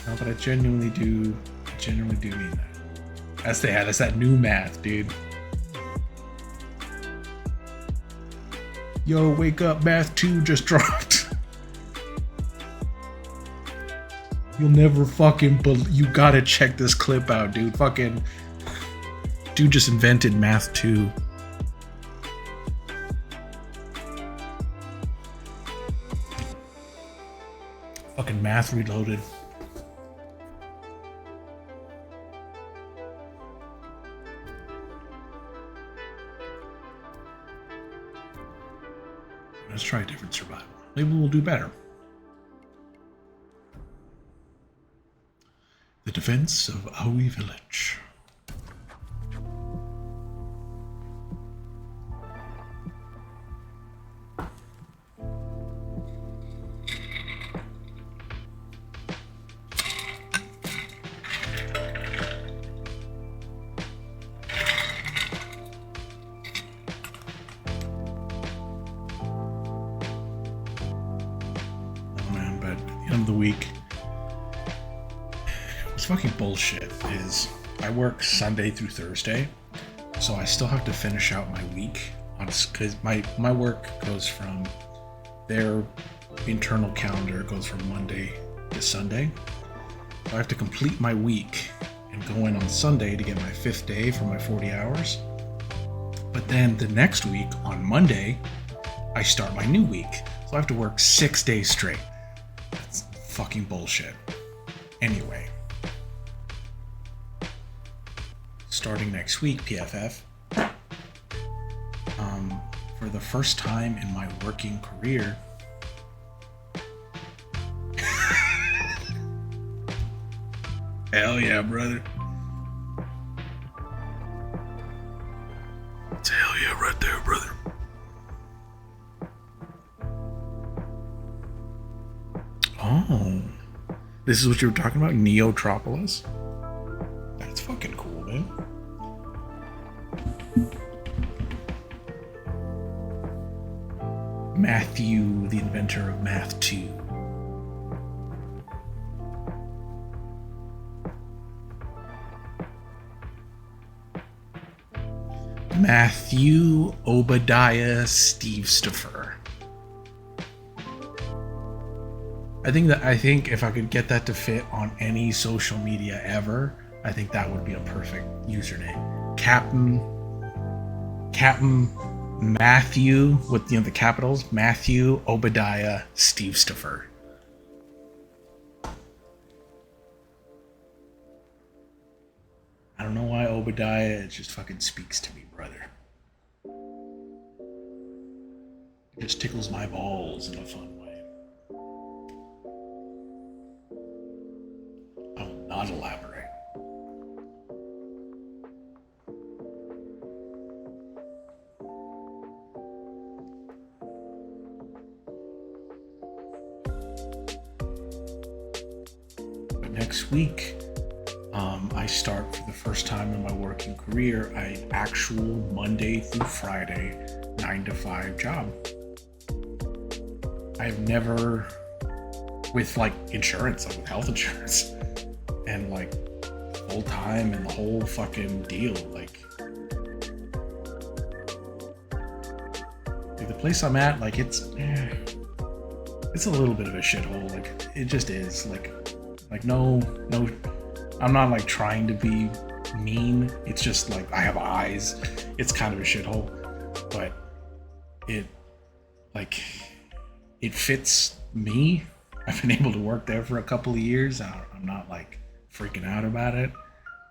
No, but I genuinely do mean that. That's that new math, dude. Yo, wake up, math 2 just dropped. You'll never fucking you gotta check this clip out, dude. Fucking dude just invented math 2. Fucking math reloaded. Let's try a different survival. Maybe we'll do better. The defense of Aoi Village. Of the week, what's fucking bullshit is I work Sunday through Thursday, so I still have to finish out my week on, because my work goes from their internal calendar goes from Monday to Sunday, so I have to complete my week and go in on Sunday to get my 5th day for my 40 hours. But then the next week on Monday I start my new week, so I have to work 6 days straight. That's fucking bullshit. Anyway, starting next week, PFF, for the first time in my working career, hell yeah, brother. It's hell yeah right there, brother. Oh, this is what you were talking about? Neotropolis? That's fucking cool, man. Matthew, the inventor of Math 2. Matthew Obadiah Steve Staffer. I think if I could get that to fit on any social media ever, I think that would be a perfect username. Captain Matthew with the capitals, Matthew Obadiah Steve Staffer. I don't know why Obadiah, it just fucking speaks to me, brother. It just tickles my balls in a fun way. I will not elaborate. But next week, I start for the first time in my working career an actual Monday through Friday 9 to 5 job. I've never, with like insurance, like with health insurance and like full time and the whole fucking deal, like the place I'm at, like it's a little bit of a shithole. Like it just is. Like no. I'm not like trying to be mean. It's just like I have eyes. It's kind of a shithole, but it fits me. I've been able to work there for a couple of years. I'm not like freaking out about it.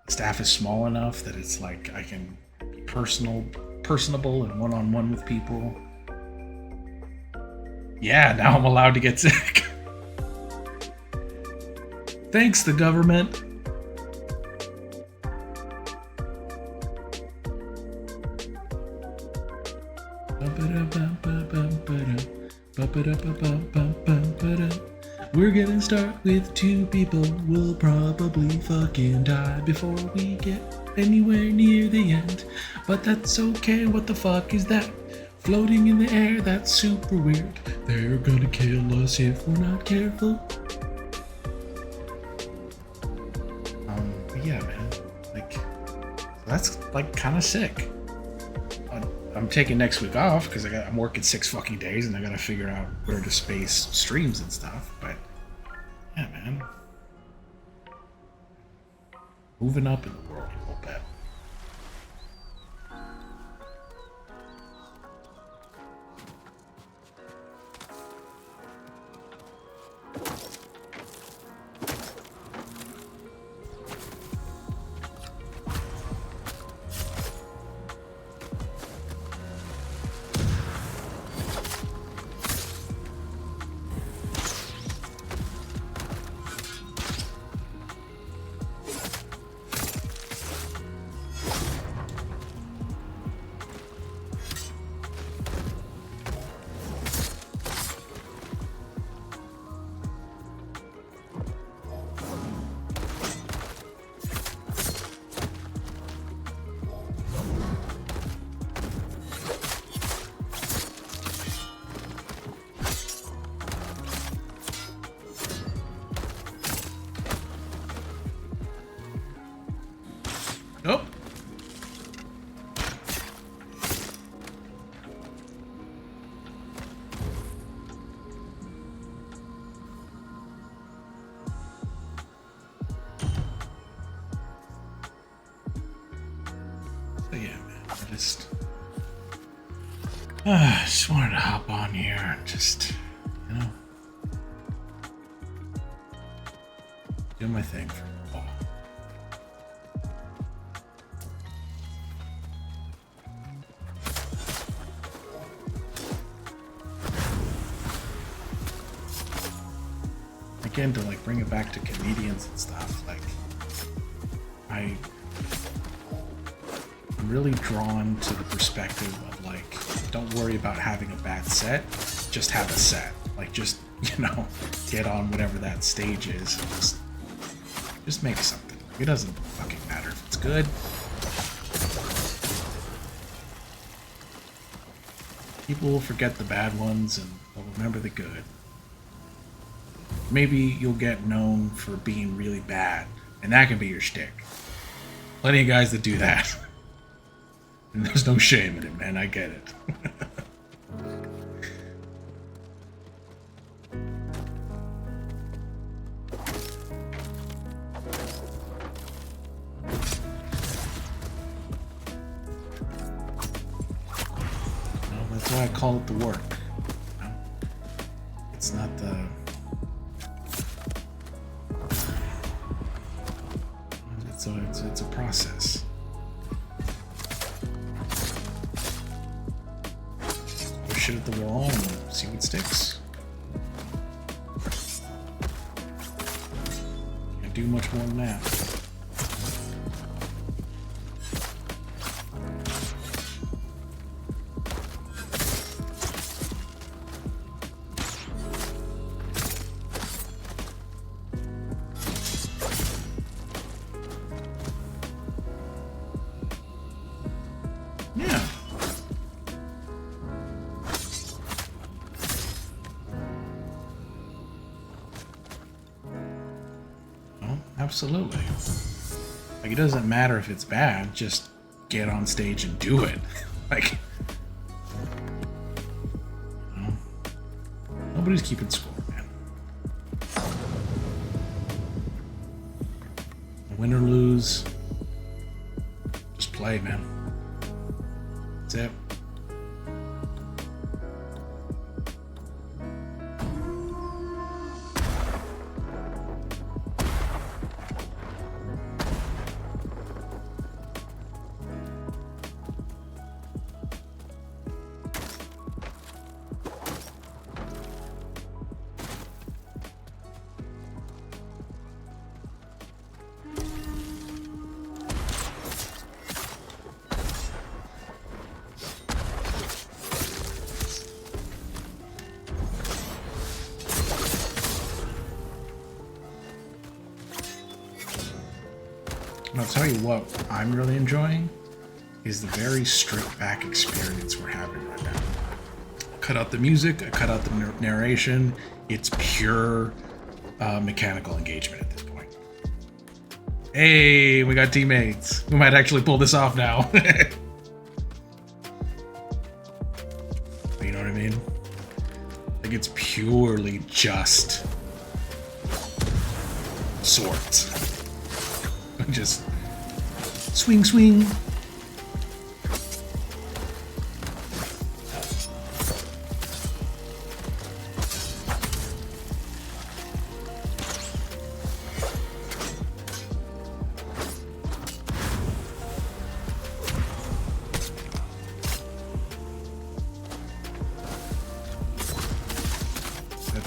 The staff is small enough that it's like I can be personable and one-on-one with people. Yeah, now I'm allowed to get sick. Thanks, the government. We're gonna start with 2 people. We'll probably fucking die before we get anywhere near the end. But that's okay, what the fuck is that? Floating in the air, that's super weird. They're gonna kill us if we're not careful. But yeah, man. Like, That's like kind of sick. I'm taking next week off because I'm working 6 fucking days and I gotta figure out where to space streams and stuff. But yeah, man, moving up in the world a little bit. Nope. So yeah, man, I just wanted to hop on here and just, you know, do my thing for a while. Again, to like bring it back to comedians and stuff, like I'm really drawn to the perspective of like, don't worry about having a bad set, just have a set. Like just, you know, get on whatever that stage is and just make something. It doesn't fucking matter if it's good. People will forget the bad ones and they'll remember the good. Maybe you'll get known for being really bad, and that can be your shtick. Plenty of guys that do that. And there's no shame in it, man. I get it. Well, that's why I call it the work. You know? It's not the... It's a process. Push shit at the wall and see what sticks. Can't do much more than that. Absolutely. Like, it doesn't matter if it's bad, just get on stage and do it. Like, you know, nobody's keeping score, man. Win or lose, just play, man. That's it. I'll tell you what I'm really enjoying is the very stripped back experience we're having right now. Cut out the music, I cut out the narration. It's pure mechanical engagement at this point. Hey, we got teammates. We might actually pull this off now. You know what I mean? Like, it's purely just swords. Just swing, swing.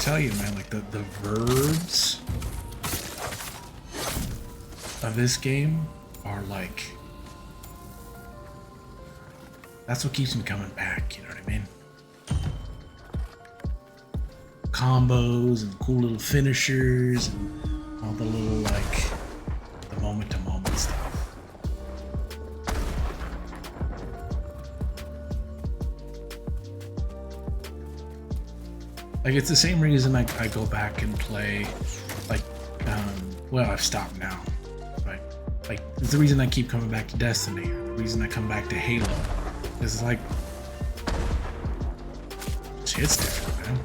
Tell you, man, like the verbs of this game are like, that's what keeps me coming back, you know what I mean? Combos and cool little finishers and all the little, like, the moment to moment stuff. Like, it's the same reason I go back and play, like, well, I've stopped now, right? Like, it's the reason I keep coming back to Destiny, the reason I come back to Halo. It's like, shit's different, man.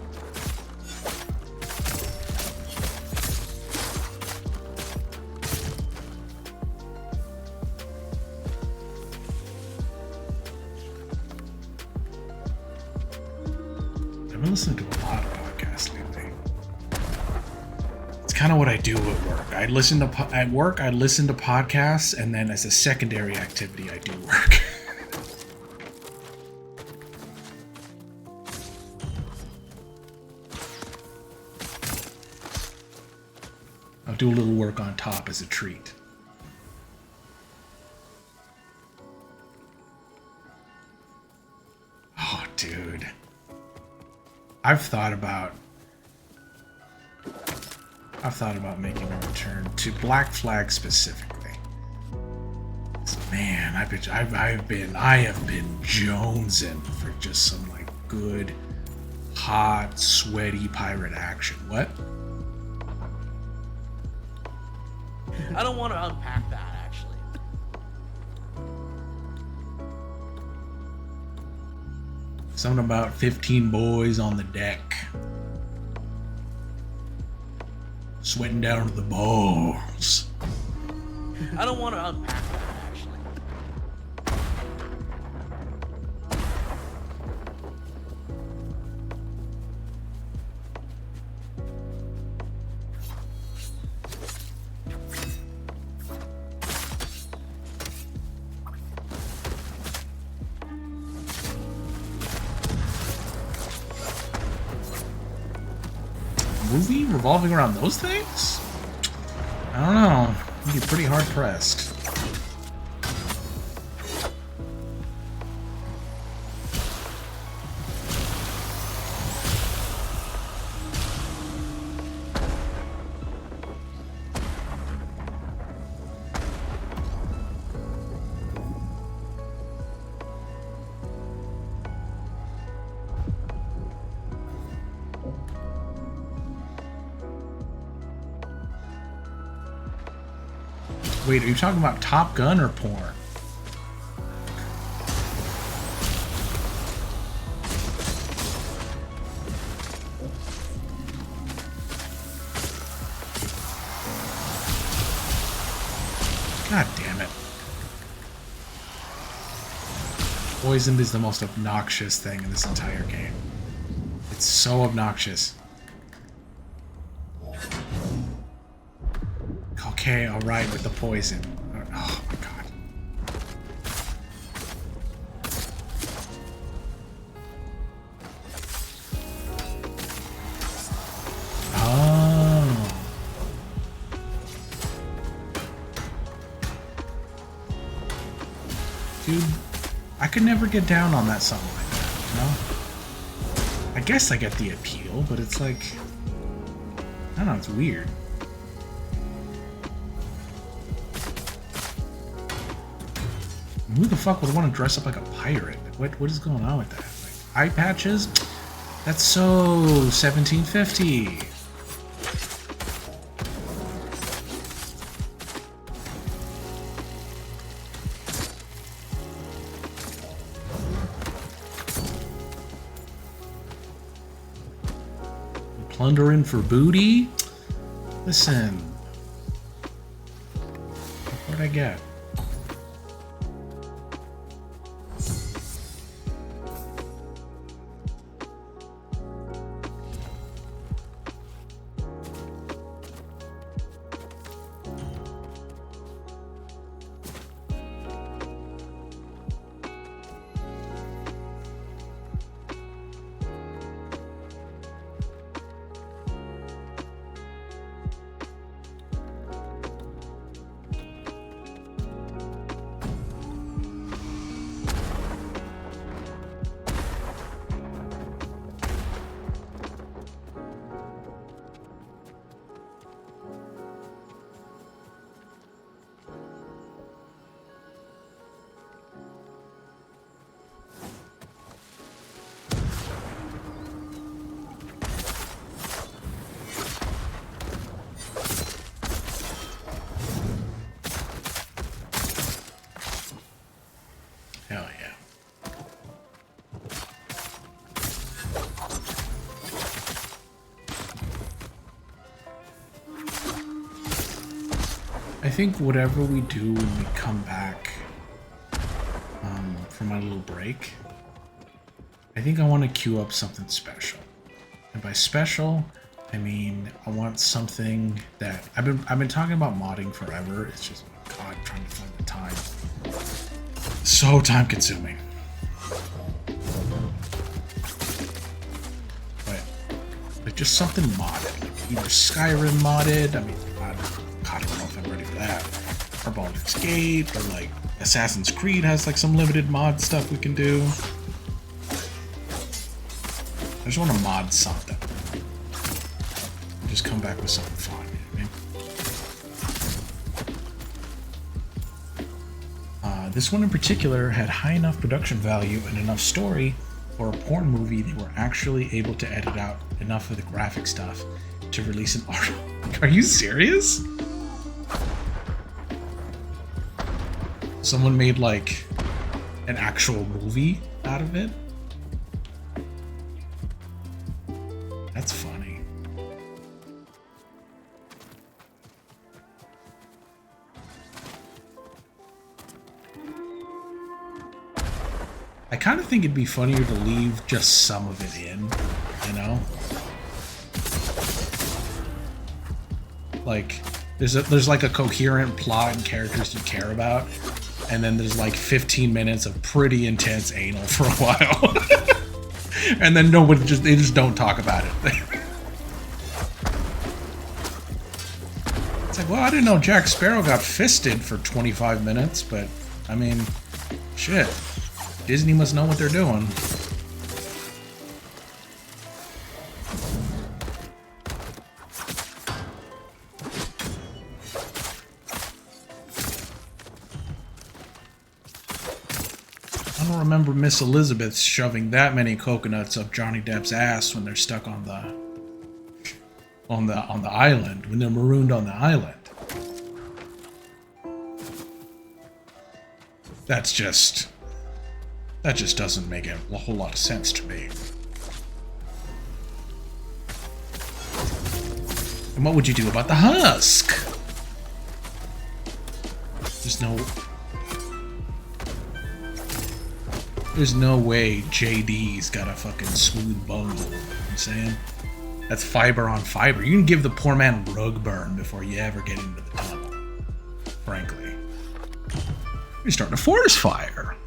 I've been listening to a lot of podcasts lately. It's kind of what I do at work. At work, I listen to podcasts, and then as a secondary activity, I do work. I'll do a little work on top as a treat. Oh, dude. I've thought about making a return to Black Flag specifically. Man, I have been jonesing for just some like good, hot, sweaty pirate action. What? I don't want to unpack that, actually. Something about 15 boys on the deck. Sweating down to the balls. I don't want to unpack that, actually. Movie revolving around those things? I don't know. You'd be pretty hard pressed. Wait, are you talking about Top Gun or porn? God damn it. Poisoned is the most obnoxious thing in this entire game. It's so obnoxious. Okay, alright with the poison. Oh my god. Oh. Dude, I could never get down on that song like that, you know? I guess I get the appeal, but it's like, I don't know, it's weird. Who the fuck would want to dress up like a pirate? What is going on with that? Like, eye patches? That's so 1750. Plundering for booty? Listen. What'd I get? Hell yeah. I think whatever we do when we come back from my little break, I think I want to queue up something special. And by special, I mean I want something that I've been talking about modding forever. It's just, God, I'm trying to find the time. So time consuming. But like just something modded. Like either Skyrim modded, I mean I don't know if I'm ready for that. Or Baldur's Gate, or like Assassin's Creed has like some limited mod stuff we can do. I just want to mod something. Just come back with something fun, you know what I mean? This one in particular had high enough production value and enough story for a porn movie. They were actually able to edit out enough of the graphic stuff to release an art. Are you serious? Someone made like an actual movie out of it? That's funny. I kind of think it'd be funnier to leave just some of it in, you know? Like, there's like a coherent plot and characters you care about, and then there's like 15 minutes of pretty intense anal for a while. And then they just don't talk about it. It's like, well, I didn't know Jack Sparrow got fisted for 25 minutes, but I mean, shit. Disney must know what they're doing. I don't remember Miss Elizabeth shoving that many coconuts up Johnny Depp's ass when they're stuck on the island, when they're marooned on the island. That just doesn't make a whole lot of sense to me. And what would you do about the husk? There's no way JD's got a fucking smooth bone. You know what I'm saying? That's fiber on fiber. You can give the poor man rug burn before you ever get into the tunnel. Frankly. You're starting a forest fire.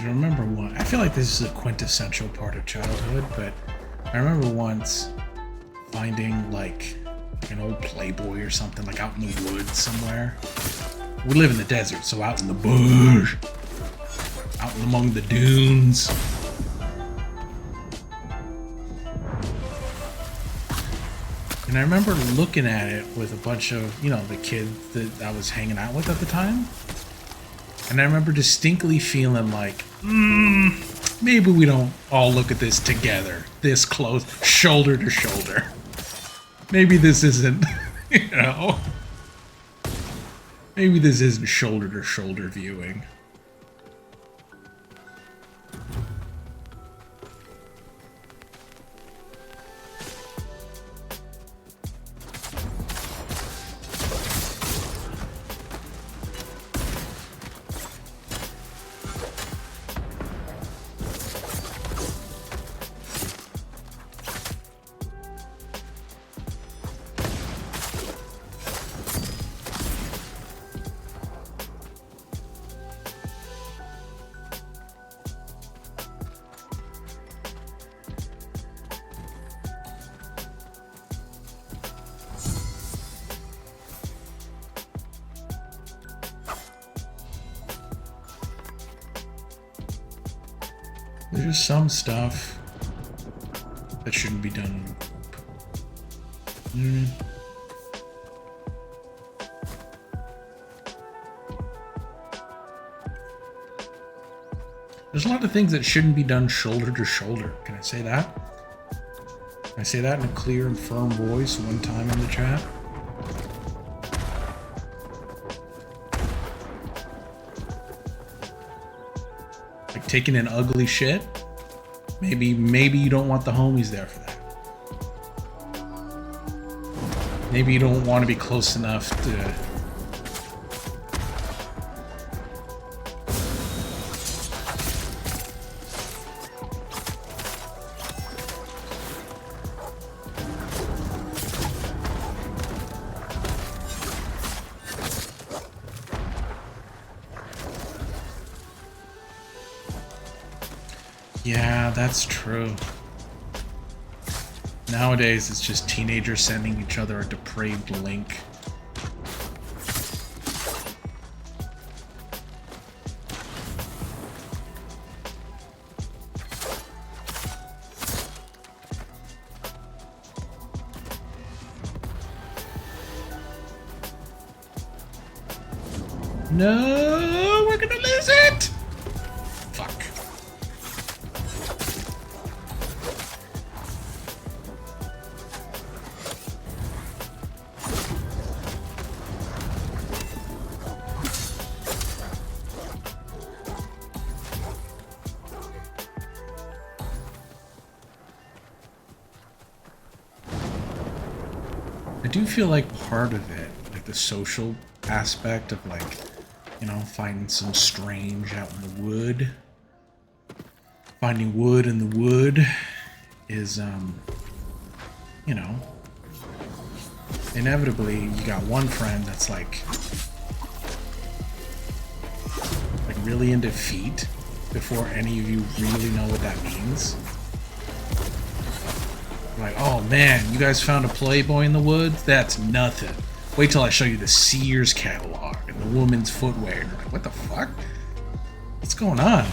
I remember one. I feel like this is a quintessential part of childhood, but I remember once finding like an old Playboy or something, like out in the woods somewhere. We live in the desert, so out in the bush, out among the dunes. And I remember looking at it with a bunch of, you know, the kids that I was hanging out with at the time. And I remember distinctly feeling like, maybe we don't all look at this together, this close, shoulder to shoulder. Maybe this isn't, you know, maybe this isn't shoulder to shoulder viewing. There's just some stuff that shouldn't be done. There's a lot of things that shouldn't be done shoulder to shoulder. Can I say that? Can I say that in a clear and firm voice one time in the chat? Like taking an ugly shit? Maybe you don't want the homies there for that. Maybe you don't want to be close enough to... Yeah, that's true. Nowadays, it's just teenagers sending each other a depraved link. No, we're gonna lose it! Fuck. I do feel like part of it, like the social aspect of like, you know, finding some strange out in the wood. Finding wood in the wood is, you know, inevitably you got one friend that's like really into feet before any of you really know what that means. Like, oh man, you guys found a Playboy in the woods? That's nothing. Wait till I show you the Sears catalog and the woman's footwear. And you're like, what the fuck? What's going on?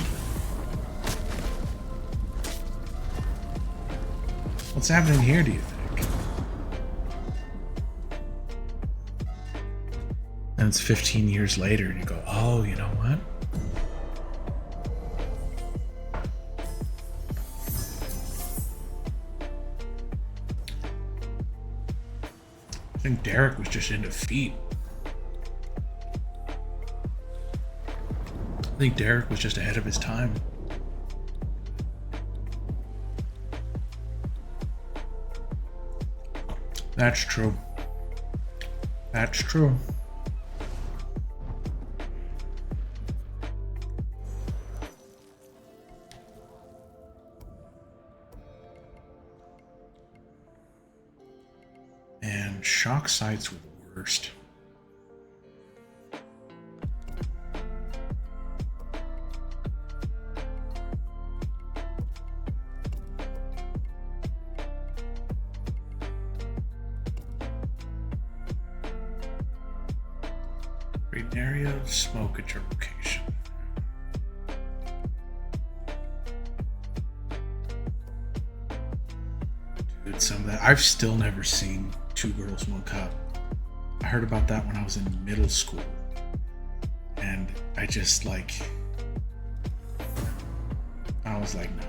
What's happening here, do you think? And it's 15 years later and you go, oh, you know what? I think Derek was just into feet. I think Derek was just ahead of his time. That's true. That's true. And shock sites were the worst. of smoke at your location. Dude, some of that, I've still never seen Two Girls, One Cup. I heard about that when I was in middle school. And I just like, I was like, nah.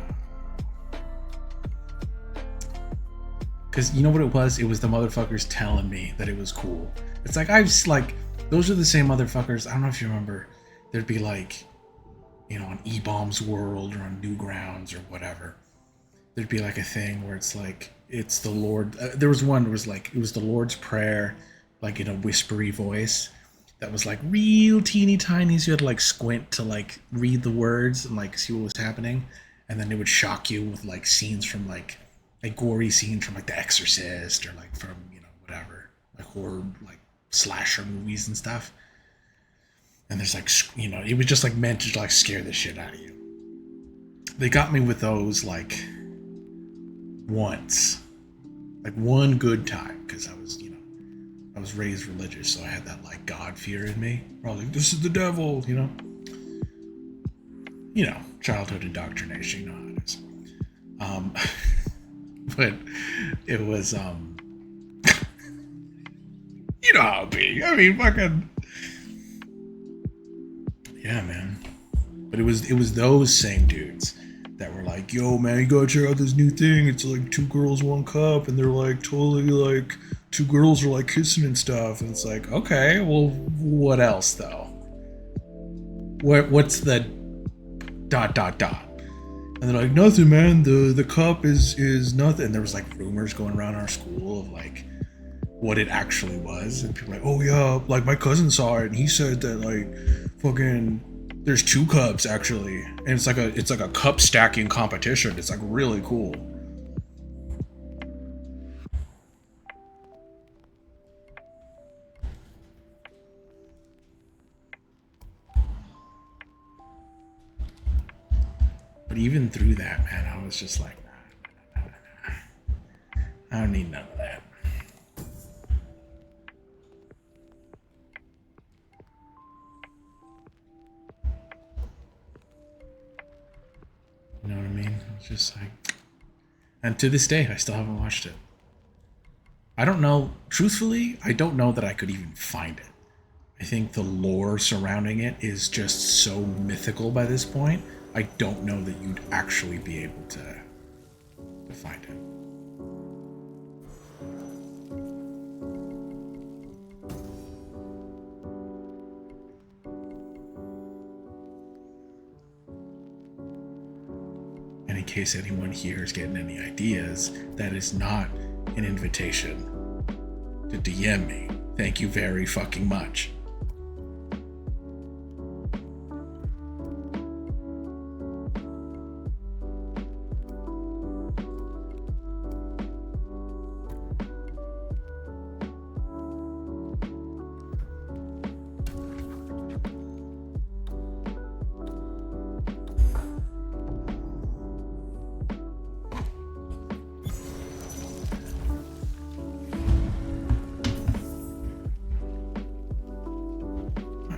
Because you know what it was? It was the motherfuckers telling me that it was cool. It's like, those are the same motherfuckers. I don't know if you remember. There'd be like, you know, on E-Bombs World or on Newgrounds or whatever. There'd be like a thing where it's like, it's the Lord. There was one that was like, it was the Lord's Prayer, like in a whispery voice that was like real teeny tiny. So you had to like squint to like read the words and like see what was happening. And then it would shock you with like scenes from like gory scenes from like The Exorcist or like from, you know, whatever, like horror, like slasher movies and stuff. And there's like, you know, it was just like meant to like scare the shit out of you. They got me with those like once, like one good time, because I was, you know, I was raised religious, so I had that like God fear in me. I was like, this is the devil, you know, childhood indoctrination, you know how it is. But it was, you know how it be. I mean, fucking, yeah, man. But it was those same dudes that were like, yo, man, you gotta check out this new thing. It's like Two Girls, One Cup, and they're like totally like two girls are like kissing and stuff. And it's like, okay, well, what else though? What's the ... And they're like, nothing, man. The cup is nothing. And there was like rumors going around our school of like what it actually was, and people were like, oh yeah, like my cousin saw it and he said that like fucking there's two cups actually, and it's like a cup stacking competition. It's like really cool. But even through that, man, I was just like, nah. I don't need none of that. You know what I mean? It's just like, and to this day, I still haven't watched it. I don't know, truthfully, I don't know that I could even find it. I think the lore surrounding it is just so mythical by this point. I don't know that you'd actually be able to find it. And in case anyone here is getting any ideas, that is not an invitation to DM me. Thank you very fucking much.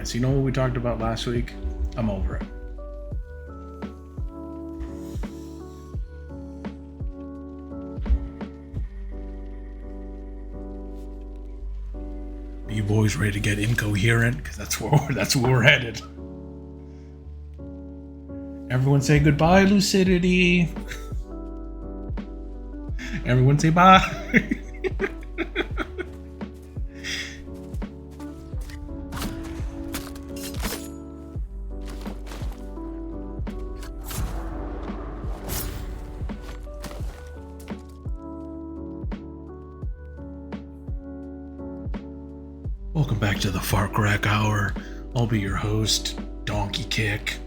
So you know what we talked about last week? I'm over it. Are you boys ready to get incoherent? Because that's where we're headed. Everyone say goodbye, lucidity. Everyone say bye. Welcome back to the Fark Rack Hour. I'll be your host, Donkey Kick.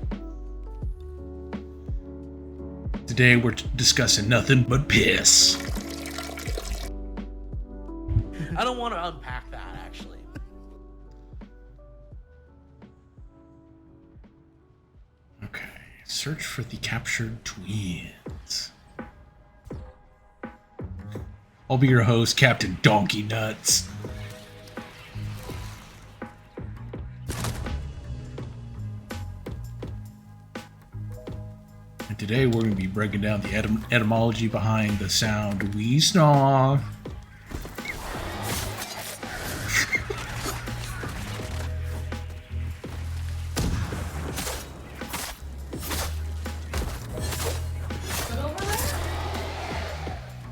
Today we're discussing nothing but piss. I don't want to unpack that, actually. Okay, search for the captured twins. I'll be your host, Captain Donkey Nuts. And today we're going to be breaking down the etymology behind the sound we snore.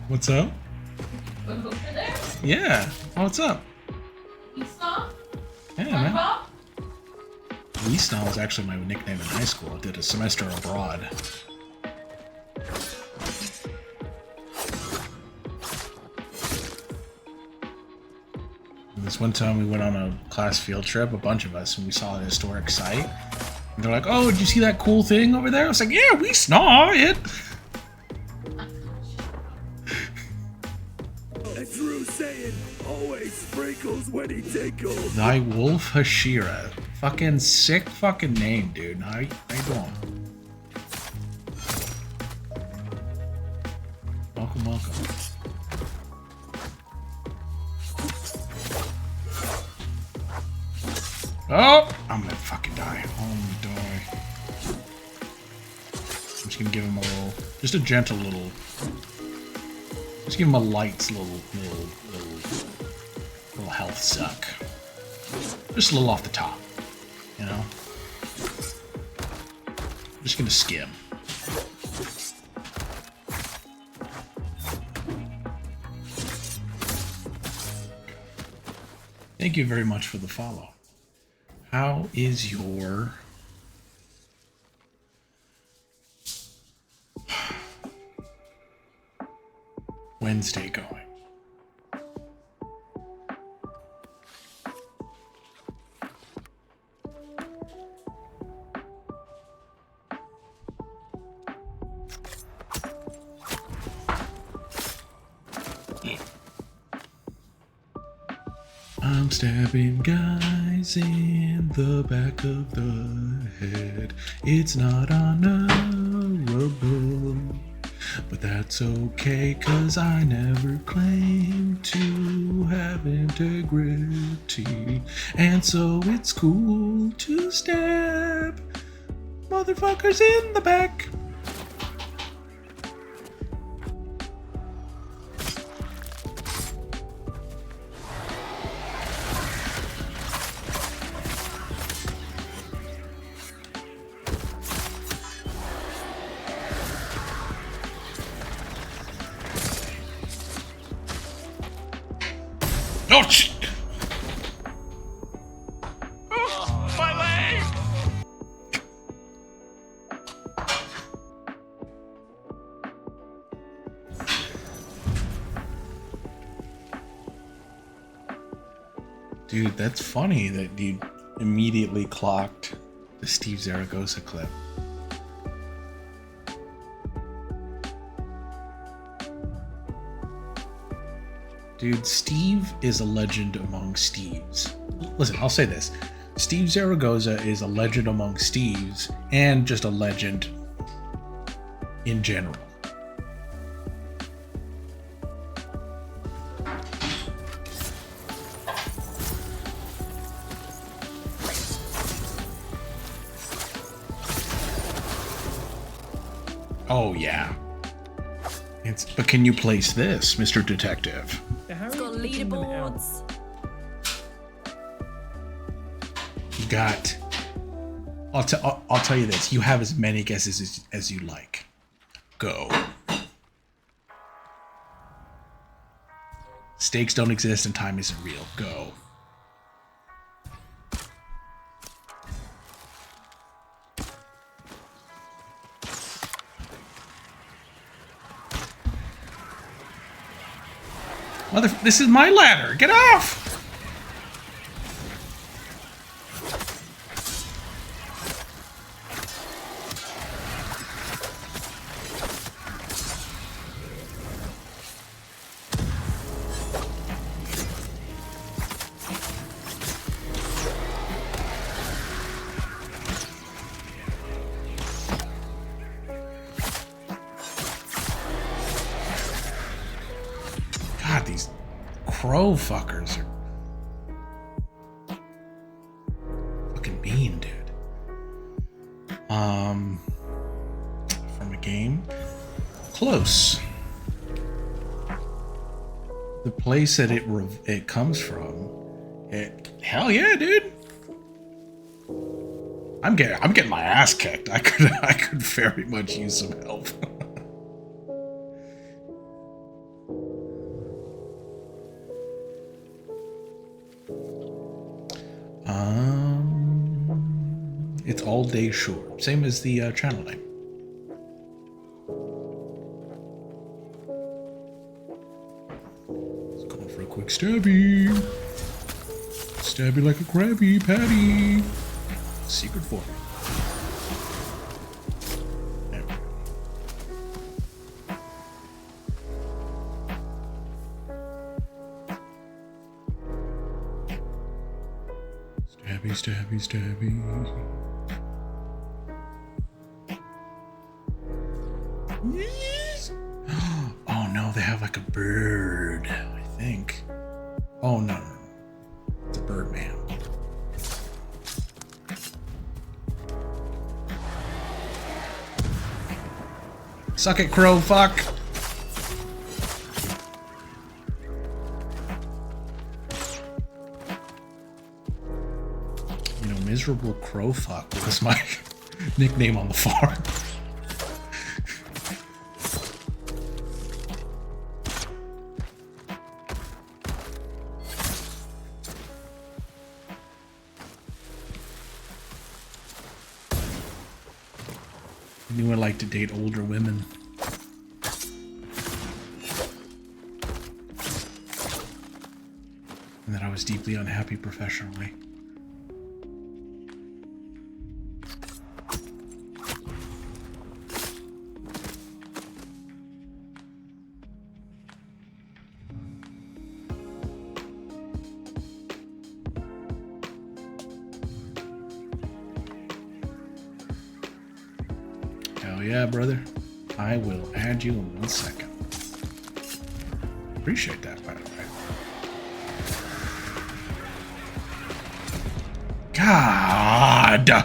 What's up? Over there? Yeah. Oh, what's up? You saw? Yeah, man. Weesnaw was actually my nickname in high school. I did a semester abroad. And this one time we went on a class field trip, a bunch of us, and we saw a historic site. And they're like, "Oh, did you see that cool thing over there?" I was like, "Yeah, we saw it." A true saying always sprinkles when he tickles. Thy Wolf Hashira. Fucking sick fucking name, dude. How you doing? Welcome, welcome. Oh! I'm gonna fucking die. I'm gonna die. I'm just gonna give him a little, just a gentle little, just give him a light little health suck. Just a little off the top, you know? Just gonna skim. Thank you very much for the follow. How is your Wednesday going? I'm stabbing guys in the back of the head. It's not honorable, but that's okay, 'cause I never claim to have integrity. And so it's cool to stab motherfuckers in the back. Oh, shit! Oh, my leg! Dude, that's funny that you immediately clocked the Steve Zaragoza clip. Dude, Steve is a legend among Steves. Listen, I'll say this. Steve Zaragoza is a legend among Steves and just a legend in general. Oh, yeah. But can you place this, Mr. Detective? It's got leaderboards. You got... I'll tell you this. You have as many guesses as you like. Go. Stakes don't exist and time isn't real. Go. This is my ladder. Get off! God, these crow fuckers are fucking mean, dude. From game. Close. The place that it comes from, hell yeah, dude. I'm getting my ass kicked. I could very much use some help. It's all day short. Same as the channel name. Let's go for a quick stabby. Stabby like a Krabby Patty. Secret form. There we go. Stabby, stabby, stabby. Oh no, they have like a bird, I think. Oh no, it's a bird man. Suck it, crow, fuck. You know, miserable crow fuck was my nickname on the farm. I knew I liked to date older women. And that I was deeply unhappy professionally. Hell yeah, brother. I will add you in 1 second. Appreciate that, by the way. God!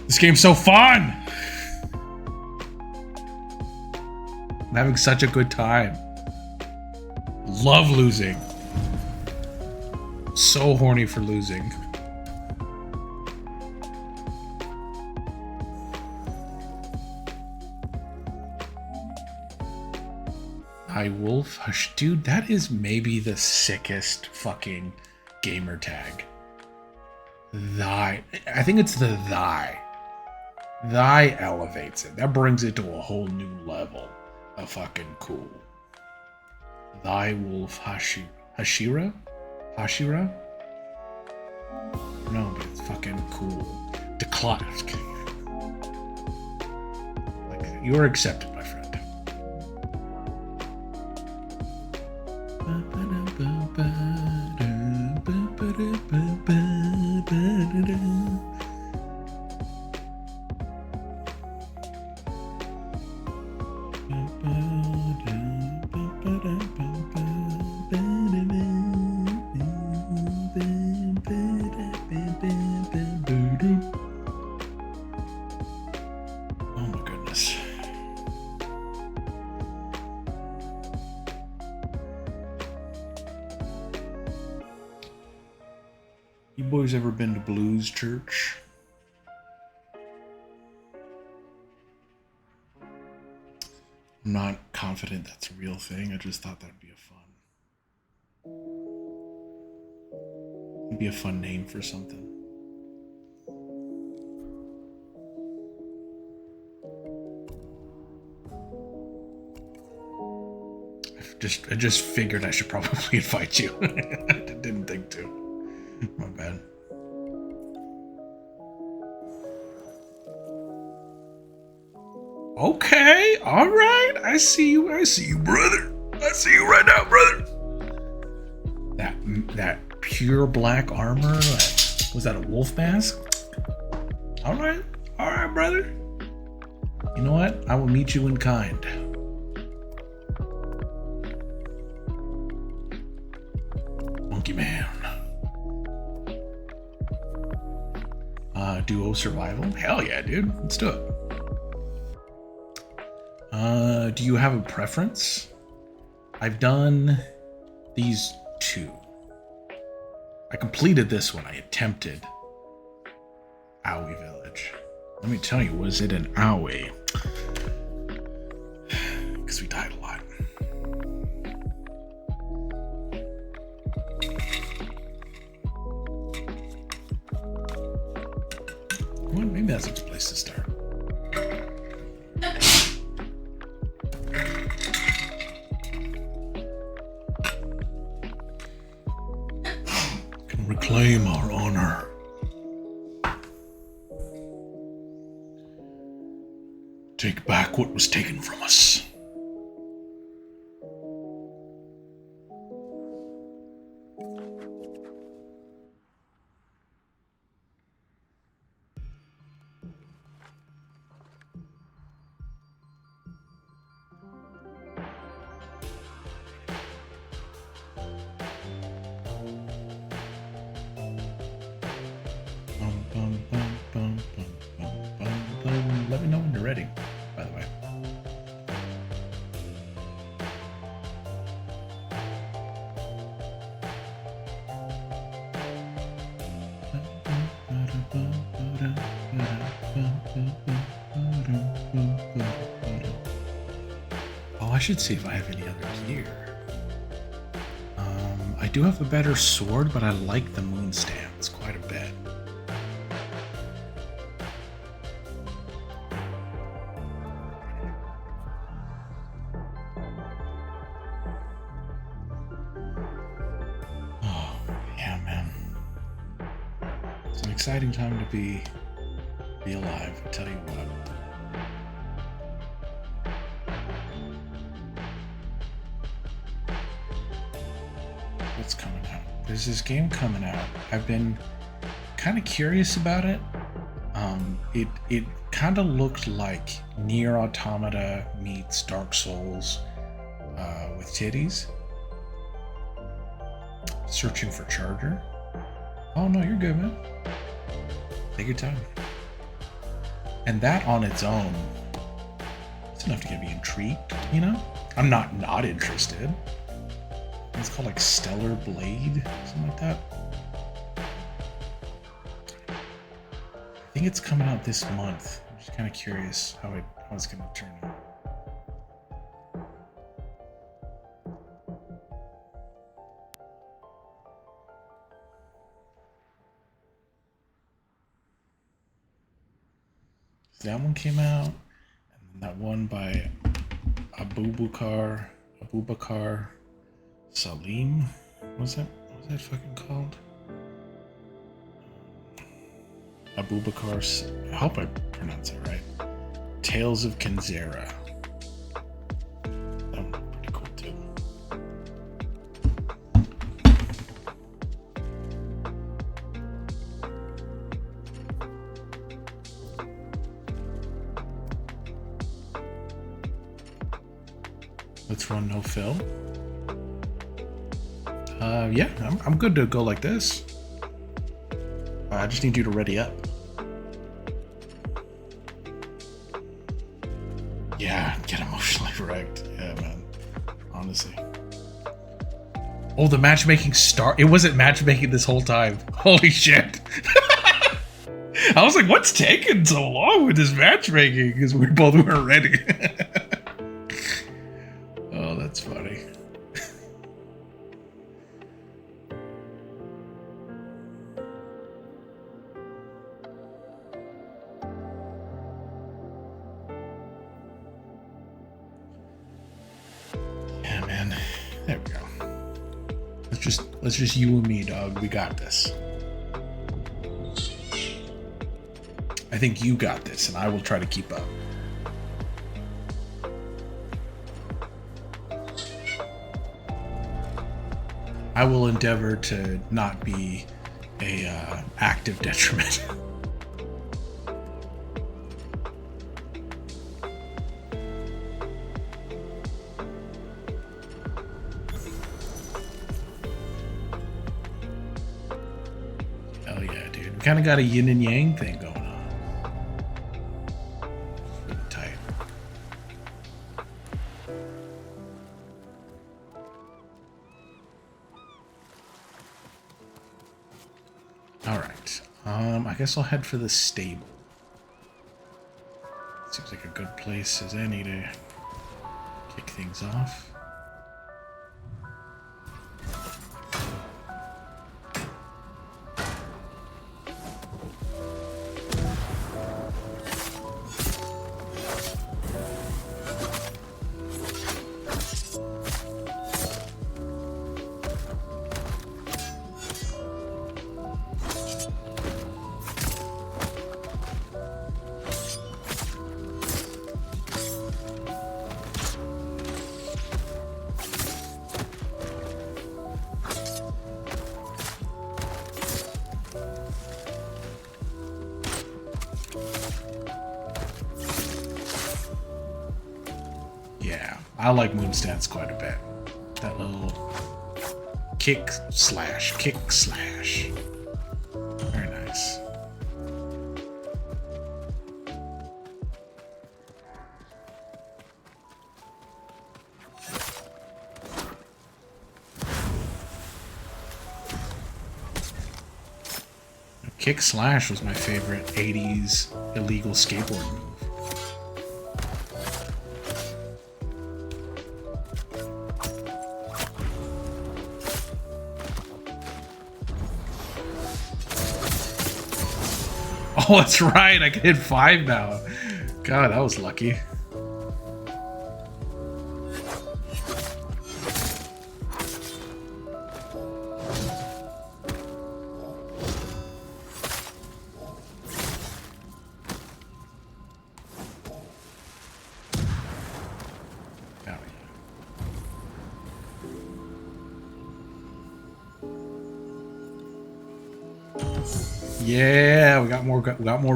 This game's so fun! I'm having such a good time. Love losing. So horny for losing. Wolf Hush, dude, that is maybe the sickest fucking gamer tag. Thy, I think it's the thy. Thy elevates it. That brings it to a whole new level of fucking cool. Thy Wolf Hashira? Hashira? No, but it's fucking cool. Decline. Like, you are accepted, my friend. Oh my goodness. You boys ever been to Blues Church? I'm not confident that's a real thing. I just thought that'd be it'd be a fun name for something. I just figured I should probably invite you. I didn't think to. My bad. Okay, all right. I see you, brother. I see you right now, brother. That pure black armor. Was that a wolf mask? All right, brother. You know what? I will meet you in kind. Monkey Man. Duo survival? Hell yeah, dude. Let's do it. Do you have a preference? I've done these two. I completed this one. I attempted Aoi Village. Let me tell you, was it an Aoi? Because we died a lot. Well, maybe that's a good place to start. Can reclaim our honor. Take back what was taken from us. Let me know when you're ready, by the way. Oh, I should see if I have any other gear. I do have a better sword, but I like the moon stance quite a bit. Exciting time to be alive, I'll tell you what. What's coming out? There's this game coming out. I've been kind of curious about it. It kind of looked like Nier Automata meets Dark Souls with titties. Searching for charger. Oh no, you're good, man. Take your time. And that on its own, it's enough to get me intrigued, you know? I'm not interested. It's called like Stellar Blade, something like that. I think it's coming out this month. I'm just kind of curious how it's going to turn out. That one came out, and then that one by Abubakar Salim. What was that fucking called? Abubakar. I hope I pronounce it right. Tales of Kenzera. That one looked pretty cool too. Let's run no fill. Yeah, I'm good to go like this. I just need you to ready up. Yeah, get emotionally wrecked. Yeah, man. Honestly. Oh, the matchmaking It wasn't matchmaking this whole time. Holy shit. I was like, what's taking so long with this matchmaking? Because we both weren't ready. Oh, that's funny. Yeah, man. There we go. Let's just you and me, dog. We got this. I think you got this, and I will try to keep up. I will endeavor to not be a active detriment. Hell yeah, dude. We kind of got a yin and yang thing going on. Really tight. guess I'll head for the stable. Seems like a good place as any to kick things off. I like Moonstance quite a bit. That little kick slash. Very nice. Kick slash was my favorite 80s illegal skateboard move. Oh, that's right. I can hit 5 now. God, that was lucky. Yeah, we got more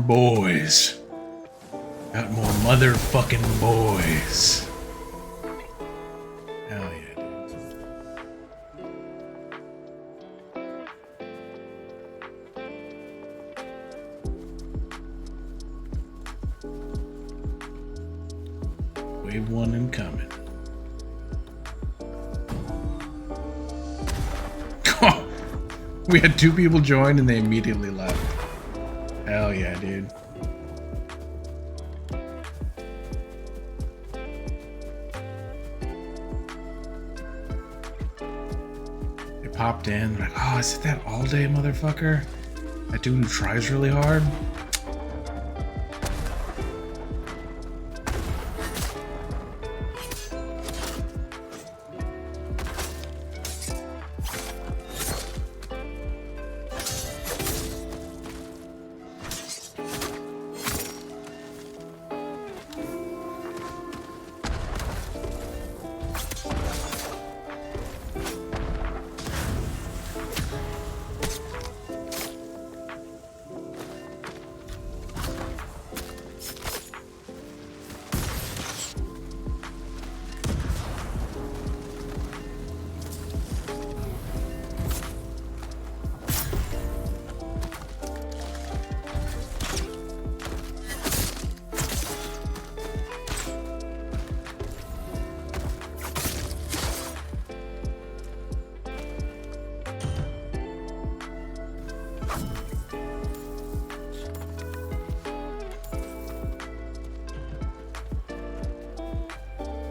boys. Got more motherfucking boys. Hell yeah, dude. Wave 1 incoming. We had 2 people join and they immediately left. Hell yeah, dude. They popped in, like, oh, is it that all day motherfucker? That dude who tries really hard?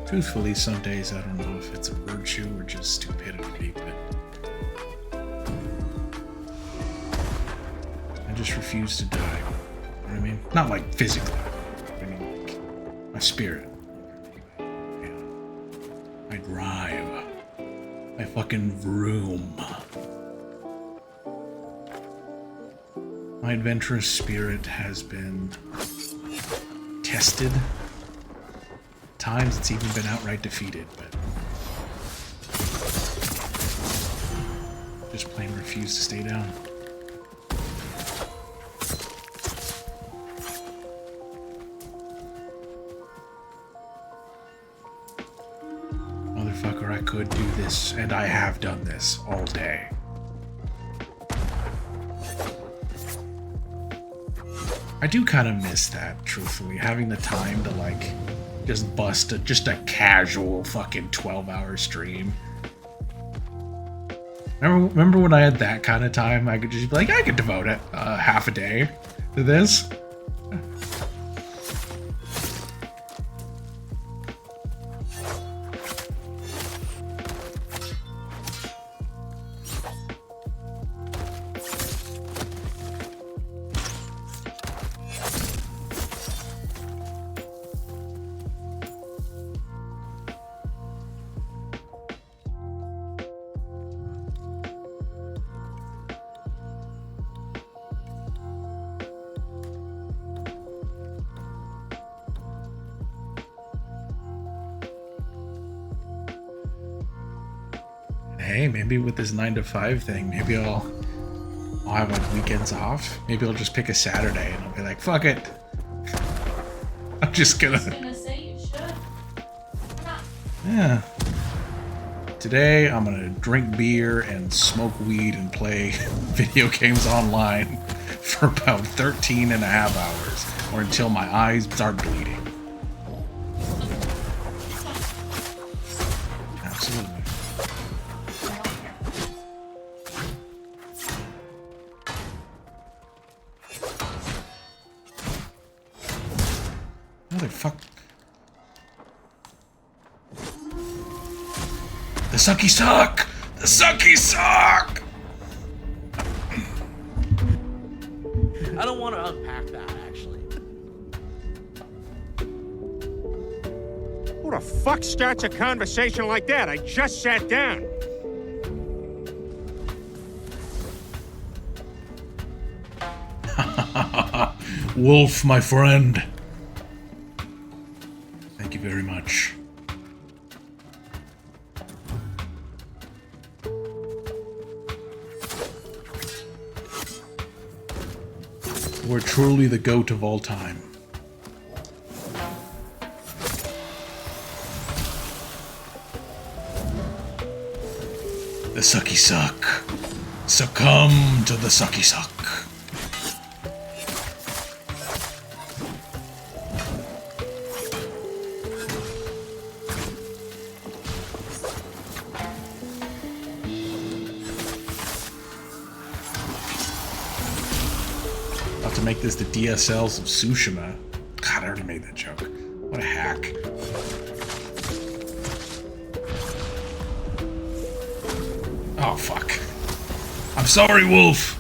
Truthfully, some days I don't know if it's a virtue or just stupidity, but I just refuse to die. You know what I mean? Not like physically. I mean, like my spirit. Yeah. My drive. My fucking vroom. My adventurous spirit has been tested. Times it's even been outright defeated, but just plain refuse to stay down. Motherfucker, I could do this, and I have done this all day. I do kind of miss that, truthfully, having the time to, like, just bust just a casual fucking 12-hour stream. Remember when I had that kind of time? I could just be like, I could devote it half a day. To this? Hey, maybe with this 9 to 5 thing, maybe I'll have like weekends off. Maybe I'll just pick a Saturday and I'll be like, fuck it. I'm just gonna. I was gonna say you should. Yeah. Today I'm gonna drink beer and smoke weed and play video games online for about 13 and a half hours, or until my eyes start bleeding. Absolutely. Motherfuck. The sucky suck! The sucky suck! I don't want to unpack that, actually. Who the fuck starts a conversation like that? I just sat down. Wolf, my friend. Thank you very much. We're truly the GOAT of all time. The sucky suck. Succumb to the sucky suck. About to make this the DSLs of Tsushima. God, I already made that joke. What a hack. Oh, fuck. I'm sorry, Wolf.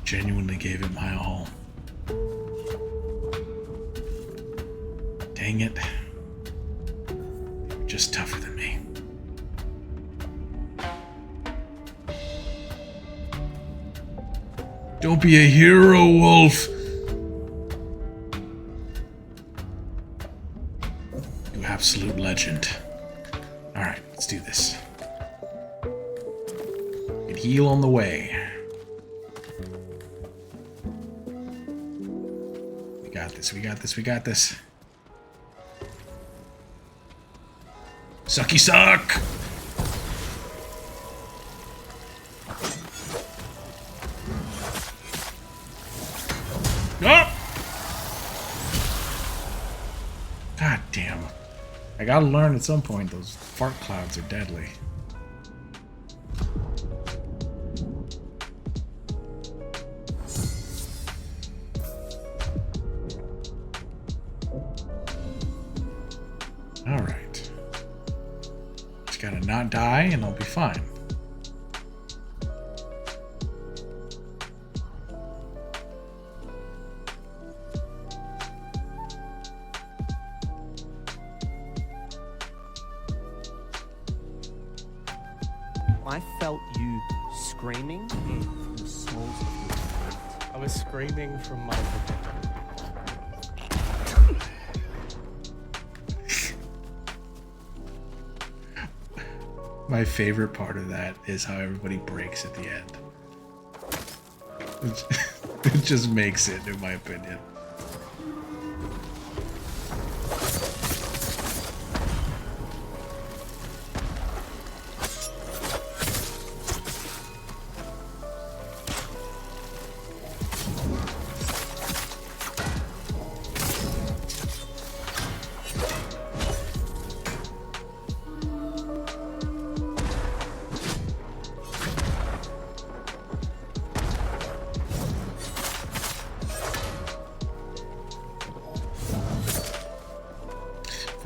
Genuinely gave it my all. Dang it. They were just tougher than me. Don't be a hero, Wolf. You absolute legend. Alright, let's do this. Get heal on the way. We got this, we got this, we got this. Sucky suck! Oh! God damn. I gotta learn at some point those fart clouds are deadly. Alright. Just gotta not die and I'll be fine. I felt you screaming from the soles of your feet. I was screaming from my vagina. My favorite part of that is how everybody breaks at the end. It just makes it, in my opinion.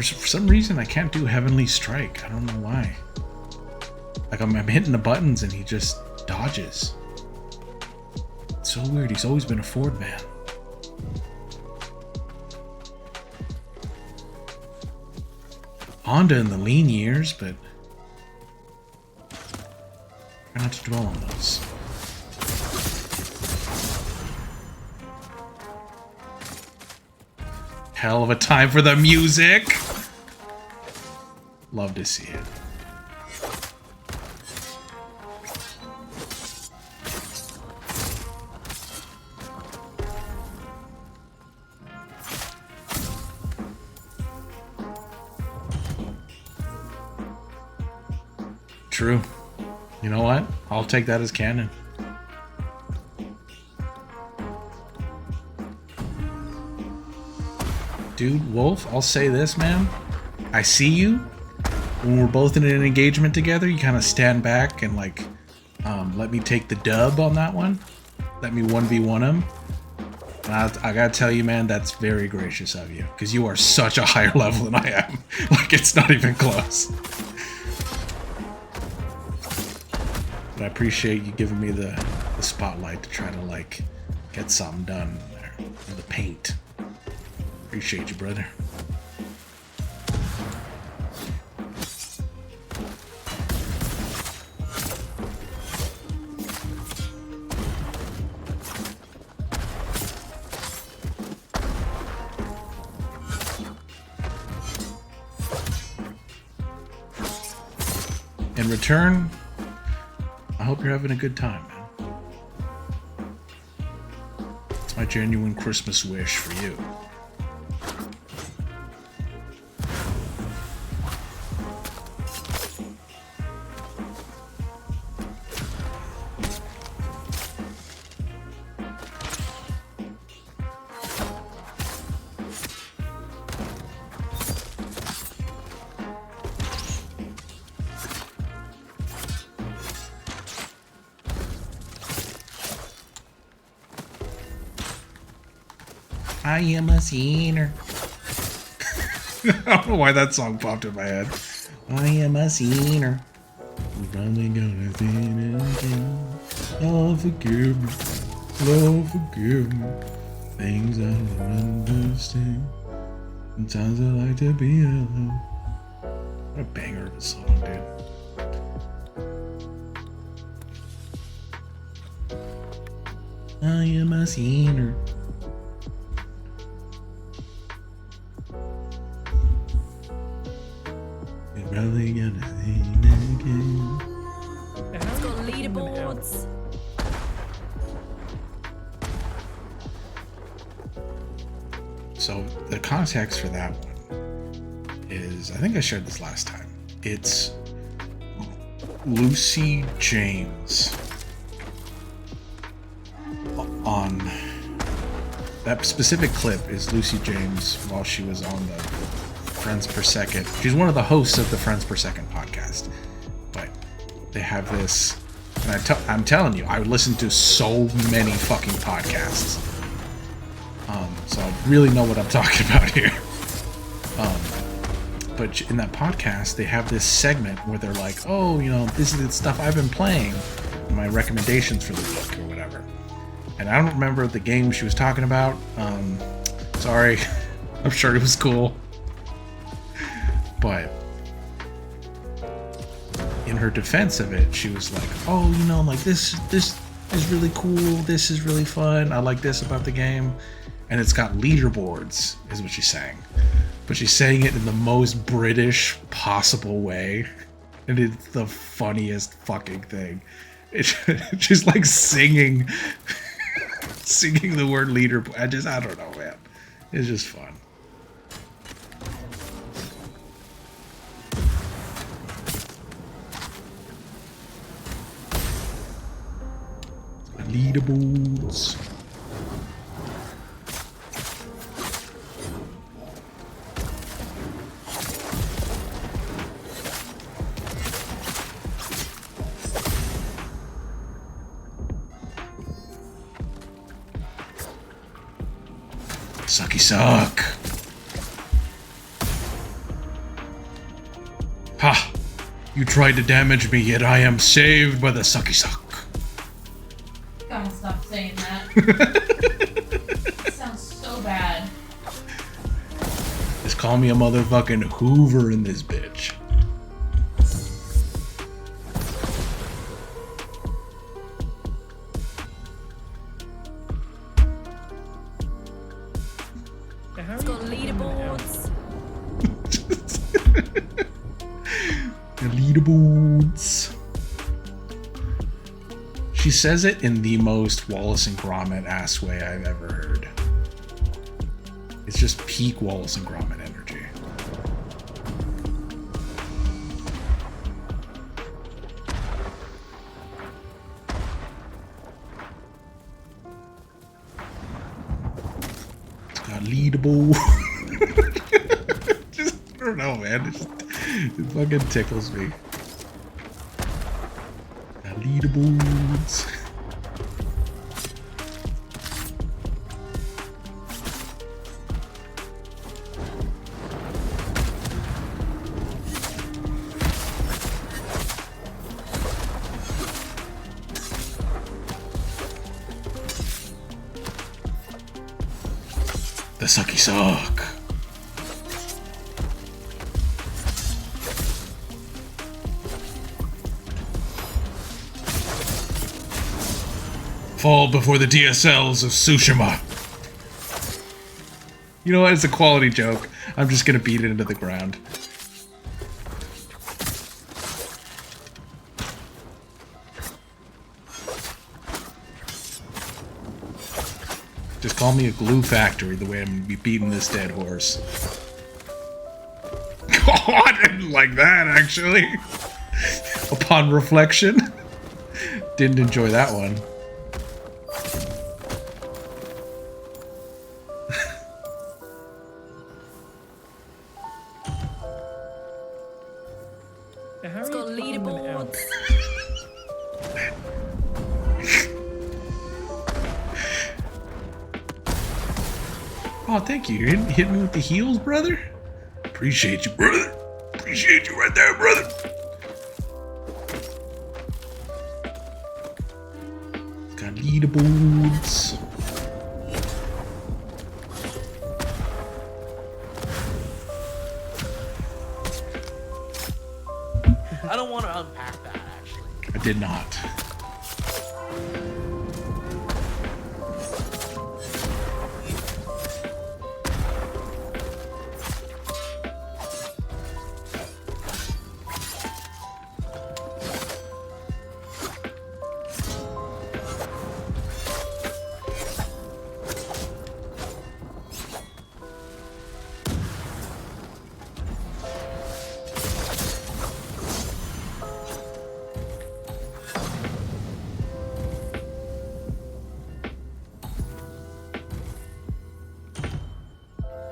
For some reason, I can't do Heavenly Strike. I don't know why. Like, I'm hitting the buttons and he just dodges. It's so weird. He's always been a Ford man. Honda in the lean years, but try not to dwell on those. Hell of a time for the music. Love to see it. True. You know what? I'll take that as canon. Dude, Wolf, I'll say this, man. I see you. When we're both in an engagement together, you kind of stand back and, like, let me take the dub on that one. Let me 1v1 him. And I gotta tell you, man, that's very gracious of you. Because you are such a higher level than I am. Like, it's not even close. But I appreciate you giving me the spotlight to try to, like, get something done there. In the paint. Appreciate you, brother. In return, I hope you're having a good time, man. It's my genuine Christmas wish for you. I am a sinner. I don't know why that song popped in my head. I am a sinner. I'm probably gonna sin again. Oh, forgive me. Lord, forgive me. Things I don't understand. Sometimes I like to be alone. What a banger of a song, dude. I am a sinner. Probably gonna sing again. It's got leaderboards. So the context for that one is, I think I shared this last time. It's Lucy James on that specific clip is Lucy James while she was on the Friends Per Second. She's one of the hosts of the Friends Per Second podcast. But they have this, and I'm telling you, I would listen to so many fucking podcasts. So I really know what I'm talking about here. But in that podcast, they have this segment where they're like, oh, you know, this is the stuff I've been playing, my recommendations for the week or whatever. And I don't remember the game she was talking about. Sorry. I'm sure it was cool. But in her defense of it, she was like, oh, you know, like this is really cool. This is really fun. I like this about the game. And it's got leaderboards, is what she's saying. But she's saying it in the most British possible way. And it's the funniest fucking thing. She's like singing the word leaderboard. I don't know, man. It's just fun. Leaderboards. Sucky suck. Ha! You tried to damage me, yet I am saved by the sucky suck. Gotta stop saying that. It sounds so bad. Just call me a motherfucking Hoover in this bitch. It's got leaderboards. The leaderboards. She says it in the most Wallace and Gromit ass way I've ever heard. It's just peak Wallace and Gromit energy. It's got leadable. Just, I don't know, man. It fucking tickles me. Got leaderboards. The sucky suck. Fall before the DSLs of Tsushima. You know what? It's a quality joke. I'm just gonna beat it into the ground. Just call me a glue factory the way I'm gonna be beating this dead horse. Oh, I didn't like that, actually. Upon reflection. Didn't enjoy that one. It's got leaderboards. Oh, thank you. You hit me with the heels, brother. Appreciate you, brother. Appreciate you right there, brother. Got leaderboards. I don't want to unpack that, actually. I did not.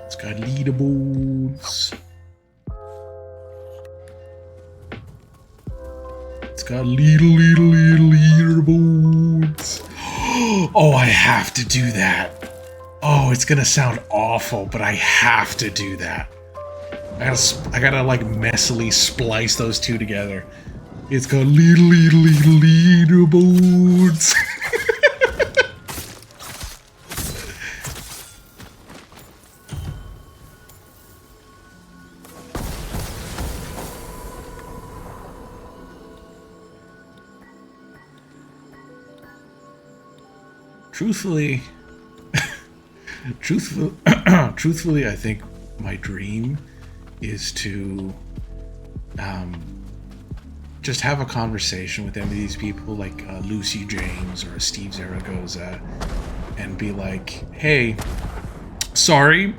It's got leaderboards. It's got leaderboards. Oh, I have to do that. Oh, it's gonna sound awful, but I have to do that. I gotta like messily splice those two together. It's got leaderboards. Truthfully, I think my dream is to just have a conversation with any of these people, like Lucy James or Steve Zaragoza, and be like, "Hey, sorry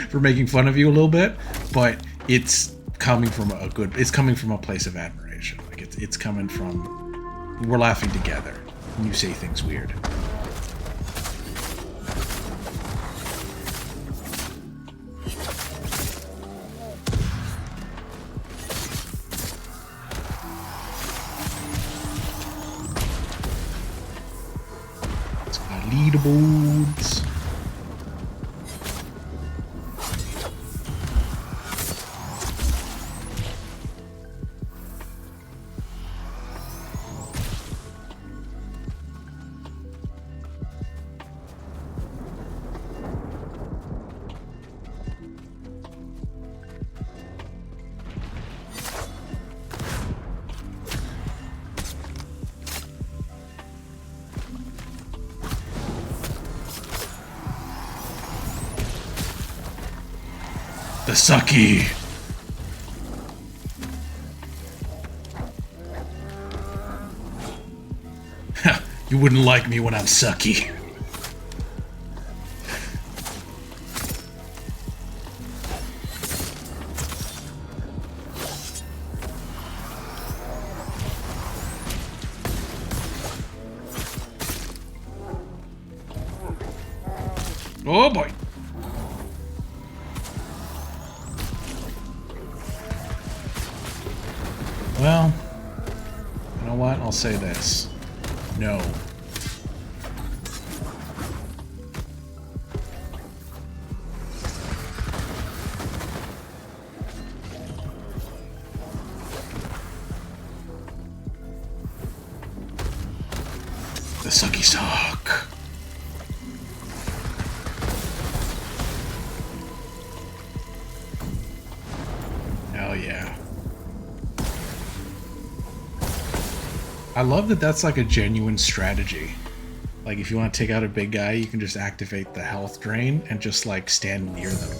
for making fun of you a little bit, but it's coming from a place of admiration. Like it's coming from, we're laughing together when you say things weird." Leaderboards. The sucky. You wouldn't like me when I'm sucky. Oh boy. Well, you know what? I'll say this. No. The sucky suck. Hell yeah. I love that that's like a genuine strategy. Like if you want to take out a big guy, you can just activate the health drain and just like stand near them.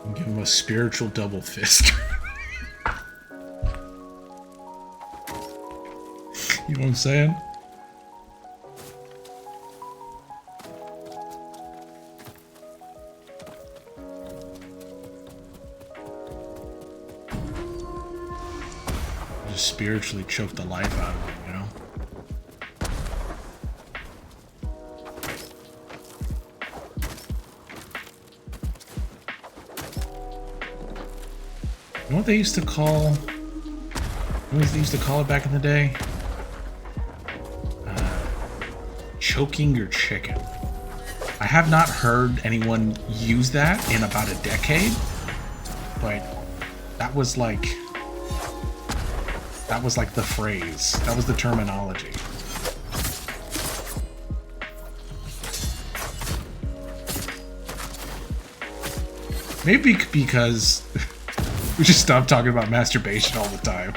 And give him a spiritual double fist. You know what I'm saying? Just spiritually choke the life out of him, you know? You know what they used to call... What they used to call it back in the day? Choking your chicken. I have not heard anyone use that in about a decade, but that was like the phrase. That was the terminology. Maybe because we just stopped talking about masturbation all the time.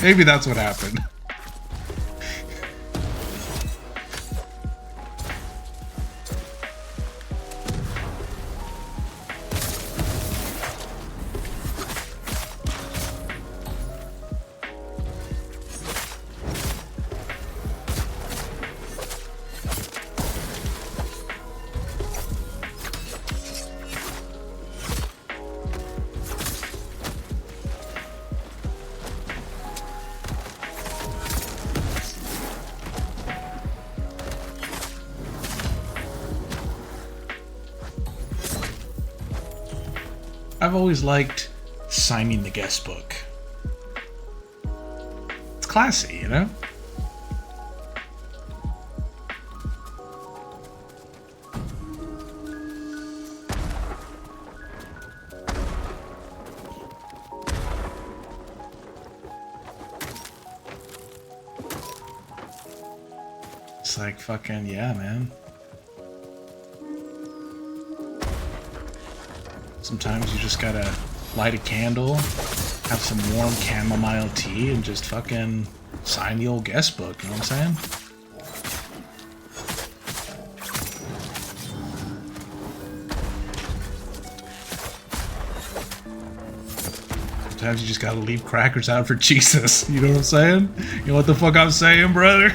Maybe that's what happened. I've always liked signing the guest book. It's classy, you know? It's like fucking, yeah, man. Sometimes you just gotta light a candle, have some warm chamomile tea, and just fucking sign the old guest book, you know what I'm saying? Sometimes you just gotta leave crackers out for Jesus, you know what I'm saying? You know what the fuck I'm saying, brother?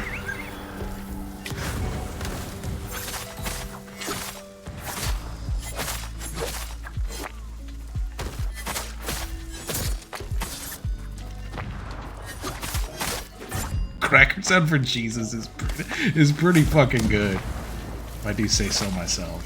Crackers out for Jesus is pretty fucking good, if I do say so myself.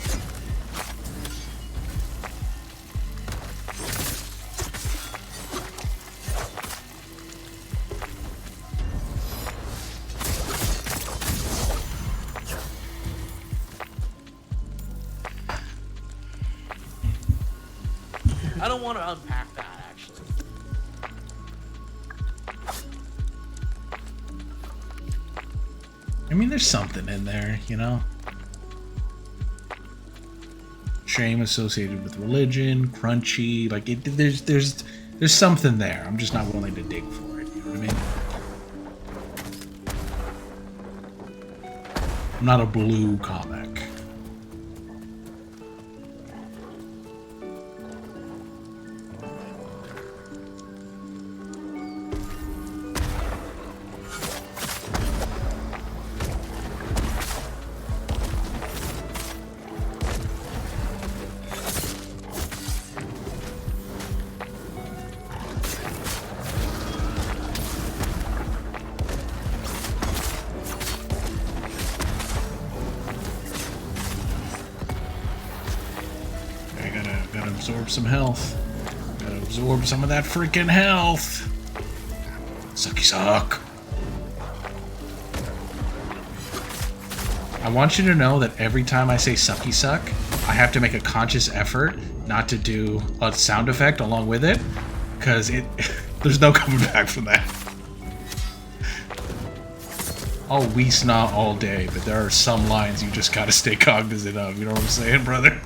I don't want to unpack that, actually. I mean, there's something in there, you know? Shame associated with religion, crunchy, like there's something there. I'm just not willing to dig for it, you know what I mean? I'm not a blue comic. Gotta absorb some health. Gotta absorb some of that freaking health. Sucky suck. I want you to know that every time I say sucky suck, I have to make a conscious effort not to do a sound effect along with it, because there's no coming back from that. I'll we-snot all day, but there are some lines you just gotta stay cognizant of, you know what I'm saying, brother?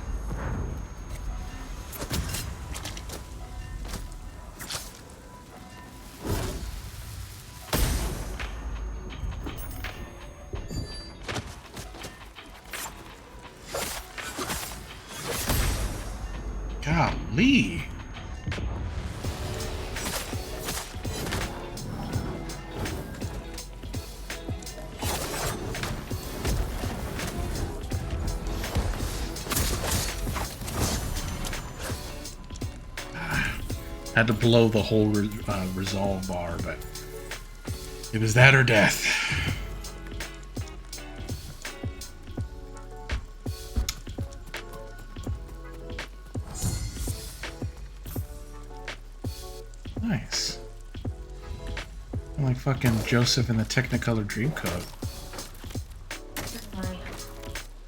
Golly. Had to blow the whole resolve bar, but it was that or death. Nice. I'm like fucking Joseph in the Technicolor Dreamcoat.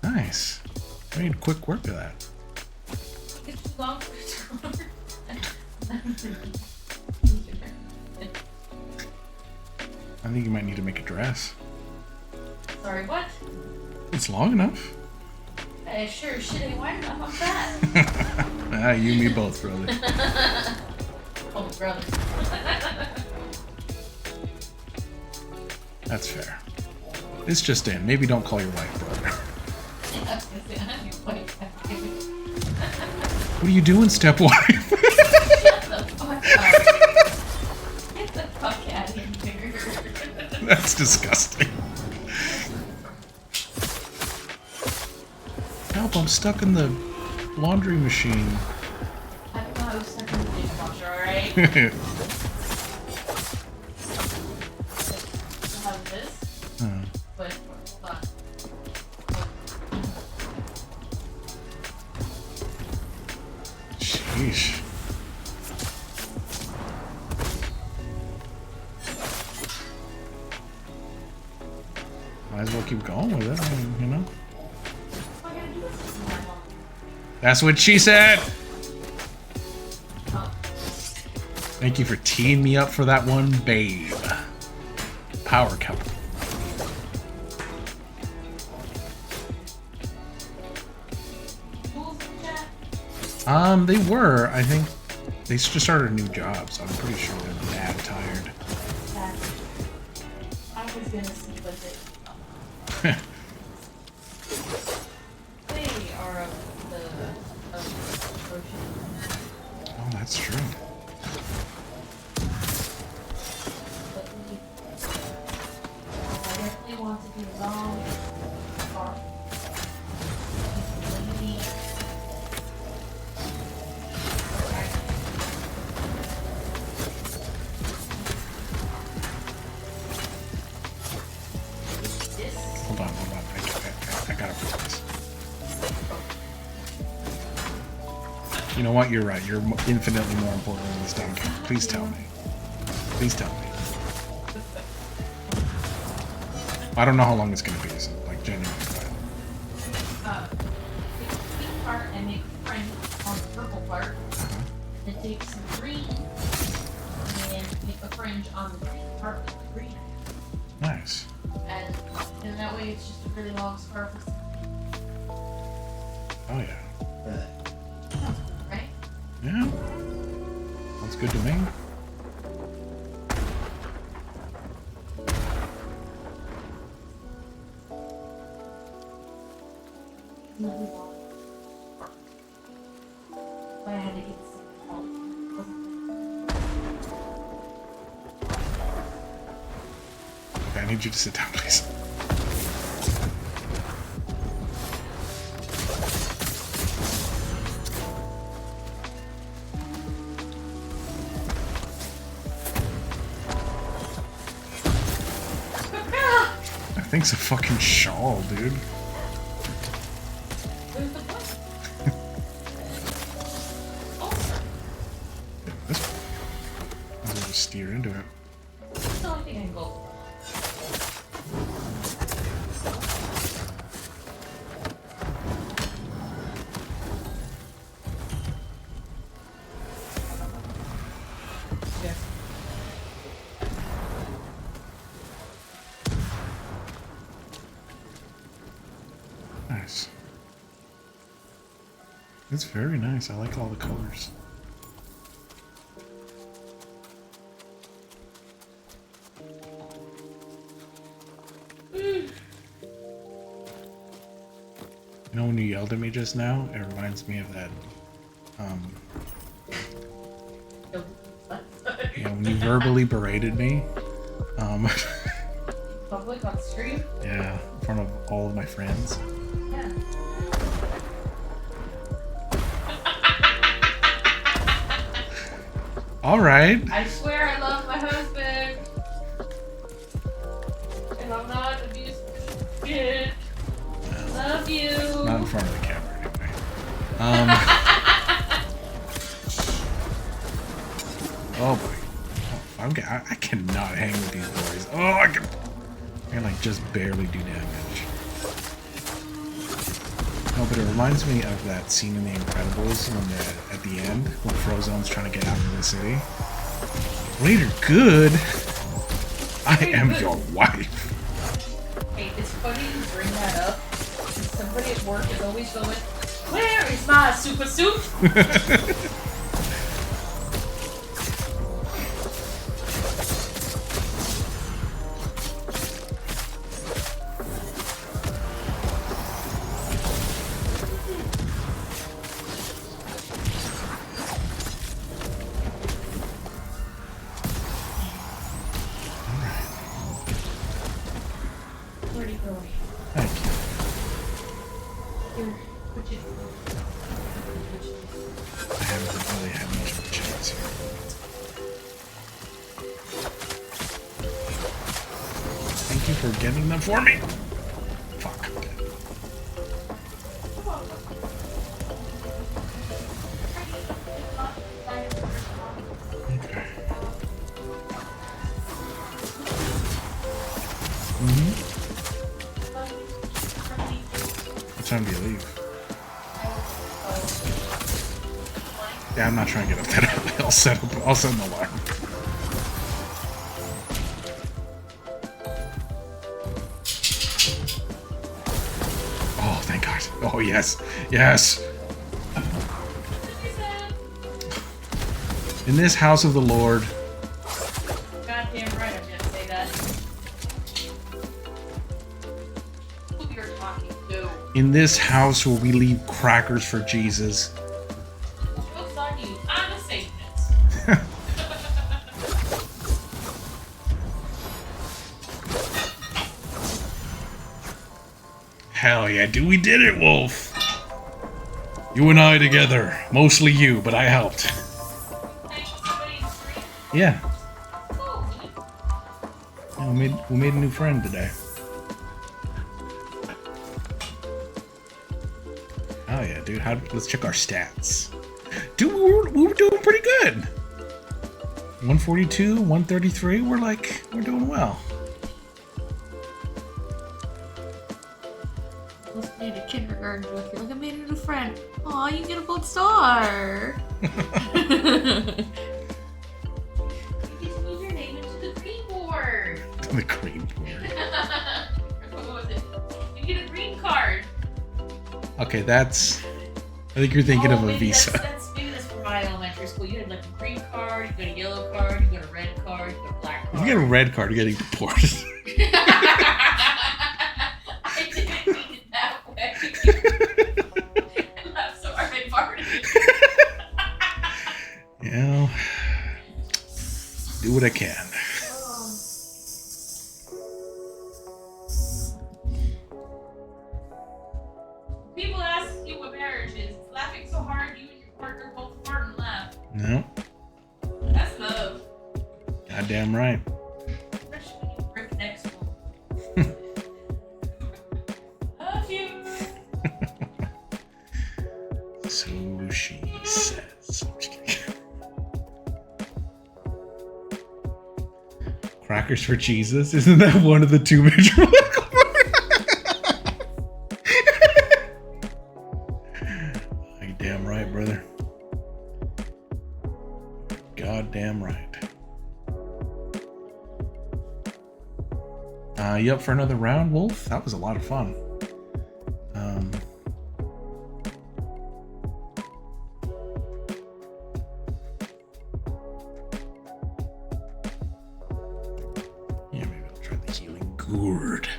Nice. I made quick work of that. I think you might need to make a dress. Sorry, what? It's long enough. Sure as shit ain't wide enough. I'm fat. Ah, you and me both, brother. Oh, brother. That's fair. It's just in. Maybe don't call your wife brother. What are you doing, stepwife? Shut the fuck up. Get the fuck out of here. That's disgusting. Help, I'm stuck in the laundry machine. I don't know, I was stuck in the dishwasher, alright? How is this? But, Sheesh. Might as well keep going with it, I mean, you know? That's what she said! Thank you for teeing me up for that one, babe. Power couple. They were. I think they just started a new job, so I'm pretty sure they're mad tired. I was gonna see what they are of the ocean. Oh, that's true. But I definitely want to do long far. Hold on. I gotta put this. You know what? You're right. You're infinitely more important than this damn game. Please tell me. Please tell me. I don't know how long it's gonna be, so, like, genuinely. Take the pink part and make a print on the purple part. Then take some green and make a fringe on the green part with the green. Nice. And then that way it's just a really long scarf. Oh yeah. Right? Yeah. Sounds good to me. I had to get something. Okay, I need you to sit down, please. That thing's a fucking shawl, dude. There's the book. Oh, This one. I'll just steer into it. that's the only thing I can go. Yeah. Nice. It's very nice. I like all the colors. You know, when you yelled at me just now, it reminds me of that. You know, when you verbally berated me. Public on stream? Yeah, in front of all of my friends. Yeah. All right. I swear I love my husband. And I'm not an abusive kid. Love you. Not in front of the camera, anyway. Oh boy. I cannot hang with these boys. Oh, I can like just barely do damage. No, but it reminds me of that scene in The Incredibles when they're at the end when Frozone's trying to get out of the city. Later, good. I am your wife. Hey, it's funny you bring that up. Somebody at work is always going, "Where is my super suit?" Where'd he go? Thank you. Here, put you. I haven't really had much of a chance here. Thank you for getting them for me. Fuck. I'm dead. Okay. What time do you leave? Yeah, I'm not trying to get up that early. I'll set an alarm. Oh, thank God. Oh, yes. Yes. In this house of the Lord. Goddamn right, I'm gonna say that. Who you're talking to? In this house where we leave crackers for Jesus. Joke's on you. I'm a Satanist. Hell yeah, dude, we did it, Wolf. You and I together. Mostly you, but I helped. Yeah. Yeah, we made a new friend today. Oh yeah, dude. Let's check our stats. Dude, we were doing pretty good. 142, 133. We're doing well. Let's need a kindergarten joke. Look, I made a new friend. Aw, you get a gold star. You just move your name into the green board. The green board. What was it? You get a green card. Okay, that's. I think you're thinking of a maybe visa. Maybe that's for my elementary school. You had like a green card, you got a yellow card, you got a red card, you got a black If card. you get a red card, you're getting deported. I didn't mean it that way. what I can. People ask you what marriage is. Laughing so hard you and your partner both fart and laugh. No. That's love. Goddamn right. Especially when you break next one. Love you. So she says. I'm just kidding. Crackers for Jesus? Isn't that one of the two major political Like, damn right, brother. Goddamn right. You up for another round, Wolf? That was a lot of fun. Yeah, maybe I'll try the healing gourd.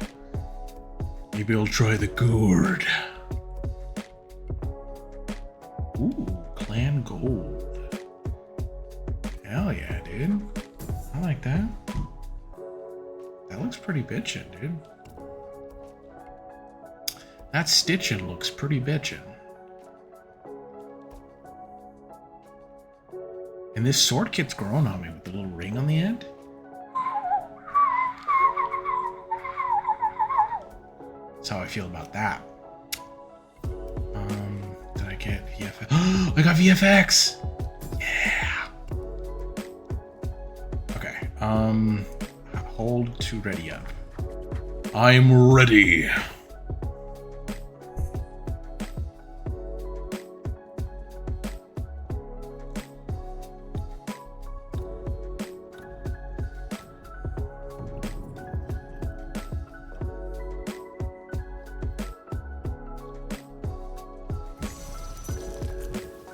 Maybe I'll try the gourd. Ooh, clan gold. Hell yeah, dude. I like that. That looks pretty bitchin', dude. That stitching looks pretty bitchin'. And this sword kit's growing on me with the little ring on the end. That's how I feel about that. Did I get VFX? I got VFX! Yeah! Okay, hold to ready up. I'm ready.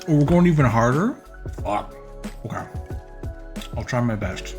Oh, we're going even harder? Fuck. Okay. I'll try my best.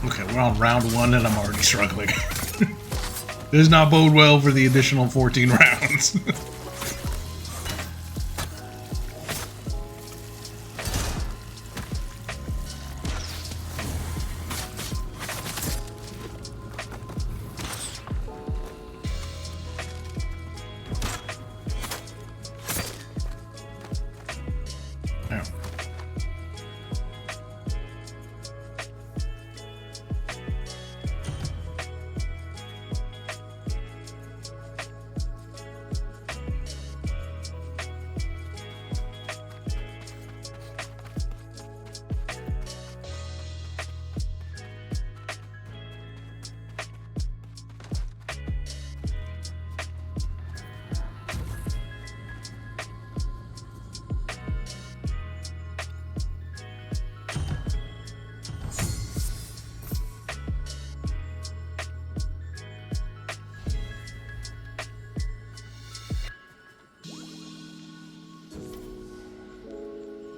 Okay, we're on round 1 and I'm already struggling. This does not bode well for the additional 14 rounds. Now.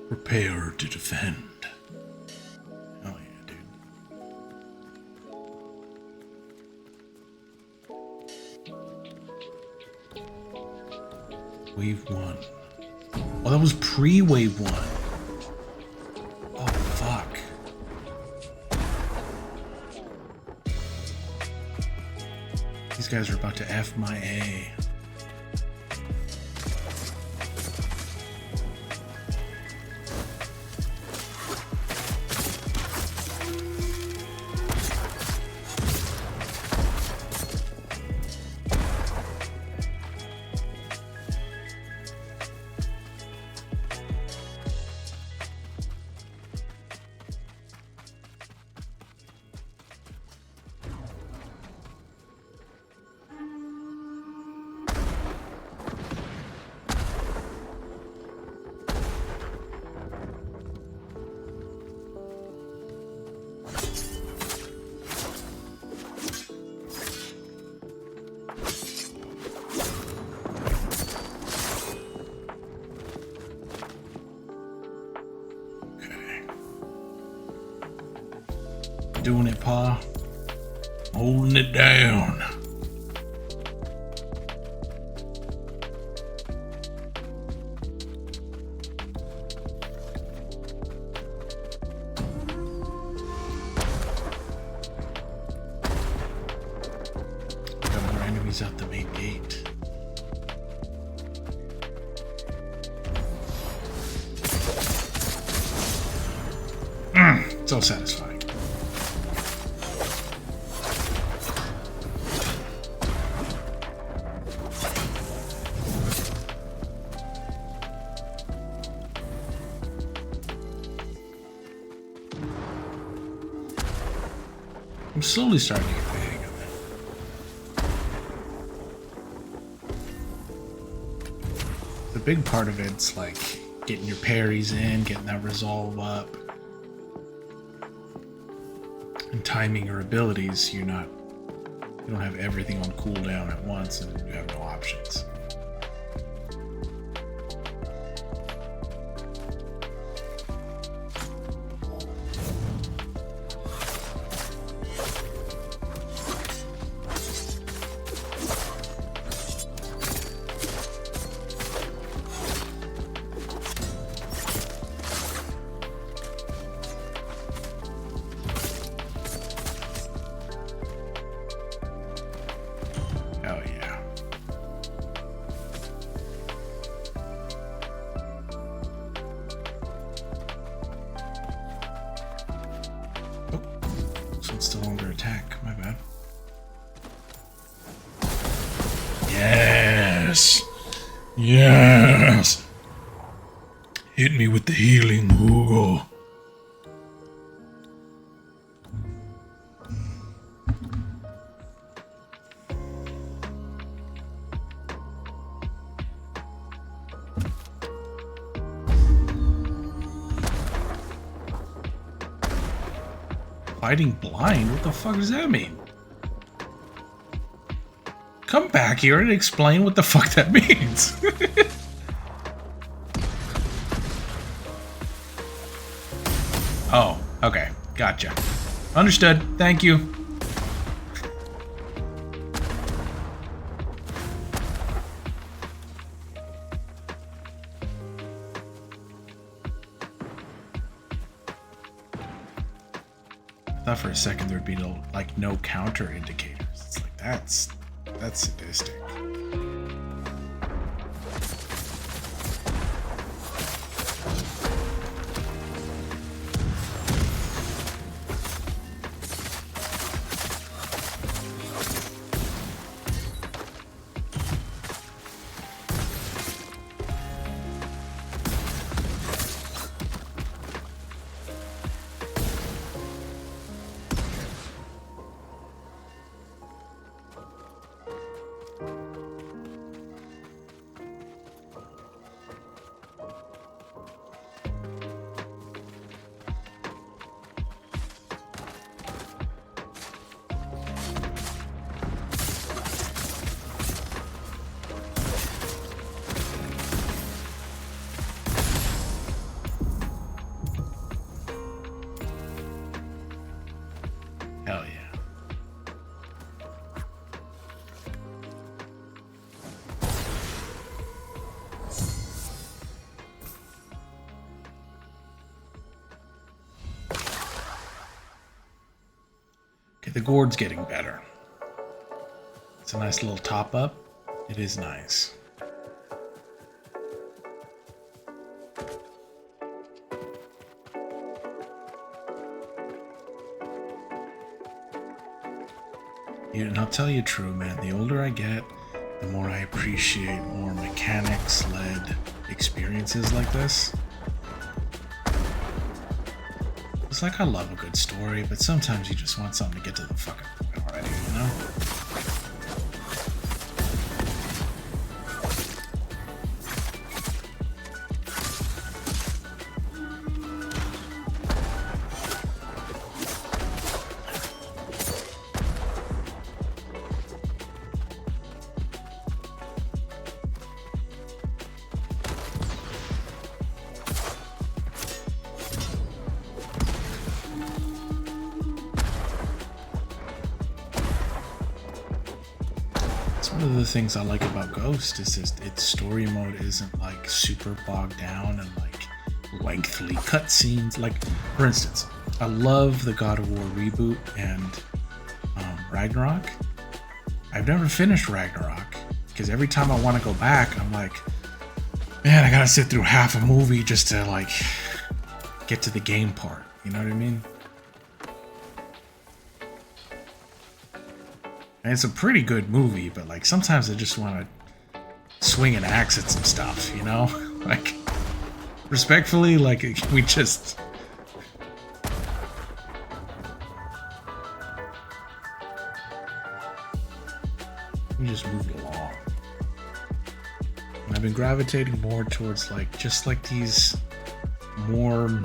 Prepare to defend. Hell yeah, dude. Wave 1. Oh, that was pre-wave 1. Oh, fuck. These guys are about to F my A. doing it, Pa. Holding it down. Got more enemies out the main gate. So satisfying. I'm slowly starting to get the hang of it. The big part of it's like getting your parries in, getting that resolve up. And timing your abilities, you don't have everything on cooldown at once and you have no options. Oh yeah. Oh, so it's still under attack. My bad. Yes. Yes. Hit me with the healing, Hugo. Fighting blind? What the fuck does that mean? Come back here and explain what the fuck that means. Oh, okay. Gotcha. Understood. Thank you. I thought for a second there'd be no counter indicators. It's like that's sadistic. Hell yeah. Okay, the gourd's getting better. It's a nice little top up. It is nice. And I'll tell you true, man, the older I get, the more I appreciate more mechanics-led experiences like this. It's like I love a good story, but sometimes you just want something to get to the fucking point already, you know? one of the things I like about Ghost is just its story mode isn't like super bogged down and like lengthy cutscenes. Like, for instance, I love the God of War reboot and Ragnarok. I've never finished Ragnarok because every time I want to go back, I'm like, man, I gotta sit through half a movie just to like get to the game part. You know what I mean? And it's a pretty good movie, but like sometimes I just want to swing an axe at some stuff, you know? Like, respectfully, like we just... we just moved along. And I've been gravitating more towards like just like these more,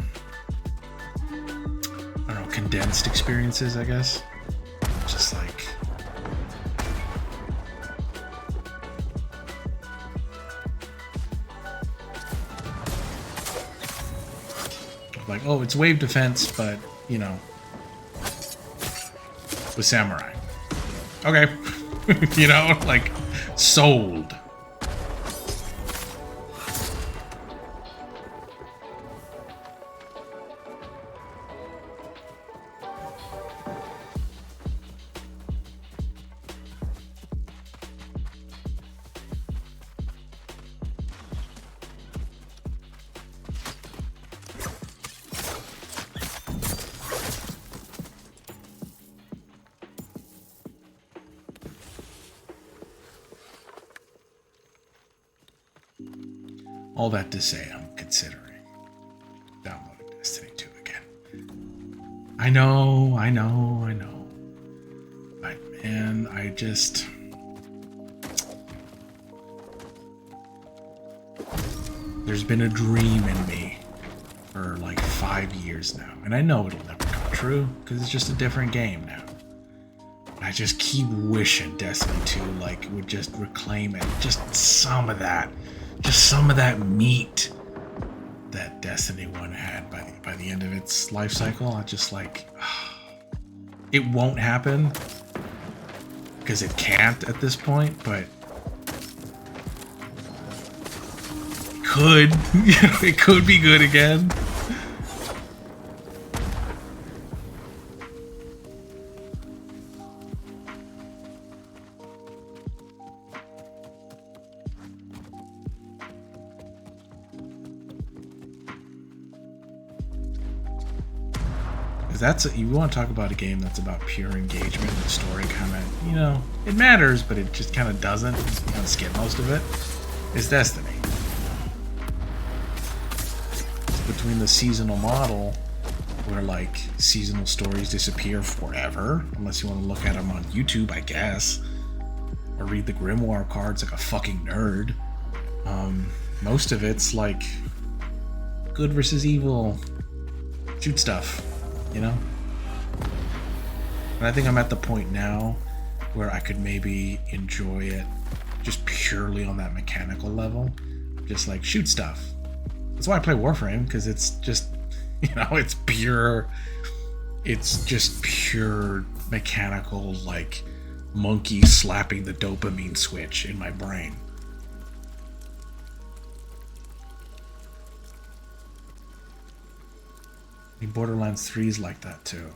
I don't know, condensed experiences, I guess. Just like, oh, it's wave defense, but you know, with samurai. Okay. You know, like, sold. All that to say, I'm considering downloading Destiny 2 again. I know. But man, I just... there's been a dream in me for like 5 years now. And I know it'll never come true, because it's just a different game now. But I just keep wishing Destiny 2 like would just reclaim it. Just some of that. Just some of that meat that Destiny 1 had by the end of its life cycle. I just like, it won't happen because it can't at this point, but it could. It could be good again. You want to talk about a game that's about pure engagement. The story kind of, you know, it matters, but it just kind of doesn't. You kind of skip most of it. It's Destiny. Between the seasonal model, where like seasonal stories disappear forever, unless you want to look at them on YouTube, I guess, or read the grimoire cards like a fucking nerd. Most of it's like good versus evil, shoot stuff. You know? And I think I'm at the point now where I could maybe enjoy it just purely on that mechanical level. Just like shoot stuff. That's why I play Warframe, because it's just, you know, it's just pure mechanical, like monkey slapping the dopamine switch in my brain. Borderlands 3 is like that too.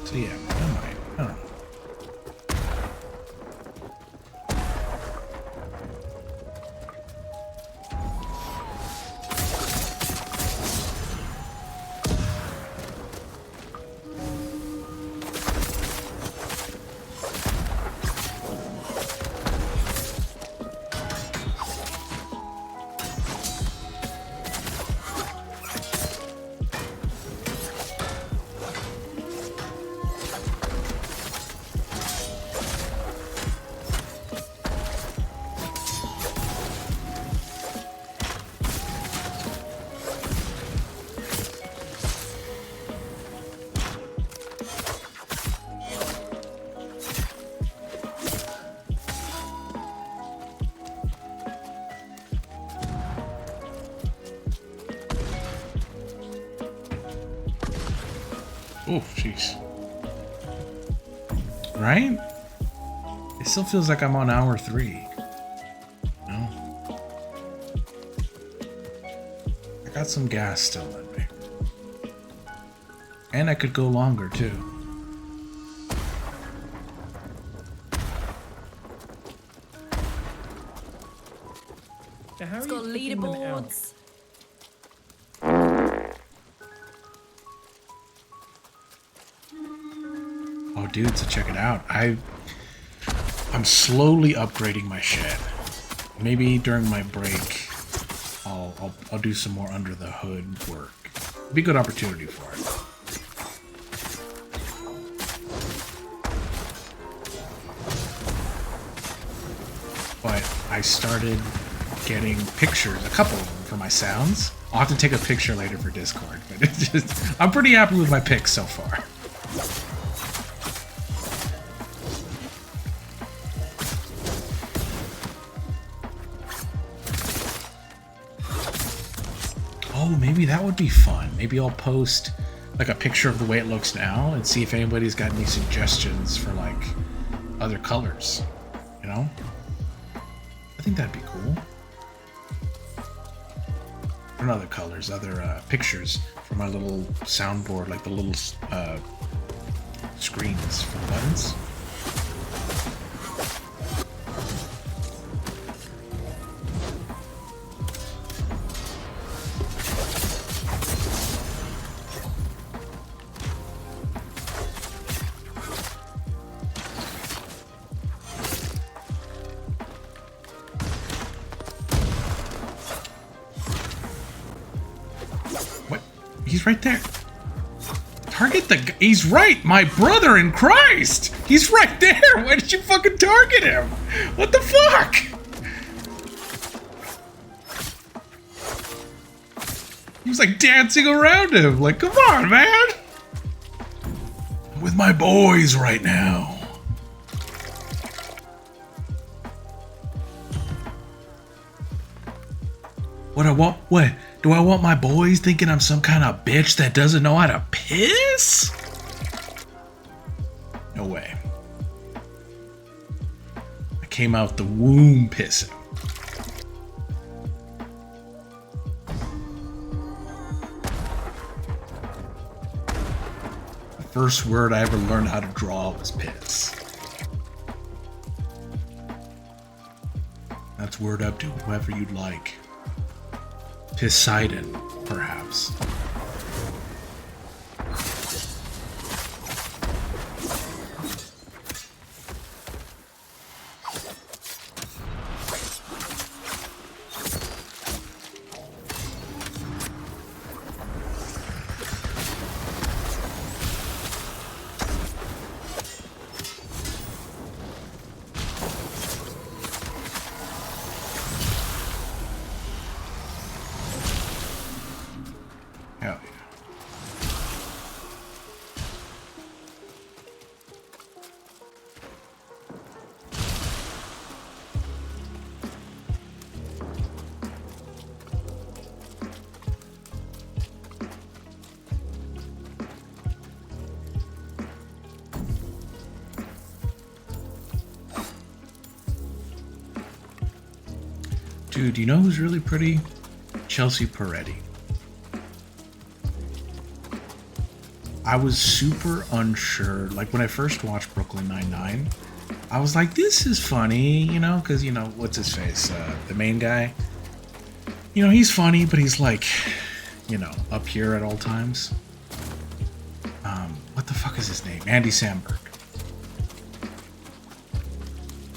So yeah, I don't know. Oh, jeez. Right? It still feels like I'm on hour 3. No. I got some gas still in me. And I could go longer, too. So how It's are got you picking them out? leaderboards. Oh, dude, so check it out. I'm slowly upgrading my shed. Maybe during my break, I'll do some more under the hood work. Be a good opportunity for it. But I started getting pictures, a couple of them, for my sounds. I'll have to take a picture later for Discord, but it's just, I'm pretty happy with my picks so far. Oh, maybe that would be fun. Maybe I'll post like a picture of the way it looks now and see if anybody's got any suggestions for like other colors, you know? I think that'd be cool. Or not other colors, other pictures for my little soundboard, like the little screens for the buttons. He's right there. Target the guy. He's right. My brother in Christ. He's right there. Why did you fucking target him? What the fuck? He was like dancing around him. Like, come on, man. I'm with my boys right now. What? Do I want my boys thinking I'm some kind of bitch that doesn't know how to piss? No way. I came out the womb pissing. The first word I ever learned how to draw was piss. That's word up to whoever you'd like. Poseidon, perhaps. Hell yeah. Dude, you know who's really pretty? Chelsea Peretti. I was super unsure. Like, when I first watched Brooklyn Nine-Nine, I was like, this is funny, you know? Because, you know, what's his face? The main guy. You know, he's funny, but he's like, you know, up here at all times. What the fuck is his name? Andy Samberg.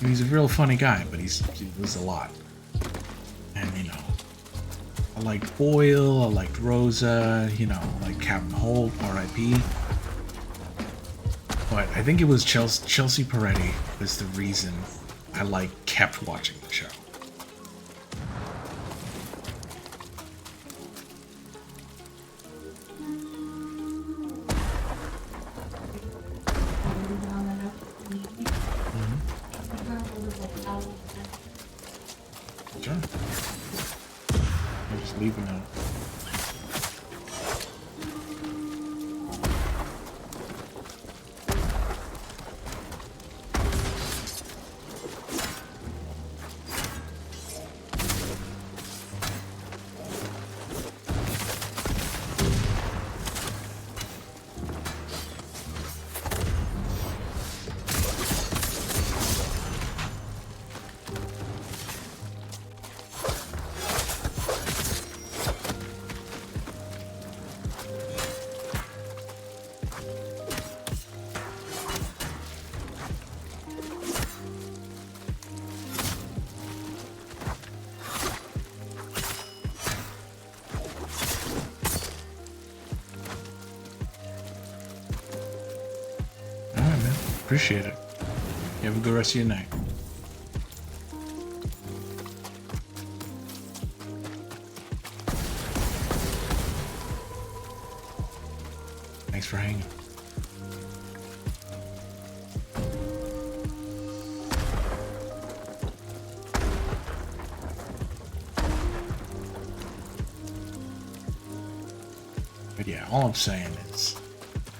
He's a real funny guy, but he was a lot. And, you know, I liked Boyle, I liked Rosa, you know, I liked Captain Holt, R.I.P. But I think it was Chelsea Peretti was the reason I kept watching the show. Sure. I'm just leaving out. Appreciate it. You have a good rest of your night. Thanks for hanging. But yeah, all I'm saying is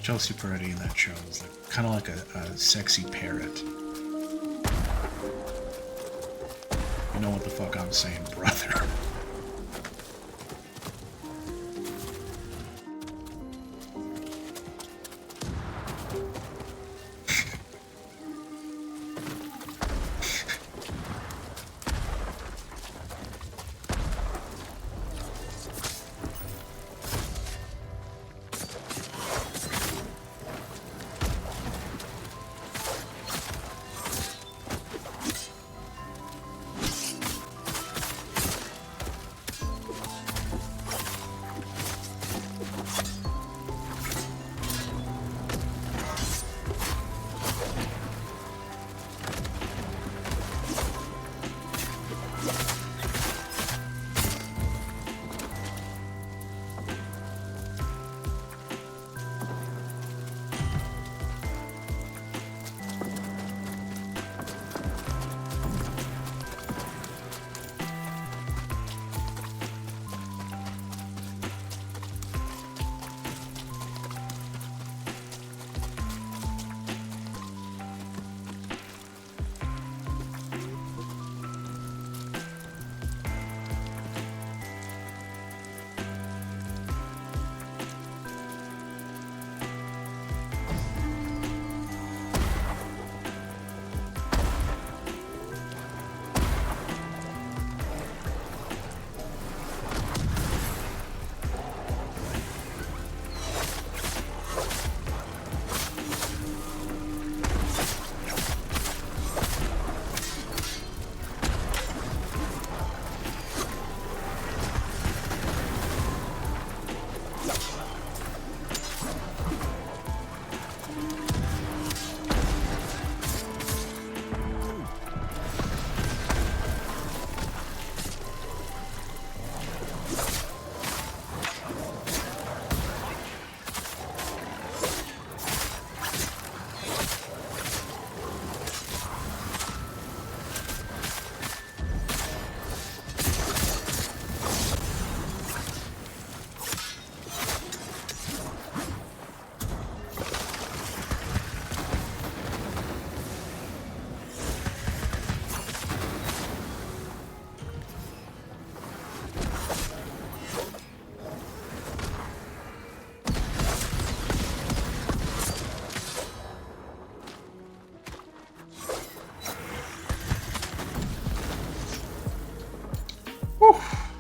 Chelsea Peretti in that show is like kind of like a sexy parrot. You know what the fuck I'm saying, brother.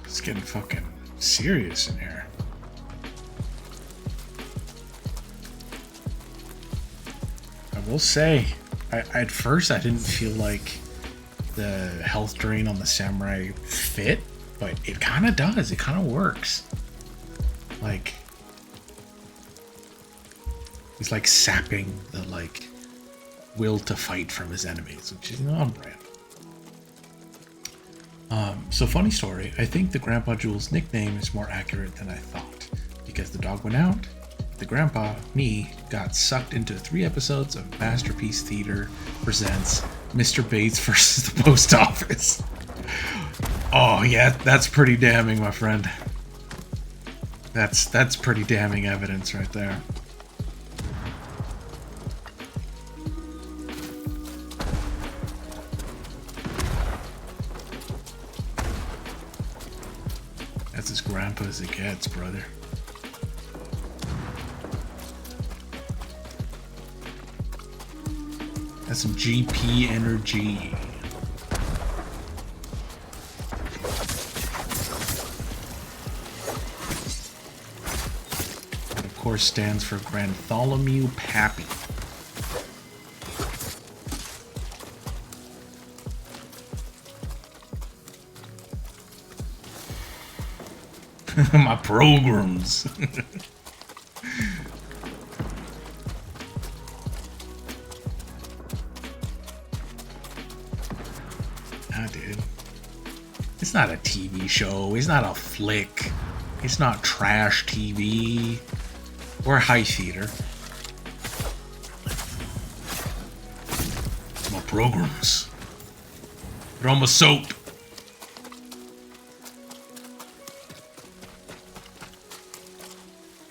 It's getting fucking serious in here. I will say, at first I didn't feel like the health drain on the samurai fit, but it kind of does. It kind of works. Like, he's like sapping the like will to fight from his enemies, which is on brand. So funny story, I think the Grandpa Jules nickname is more accurate than I thought, because the dog went out, the grandpa, me, got sucked into 3 episodes of Masterpiece Theater presents Mr. Bates versus the Post Office. Oh yeah, that's pretty damning, my friend. That's pretty damning evidence right there. That's as grandpa as it gets, brother. That's some GP energy. That of course stands for Bartholomew Pappy. My programs. Yeah, dude. It's not a TV show. It's not a flick. It's not trash TV or high theater. It's my programs. Put on my soap.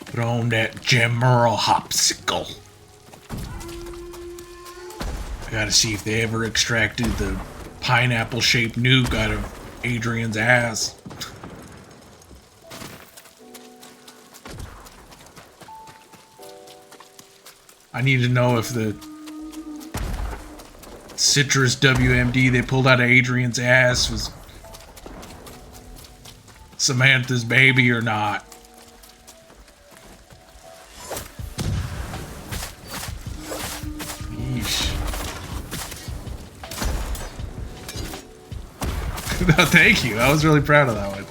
Put on that Jim Merle hopsicle. I gotta see if they ever extracted the pineapple-shaped nuke out of Adrian's ass. I need to know if the citrus WMD they pulled out of Adrian's ass was Samantha's baby or not. Yeesh. No, thank you. I was really proud of that one.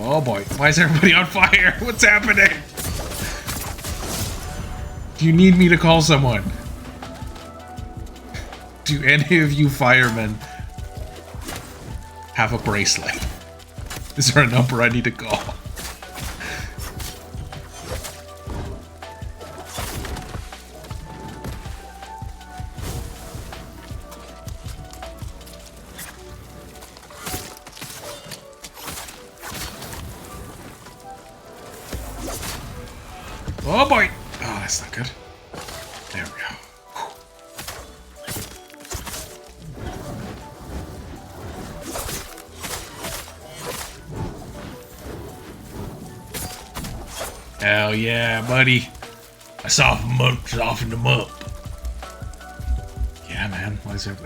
Oh boy, why is everybody on fire? What's happening? Do you need me to call someone? Do any of you firemen have a bracelet? Is there a number I need to call? Oh boy! Oh, that's not good. There we go. Hell yeah, buddy. I softened them up. Yeah, man. Why is there...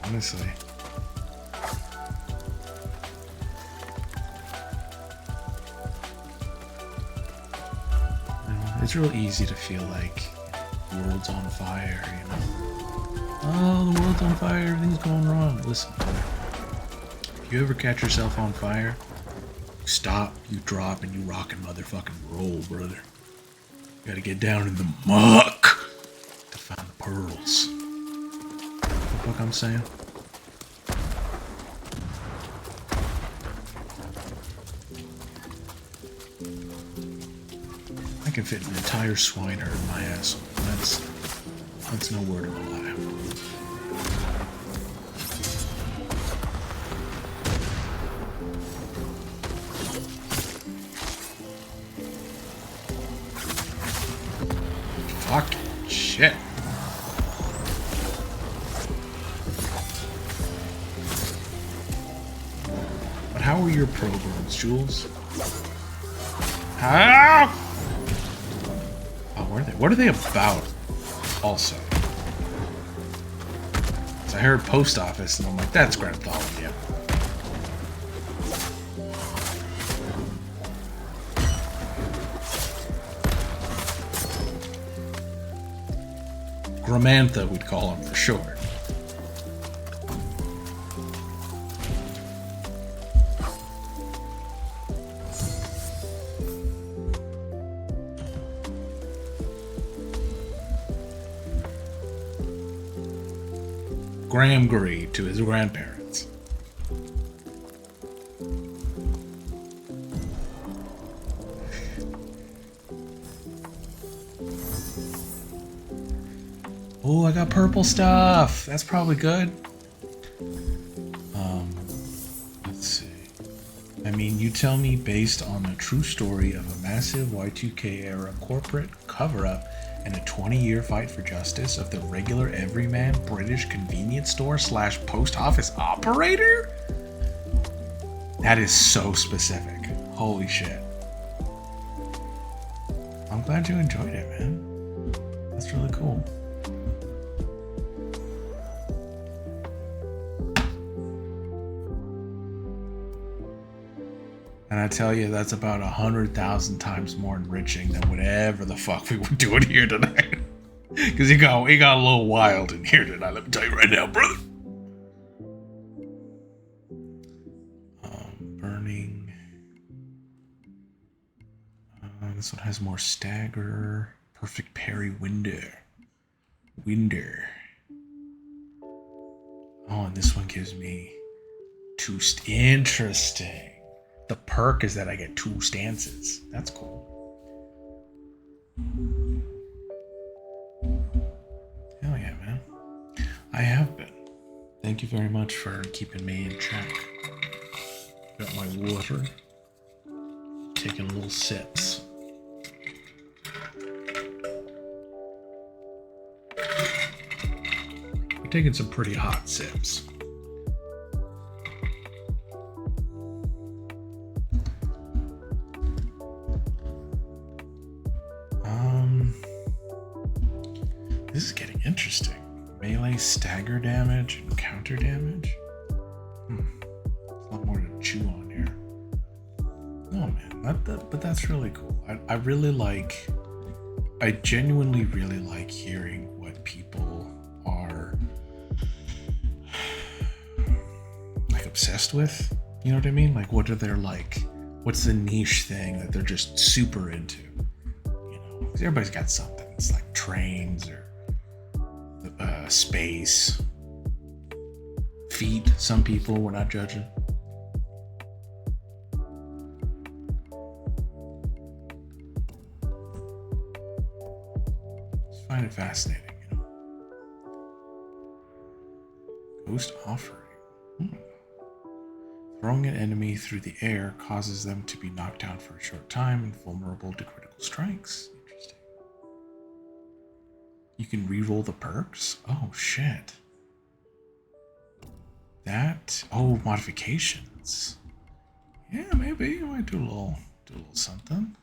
Honestly. It's real easy to feel like the world's on fire, you know? Oh, the world's on fire, everything's going wrong. Listen, brother. If you ever catch yourself on fire, you stop, you drop, and you rock and motherfucking roll, brother. You gotta get down in the muck to find the pearls. What the fuck I'm saying? I can fit an entire swine herd in my ass. That's no word of a lie. Fuck shit. But how are your programs, Jules? How? What are they about, also? So I heard post office, and I'm like, that's Grand Theft Auto, yeah. Gramantha, we'd call him for short. Gramgary to his grandparents. Oh, I got purple stuff. That's probably good. Let's see. I mean, you tell me based on the true story of a massive Y2K era corporate cover-up and a 20-year fight for justice of the regular everyman British convenience store / post office operator? That is so specific. Holy shit. I'm glad you enjoyed it, man. That's really cool. And I tell you, that's about 100,000 times more enriching than whatever the fuck we were doing here tonight. Because it got a little wild in here tonight, let me tell you right now, brother. this one has more stagger. Perfect parry winder. Oh, and this one gives me two. Interesting. The perk is that I get 2 stances. That's cool. Hell yeah, man. I have been. Thank you very much for keeping me in check. Got my water. Taking little sips. We're taking some pretty hot sips. This is getting interesting. Melee stagger damage and counter damage. There's a lot more to chew on here. Oh man, but that's really cool. I genuinely really like hearing what people are like obsessed with. You know what I mean? Like, what are their like? What's the niche thing that they're just super into? You know, 'cause everybody's got something. It's like trains or space, feet. Some people, we're not judging. Just find it fascinating, you know. Ghost offering. Throwing an enemy through the air causes them to be knocked down for a short time and vulnerable to critical strikes. Interesting. You can re-roll the perks? Oh shit. Modifications. Yeah, maybe I might do a little something.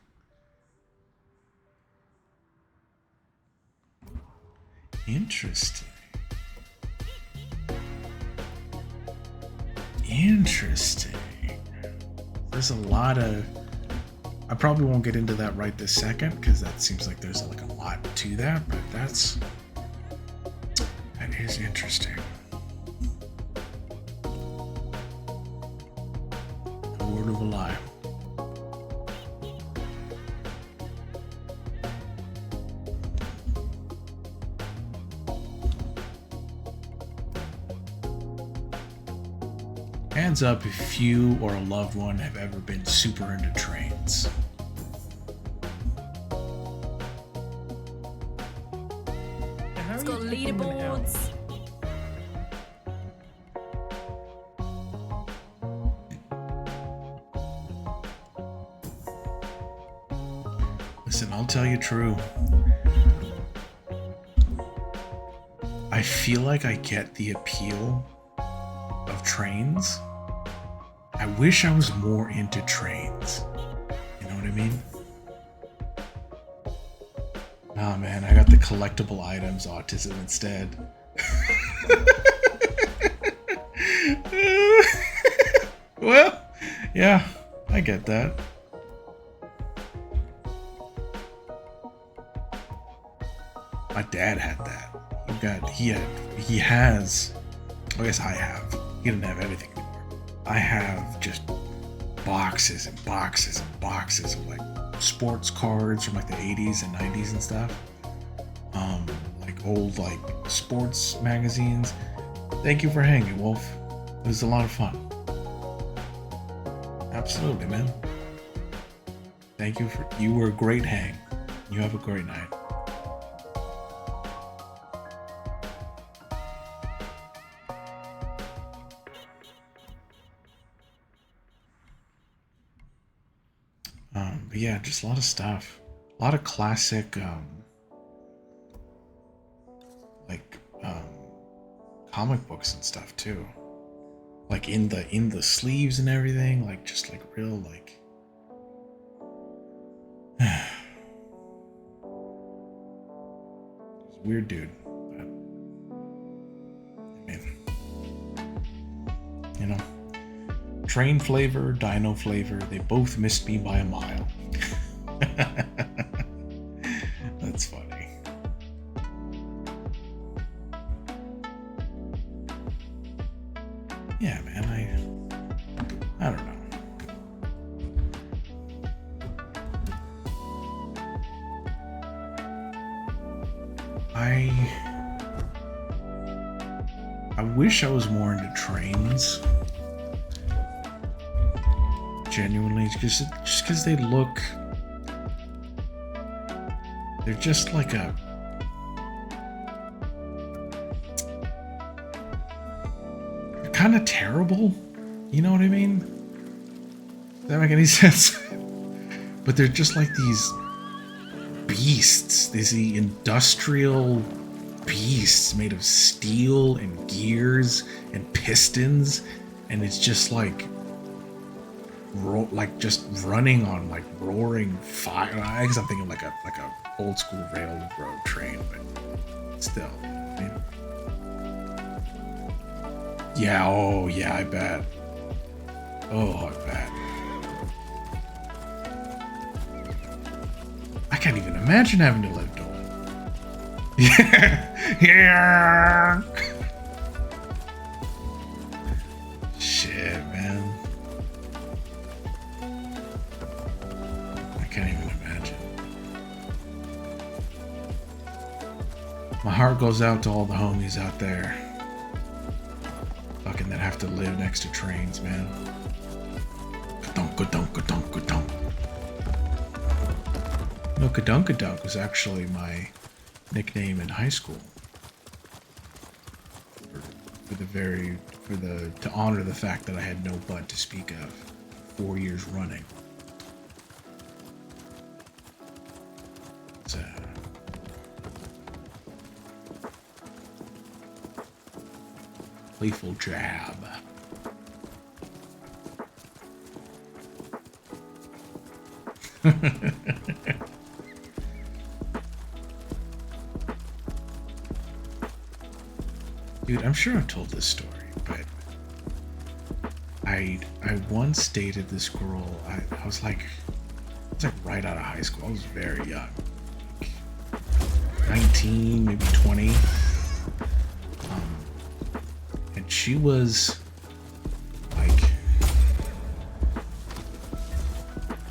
Interesting. There's a lot of. I probably won't get into that right this second because that seems like there's like a lot to that, but that is interesting. No word of a lie. Hands up if you or a loved one have ever been super into trains. It's got leaderboards. Listen, I'll tell you true. I feel like I get the appeal of trains. I wish I was more into trains. You know what I mean? Nah, man, I got the collectible items autism instead. Well, yeah, I get that. My dad had that. He has. I guess I have. He doesn't have anything anymore. I have just boxes and boxes and boxes of like sports cards from like the 80s and 90s and stuff. Like old like sports magazines. Thank you for hanging, Wolf. It was a lot of fun. Absolutely, man. Thank you you were a great hang. You have a great night. But yeah, just a lot of stuff. A lot of classic comic books and stuff too. Like in the sleeves and everything, like just like real like he's a weird dude, but I mean, you know, train flavor, dino flavor, they both missed me by a mile. That's funny. Yeah, man, I don't know. wish I was more into trains. Genuinely, just because they look, they're just like a, they're kind of terrible. You know what I mean? Does that make any sense? But they're just like these beasts, these industrial beasts made of steel and gears and pistons, and it's just like just running on like roaring fire. I guess I'm thinking like a old school railroad train, but still. I mean, yeah. Oh yeah, I bet. Oh, I bet. I can't even imagine having to live to it. Yeah. Yeah. Shit, man. I can't even imagine. My heart goes out to all the homies out there. Fucking that have to live next to trains, man. Ka-dunk, ka-dunk, ka-dunk, ka-dunk. No, Kadunkadunk was actually my nickname in high school. To honor the fact that I had no butt to speak of 4 years running. It's playful jab. Dude, I'm sure I've told this story, but I once dated this girl. I was like right out of high school. I was very young, like 19, maybe 20. And she was like,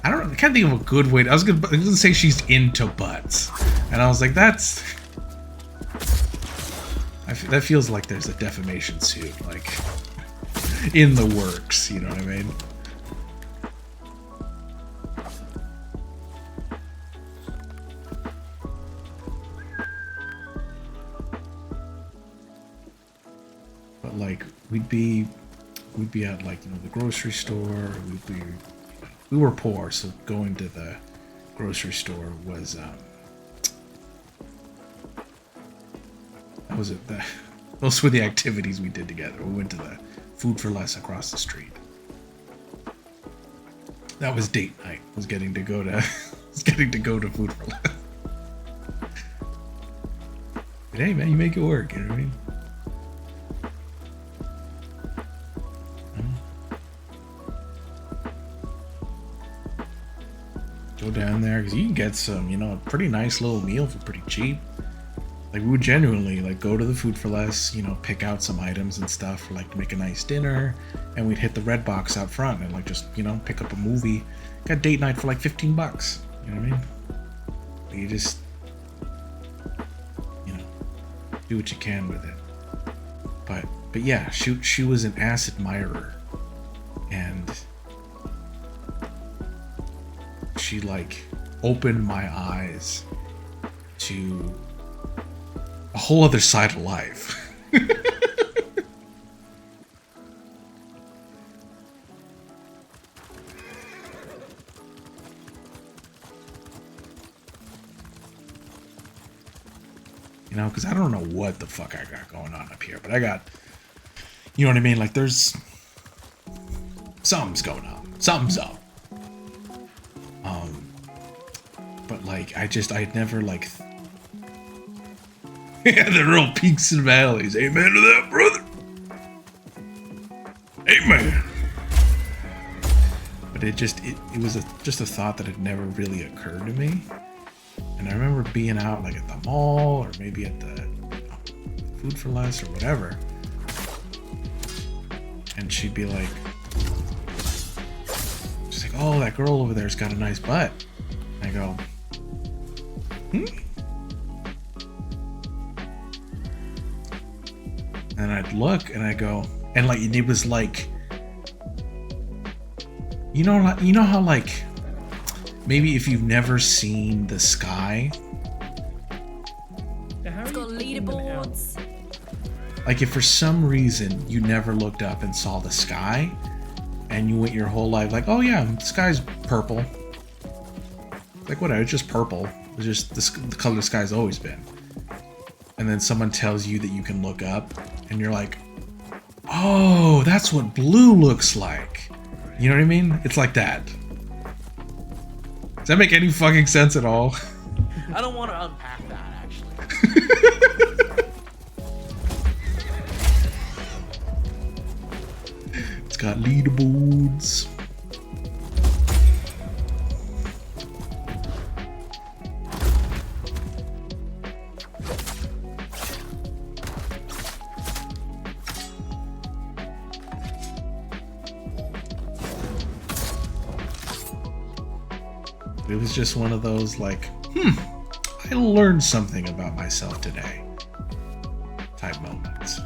I can't think of a good way. I was gonna say she's into butts, and I was like, that feels like there's a defamation suit, like, in the works, you know what I mean? But, like, we'd be at, like, you know, the grocery store, we were poor, so going to the grocery store was, those were the activities we did together. We went to the Food for Less across the street. That was date night. Was getting to go to Food for Less. But hey, man, you make it work. You know what I mean? Go down there because you can get some, you know, a pretty nice little meal for pretty cheap. Like, we would genuinely, like, go to the Food for Less, you know, pick out some items and stuff for, like, to make a nice dinner, and we'd hit the red box out front and, like, just, you know, pick up a movie. Got date night for, like, $15. You know what I mean? You just, you know, do what you can with it. But yeah, she was an ass admirer, and she, like, opened my eyes to a whole other side of life. You know, because I don't know what the fuck I got going on up here, but I got, you know what I mean? Like, there's something's going on. Something's up. But, like, I'd never, like, yeah, the real peaks and valleys. Amen to that, brother. Amen. But it was just a thought that had never really occurred to me. And I remember being out, like, at the mall or maybe at the Food for Less or whatever, and she'd be like, she's like, oh, that girl over there's got a nice butt. And I go, And I'd look and I go, and like it was like, you know how like maybe if you've never seen the sky, It's got leaderboards. like if for some reason you never looked up and saw the sky, and you went your whole life like, oh yeah, the sky's purple. Like whatever, it's just purple. It's just the color the sky's always been. And then someone tells you that you can look up, and you're like, oh, that's what blue looks like. You know what I mean? It's like that. Does that make any fucking sense at all? I don't want to unpack that, actually. It's got leaderboards. It was just one of those like, I learned something about myself today type moments.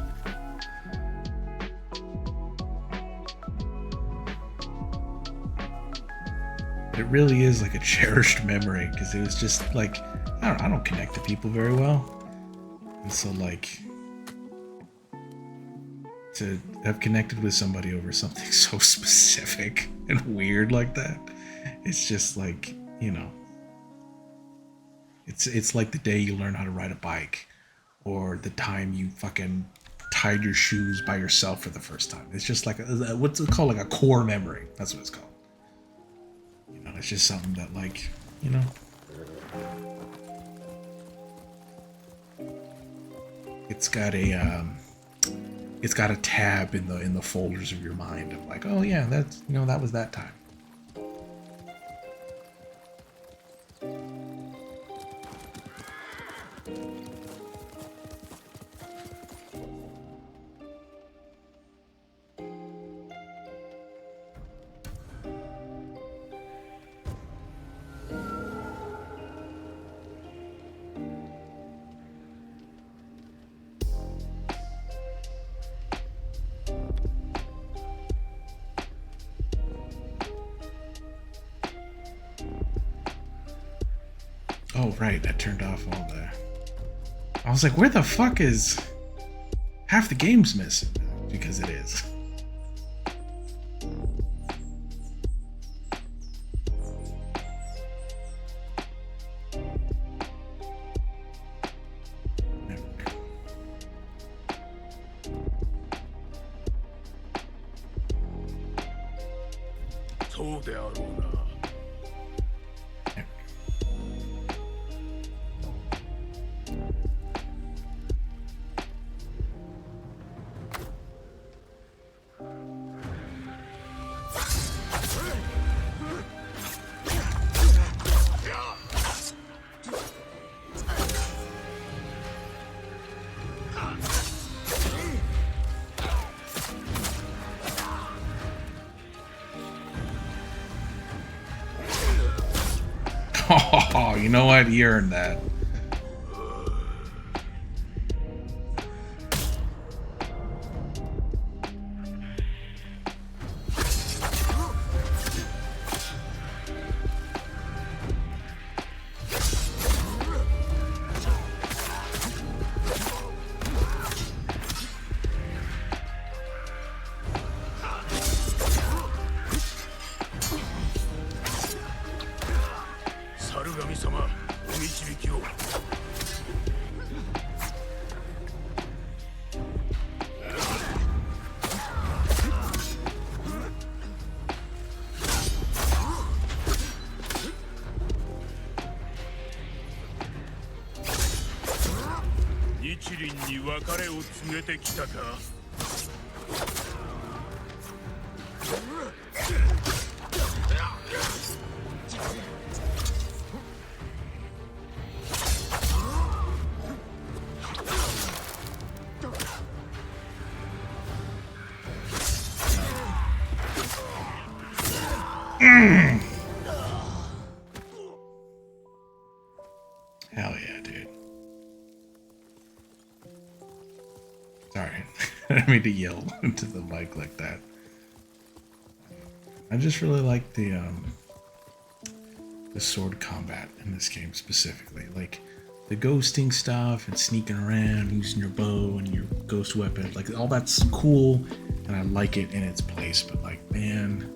It really is like a cherished memory because it was just like, I don't connect to people very well. And so like to have connected with somebody over something so specific and weird like that, it's just like, you know, it's like the day you learn how to ride a bike, or the time you fucking tied your shoes by yourself for the first time. It's just like what's it called, like a core memory. That's what it's called. You know, it's just something that, like, you know, it's got a tab in the folders of your mind of like, oh yeah, that's, you know, that was that time. Oh, right, I turned off all the... I was like, where the fuck is... half the game's missing? Because it is. There we go. Oh, you know what? You earned that. Hell yeah, dude. Sorry. me to yell into the mic like that. I just really like the sword combat in this game specifically. Like the ghosting stuff and sneaking around, using your bow and your ghost weapon. Like all that's cool and I like it in its place. But like, man,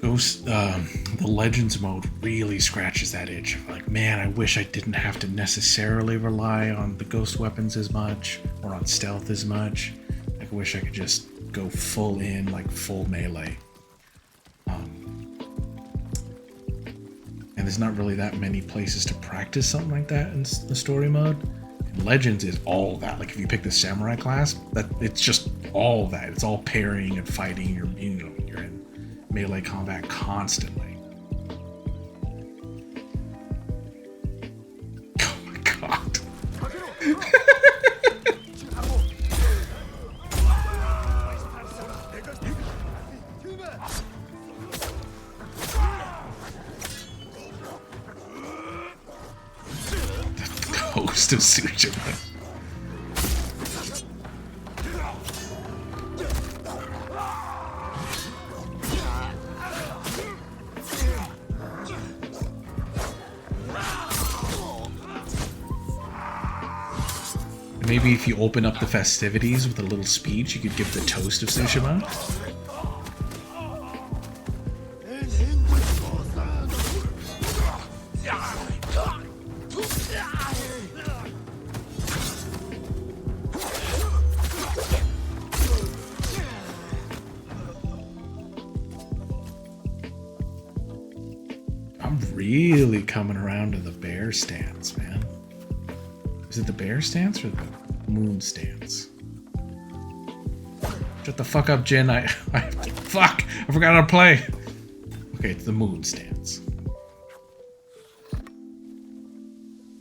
the Legends mode really scratches that itch. Like, man, I wish I didn't have to necessarily rely on the ghost weapons as much or on stealth as much. I wish I could just go full in, like full melee. And there's not really that many places to practice something like that in the story mode. And Legends is all that. Like if you pick the samurai class, that it's just all that. It's all parrying and fighting. You're in melee combat constantly. Oh my god. Ghost of Tsushima. Maybe if you open up the festivities with a little speech, you could give the toast of Tsushima. I'm really coming around to the bear stance, man. Is it the bear stance or the moon stance? Shut the fuck up, Jin. Fuck! I forgot how to play! Okay, it's the moon stance.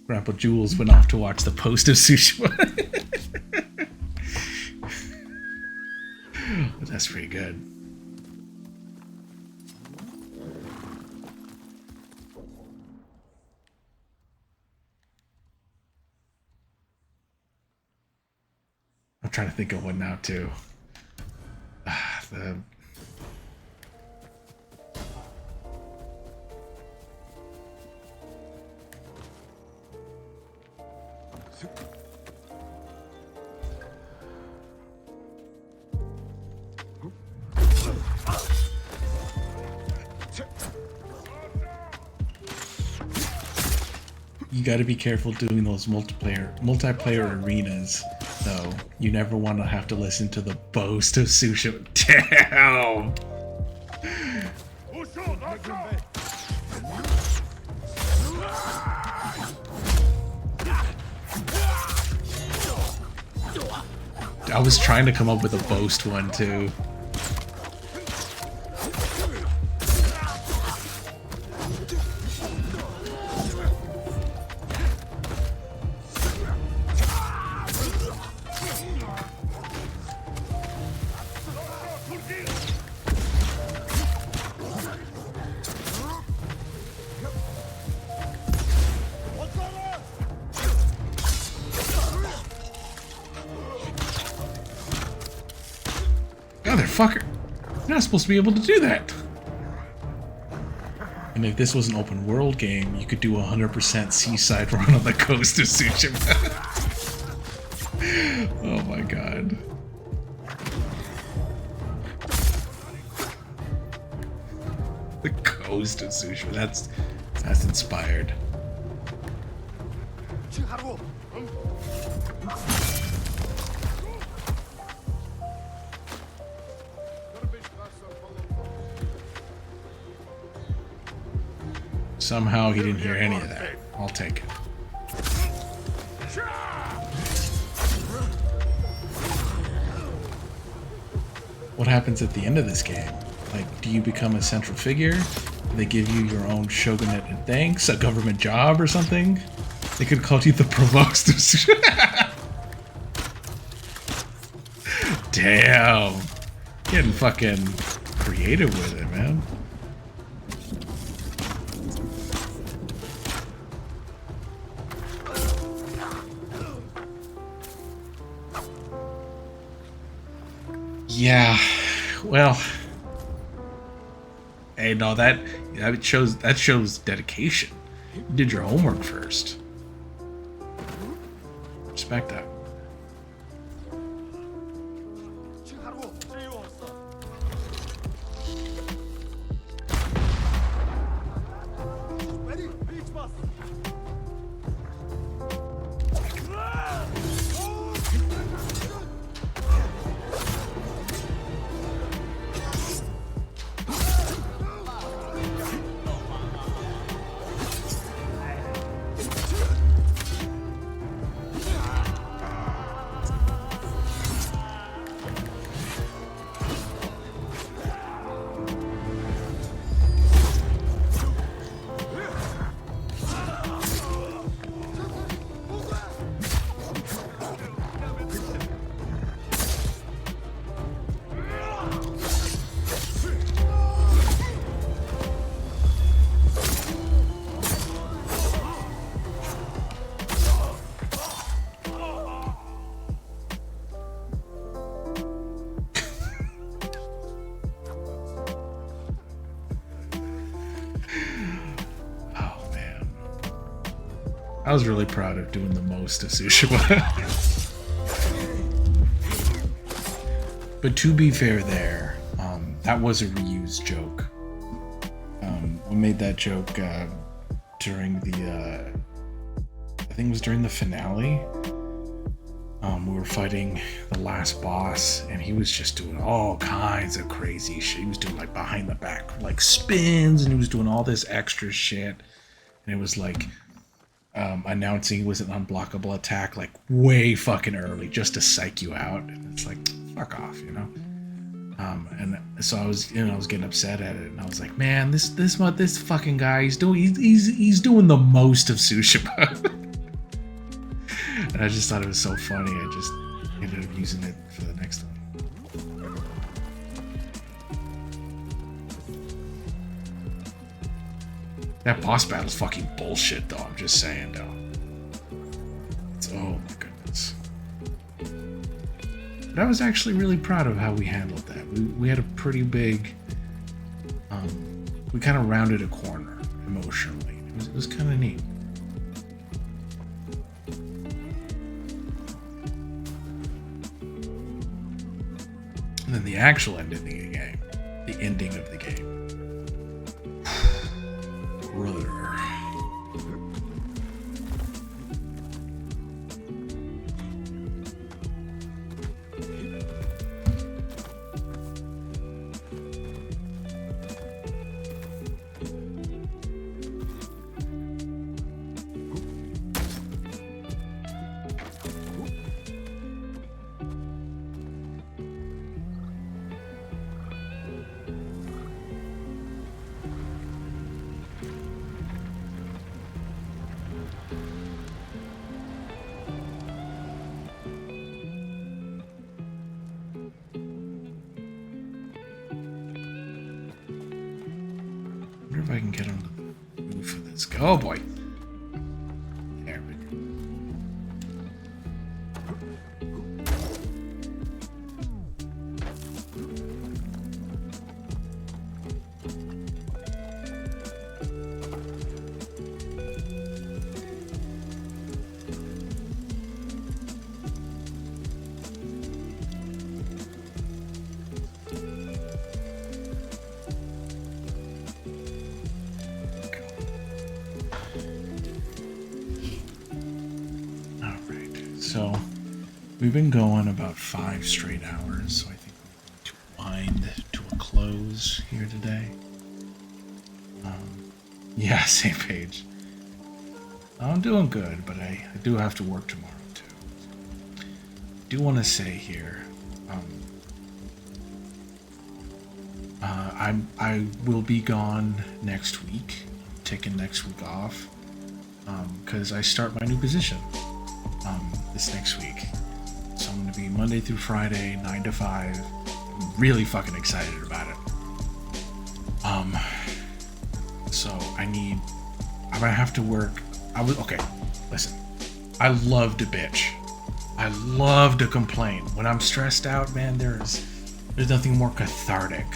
Grandpa Jules went off to watch the post of Tsushima. That's pretty good. I'm trying to think of one now too. You gotta be careful doing those multiplayer arenas, though. You never want to have to listen to the boast of Tsushima. Damn! I was trying to come up with a boast one too. Motherfucker! You're not supposed to be able to do that! And if this was an open world game, you could do a 100% seaside run on the coast of Tsushima. Oh my god. The coast of Tsushima, that's inspired. Somehow he didn't hear any of that. I'll take it. What happens at the end of this game? Like, do you become a central figure? Do they give you your own shogunate and thanks? A government job or something? They could call you the provost of Damn! Getting fucking creative with it, man. Yeah, well, hey, no, that shows dedication. You did your homework first. Respect that. I was really proud of doing the most of Tsushima. But to be fair there, that was a reused joke. We made that joke during the, I think it was during the finale. We were fighting the last boss, and he was just doing all kinds of crazy shit. He was doing like behind the back, like spins, and he was doing all this extra shit. And it was like, announcing it was an unblockable attack like way fucking early just to psych you out, and it's like, fuck off, you know. And so I was getting upset at it, and I was like, man, this fucking guy, he's doing the most of Tsushima. And I just thought it was so funny. I just ended up using it for the next one. That boss battle's fucking bullshit, though. I'm just saying, though. Oh my goodness. But I was actually really proud of how we handled that. We had a pretty big. We kind of rounded a corner emotionally. It was kind of neat. And then the actual ending of the game. The ending of the game. Brother. If I can get on the roof of this guy. Oh boy. There we go. So we've been going about 5 straight hours, so I think we're going to wind to a close here today. Yeah, same page. I'm doing good, but I do have to work tomorrow too. I do want to say here, I will be gone next week. I'm taking next week off because I start my new position this next week. So I'm going to be Monday through Friday, 9 to 5. I'm really fucking excited about it. So I'm gonna have to work. Okay, listen. I love to bitch. I love to complain. When I'm stressed out, man, there's there's nothing more cathartic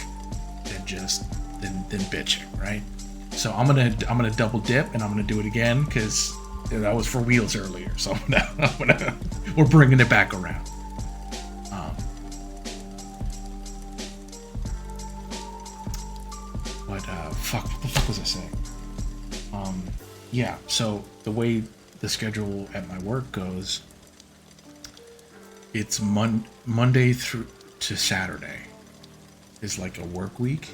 than than bitching, right? So I'm gonna double dip and I'm gonna do it again because that was for wheels earlier. So we're bringing it back around. Fuck, what the fuck was I saying? Yeah, so the way the schedule at my work goes, it's Monday through to Saturday is like a work week.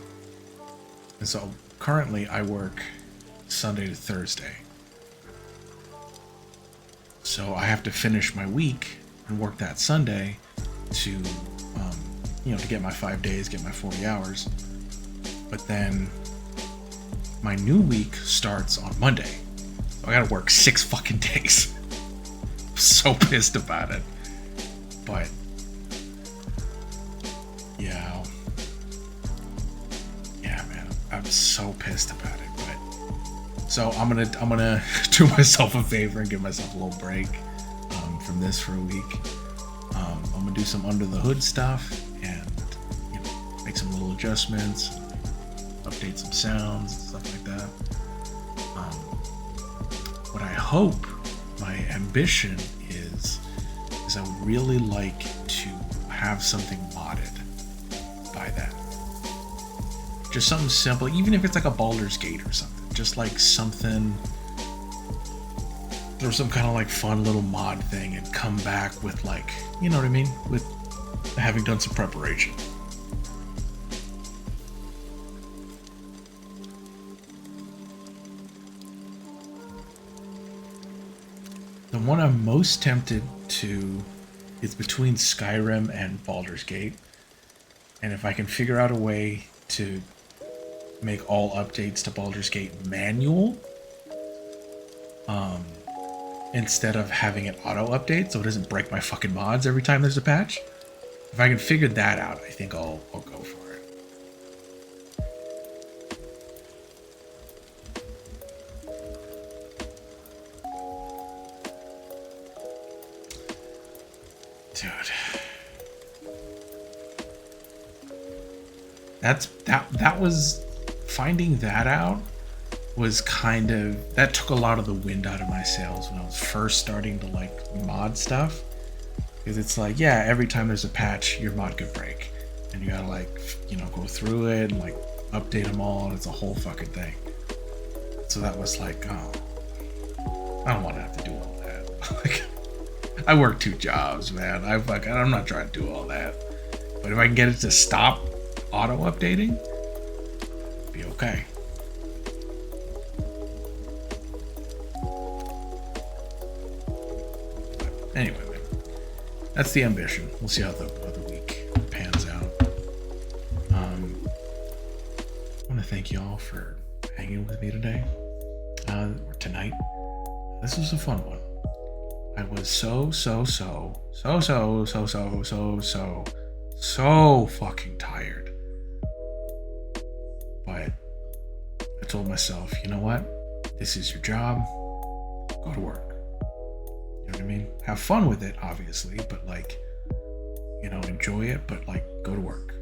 And so currently I work Sunday to Thursday. So I have to finish my week and work that Sunday to, to get my 5 days, get my 40 hours. But then my new week starts on Monday. So I gotta work 6 fucking days. I'm so pissed about it. But yeah, man, I'm so pissed about it. But so I'm gonna do myself a favor and give myself a little break from this for a week. I'm gonna do some under the hood stuff and make some little adjustments, update some sounds and stuff like that. What I hope, my ambition is I would really like to have something modded by then. Just something simple, even if it's like a Baldur's Gate or something. Just like something, or some kind of like fun little mod thing, and come back with like, you know what I mean? With having done some preparation. The one I'm most tempted to is between Skyrim and Baldur's Gate. And if I can figure out a way to make all updates to Baldur's Gate manual, instead of having it auto update so it doesn't break my fucking mods every time there's a patch. If I can figure that out, I think I'll go for it. Dude. That was, finding that out was kind of, that took a lot of the wind out of my sails when I was first starting to like mod stuff. Because it's like, yeah, every time there's a patch, your mod could break. And you gotta like, go through it and like update them all, and it's a whole fucking thing. So that was like, oh, I don't want to have to do all that. Like, I work 2 jobs, man. I'm not trying to do all that. But if I can get it to stop auto updating, it'd be okay. Anyway, man, that's the ambition. We'll see how the week pans out. I want to thank y'all for hanging with me today, or tonight. This was a fun one. I was so fucking tired. But I told myself, you know what? This is your job. Go to work. You know what I mean? Have fun with it, obviously, but like, enjoy it, but like, go to work.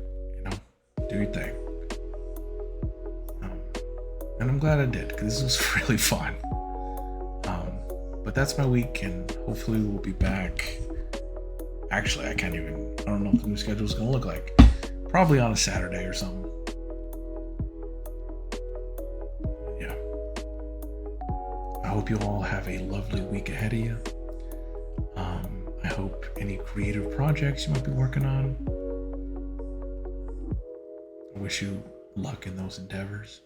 Do your thing. And I'm glad I did, because this was really fun. But that's my week, and hopefully we'll be back. Actually, I don't know what the new schedule is going to look like. Probably on a Saturday or something. Yeah. I hope you all have a lovely week ahead of you. I hope any creative projects you might be working on. I wish you luck in those endeavors.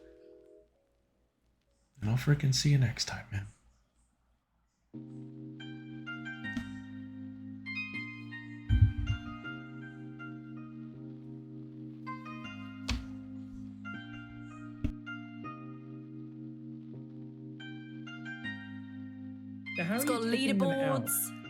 And I'll freaking see you next time, man. Now, how It's are got you picking them out? leaderboards.